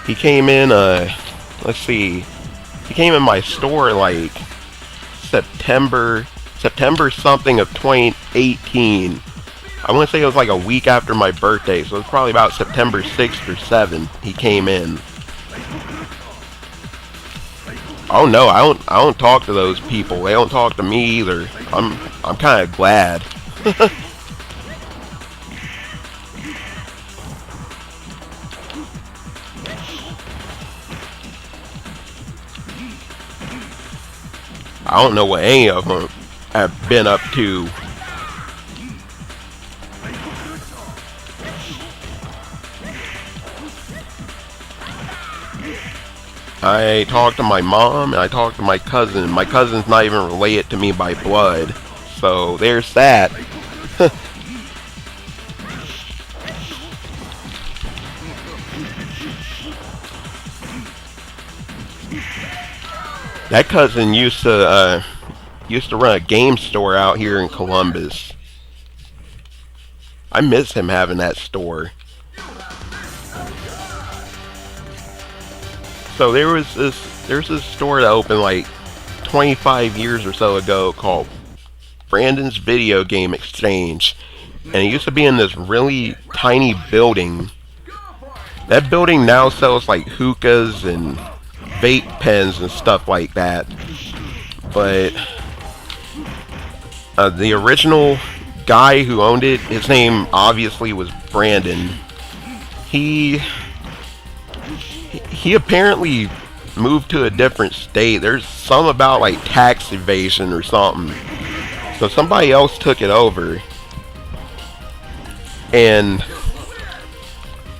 S1: He came in, let's see, he came in my store like September something of 2018. I want to say it was like a week after my birthday, so it's probably about September 6th or 7th he came in. Oh no, I don't talk to those people. They don't talk to me either. I'm kind of glad. I don't know what any of them have been up to. I talked to my mom and I talked to my cousin. My cousin's not even related to me by blood. So there's that. That cousin used to run a game store out here in Columbus. I miss him having that store. So there's this store that opened like 25 years or so ago called Brandon's Video Game Exchange, and it used to be in this really tiny building. That building now sells like hookahs and vape pens and stuff like that. But the original guy who owned it, his name obviously was Brandon. He apparently moved to a different state. There's some about like tax evasion or something. So somebody else took it over. And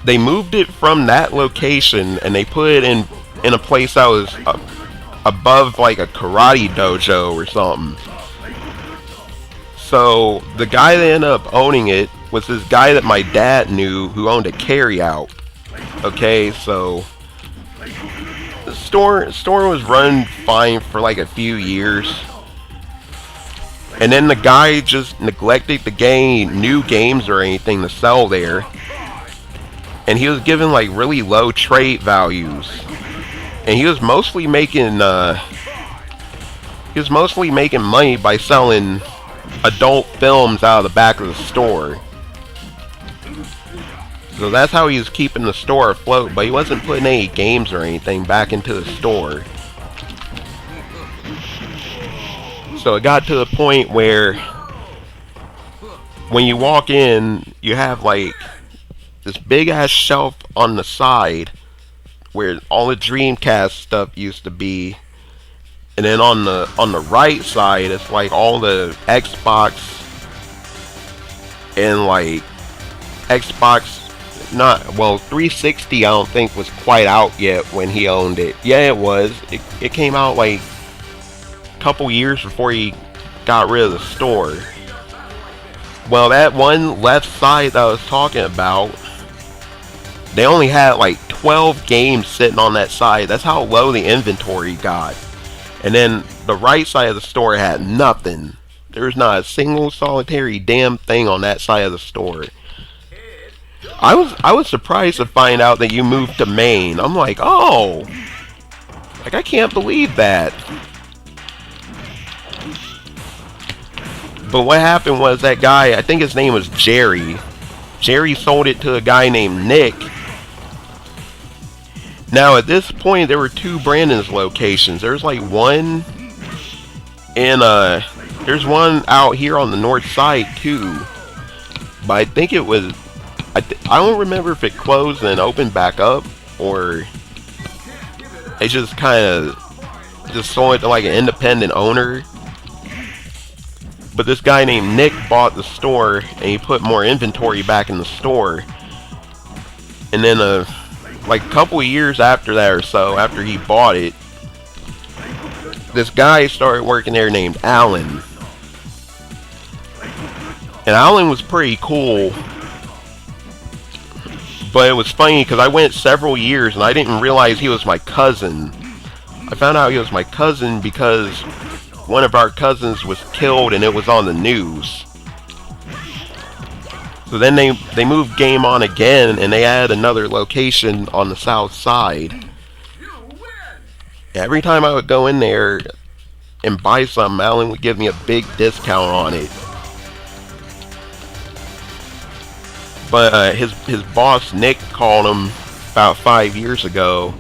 S1: they moved it from that location and they put it in a place that was above like a karate dojo or something. So the guy that ended up owning it was this guy that my dad knew who owned a carryout. Okay, so the store was run fine for like a few years. And then the guy just neglected to gain new games or anything to sell there. And he was given like really low trade values. And he was mostly making money by selling adult films out of the back of the store. So that's how he was keeping the store afloat, but he wasn't putting any games or anything back into the store. So it got to the point where when you walk in, you have like this big ass shelf on the side where all the Dreamcast stuff used to be. And then on the right side, it's like all the Xbox and like Xbox, 360 I don't think was quite out yet when he owned it. Yeah, it was. It came out like a couple years before he got rid of the store. Well, that one left side that I was talking about, they only had like 12 games sitting on that side. That's how low the inventory got. And then the right side of the store had nothing. There's not a single solitary damn thing on that side of the store. I was surprised to find out that you moved to Maine. I'm like, oh, like I can't believe that. But what happened was that guy, I think his name was Jerry. Jerry sold it to a guy named Nick. Now at this point there were two Brandon's locations. There's like one in there's one out here on the north side too. But I think it was I don't remember if it closed and opened back up or they just kind of just sold it to like an independent owner. But this guy named Nick bought the store and he put more inventory back in the store. And then like a couple of years after that or so, after he bought it, this guy started working there named Alan. And Alan was pretty cool. But it was funny because I went several years and I didn't realize he was my cousin. I found out he was my cousin because one of our cousins was killed and it was on the news. So then they moved Game On again and they added another location on the south side. Every time I would go in there and buy something, Alan would give me a big discount on it. But his boss Nick called him about 5 years ago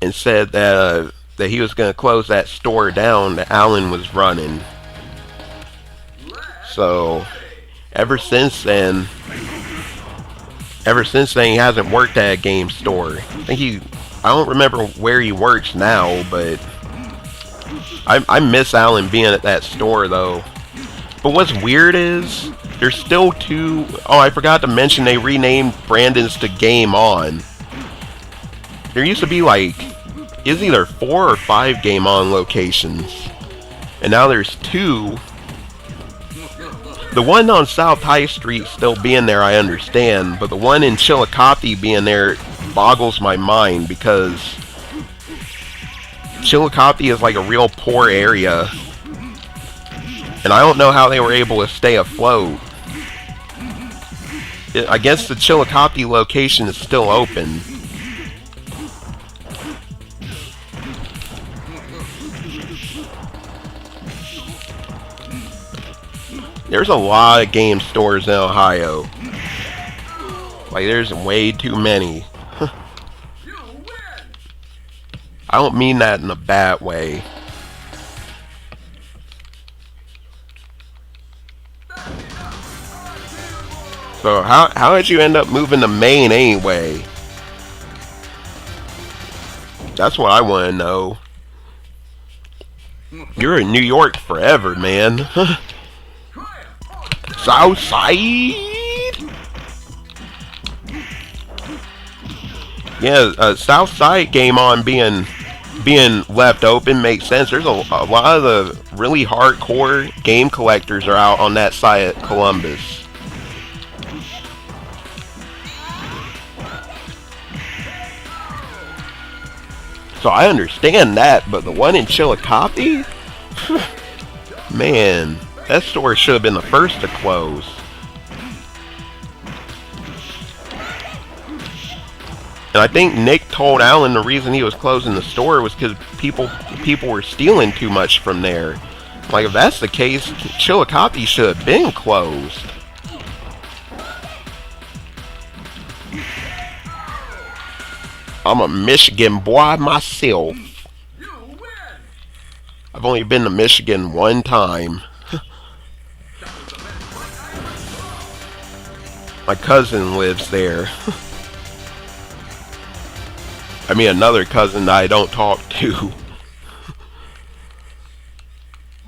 S1: and said that he was going to close that store down that Alan was running. So ever since then he hasn't worked at a game store. I don't remember where he works now, but I miss Alan being at that store though. But what's weird is there's still two. Oh, I forgot to mention they renamed Brandon's to Game On. There used to be like, it's either 4 or 5 Game On locations, and now there's 2. The one on South High Street still being there, I understand, but the one in Chillicothe being there boggles my mind because Chillicothe is like a real poor area, and I don't know how they were able to stay afloat. I guess the Chillicothe location is still open. There's a lot of game stores in Ohio. Like, there's way too many. I don't mean that in a bad way. So how did you end up moving to Maine anyway? That's what I want to know. You're in New York forever, man. South Side? Yeah, South Side Game On being left open makes sense. There's a lot of the really hardcore game collectors are out on that side at Columbus. So I understand that, but the one in Chillicothe? Man, that store should have been the first to close. And I think Nick told Alan the reason he was closing the store was because people were stealing too much from there. Like, if that's the case, Chillicothe should have been closed. I'm a Michigan boy myself. I've only been to Michigan one time. My cousin lives there. I mean, another cousin that I don't talk to.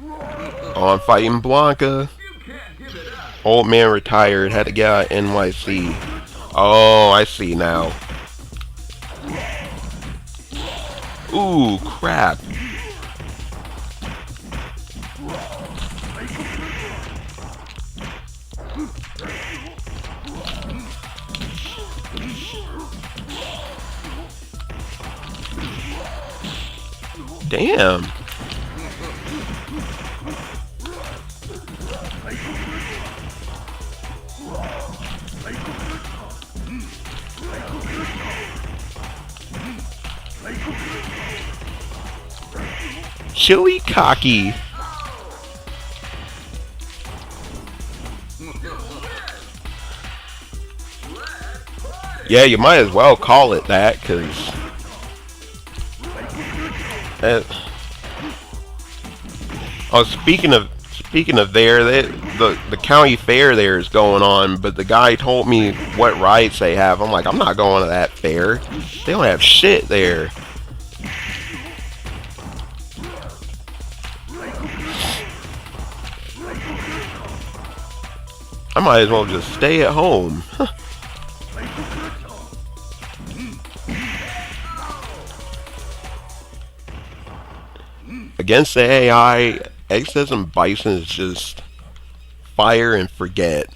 S1: Oh, I'm fighting Blanca. Old man retired, had to get out of NYC. Oh, I see now. Ooh, crap. Damn. Chili cocky. Yeah, you might as well call it that, cause oh, speaking of there, the county fair there is going on, but the guy told me what rides they have. I'm like, I'm not going to that fair. They don't have shit there. I might as well just stay at home. Against the AI, X's and Bison is just fire and forget.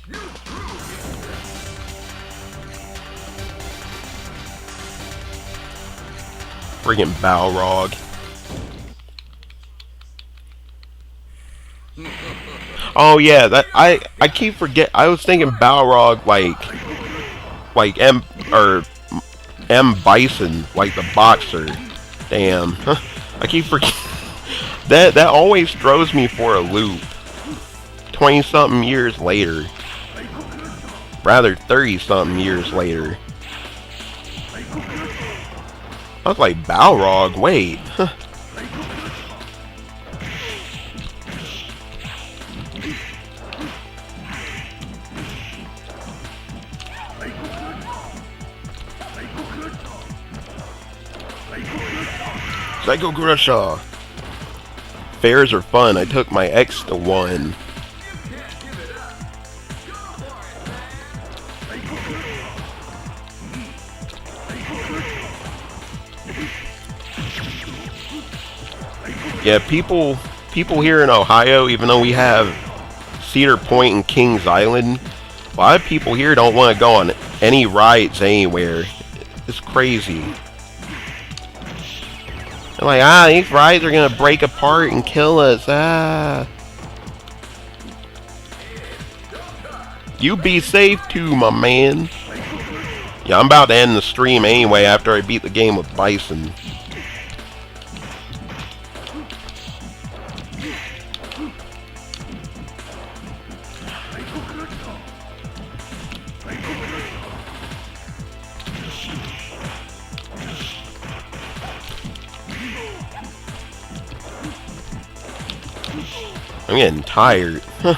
S1: Friggin' Balrog. Oh yeah, that I keep forget. I was thinking Balrog like M Bison, like the boxer. Damn, I keep forgetting. That always throws me for a loop. 20 something years later, rather 30 something years later. I was like, Balrog, wait. Psycho Grusha. Fairs are fun. I took my ex to one. Yeah, people here in Ohio, even though we have Cedar Point and Kings Island, a lot of people here don't want to go on any rides anywhere. It's crazy. They're like, these rides are gonna break apart and kill us. You be safe too, my man. Yeah, I'm about to end the stream anyway after I beat the game with Bison. I'm getting tired. If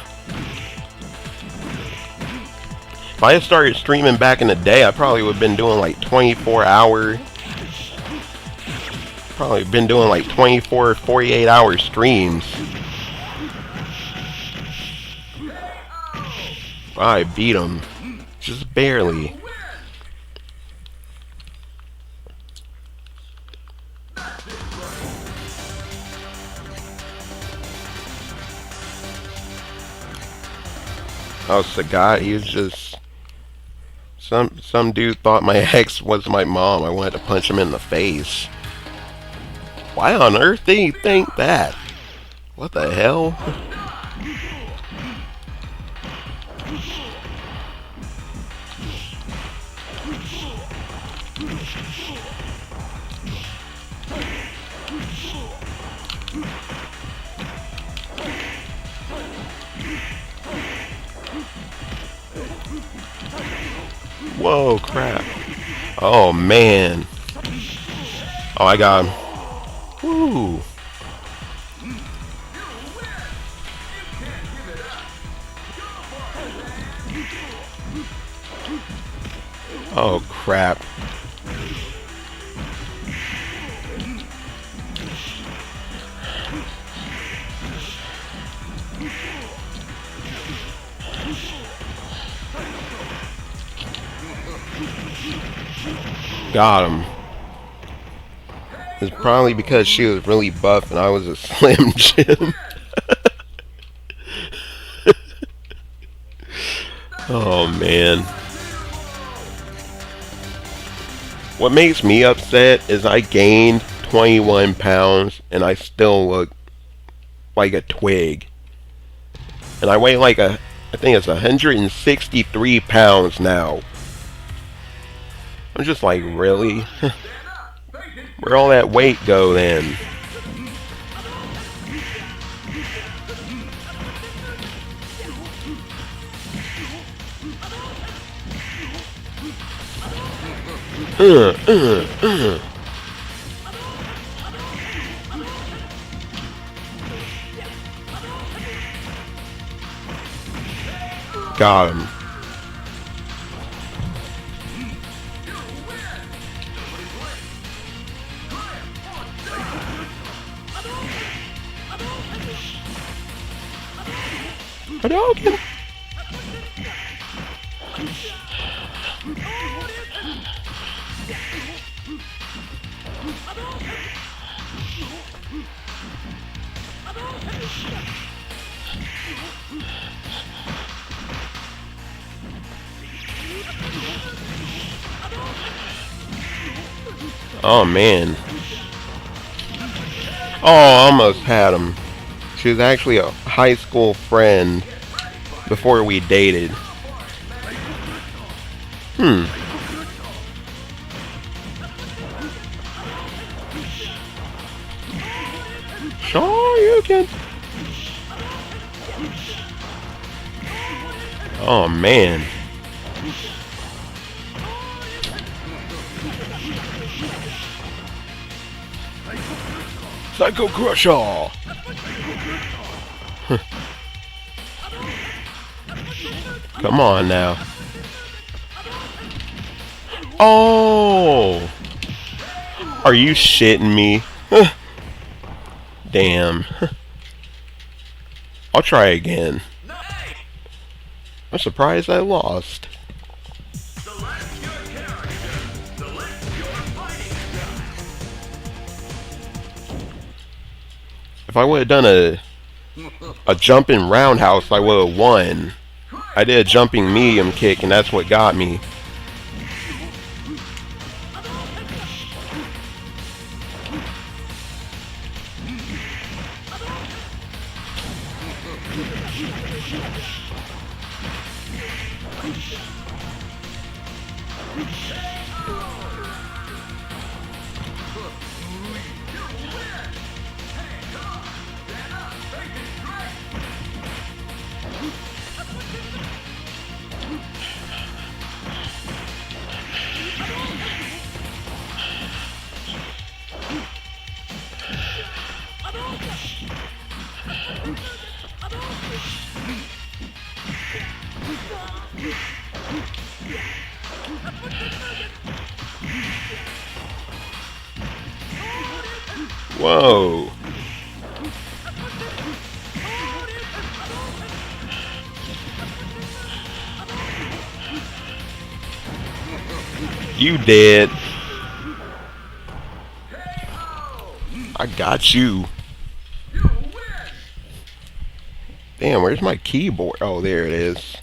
S1: I had started streaming back in the day, I probably would have been doing like 24-hour. Probably been doing like 24, 48-hour streams. I beat him. Just barely. Oh, Sagat, he was just some dude thought my ex was my mom. I wanted to punch him in the face. Why on earth did he think that? What the hell? Whoa, crap. Oh, man. Oh, I got him. Woo. Oh, crap. Got him. It's probably because she was really buff and I was a Slim Jim. Oh, man. What makes me upset is I gained 21 pounds and I still look like a twig. And I weigh like I think it's 163 pounds now. I'm just like, really? Where'd all that weight go then? Got him. Hadouken! Oh man. Oh, I almost had him. She was actually a high school friend before we dated. Hmm. Sure you can. Oh man. Psycho Crusher. Come on now. Oh. Are you shitting me? Damn. I'll try again. I'm surprised I lost. If I would have done a jumping roundhouse, I would have won. I did a jumping medium kick, and that's what got me. Whoa. You dead. I got you. Damn, where's my keyboard? Oh, there it is.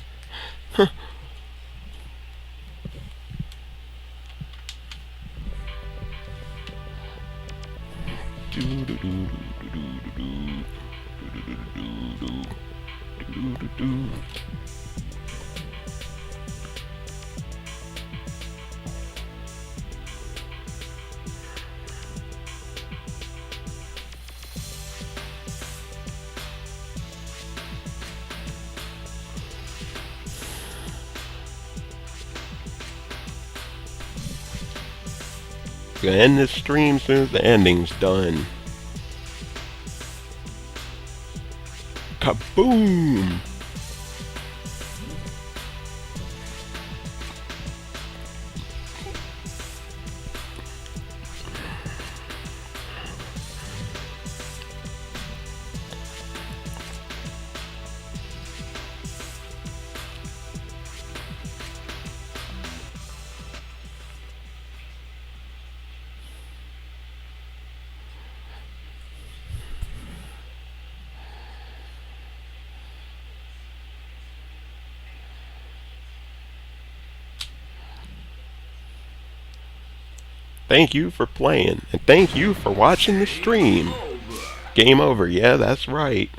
S1: Gonna end this stream as soon as the ending's done. Kaboom! Thank you for playing, and thank you for watching the stream. Game over, yeah, that's right.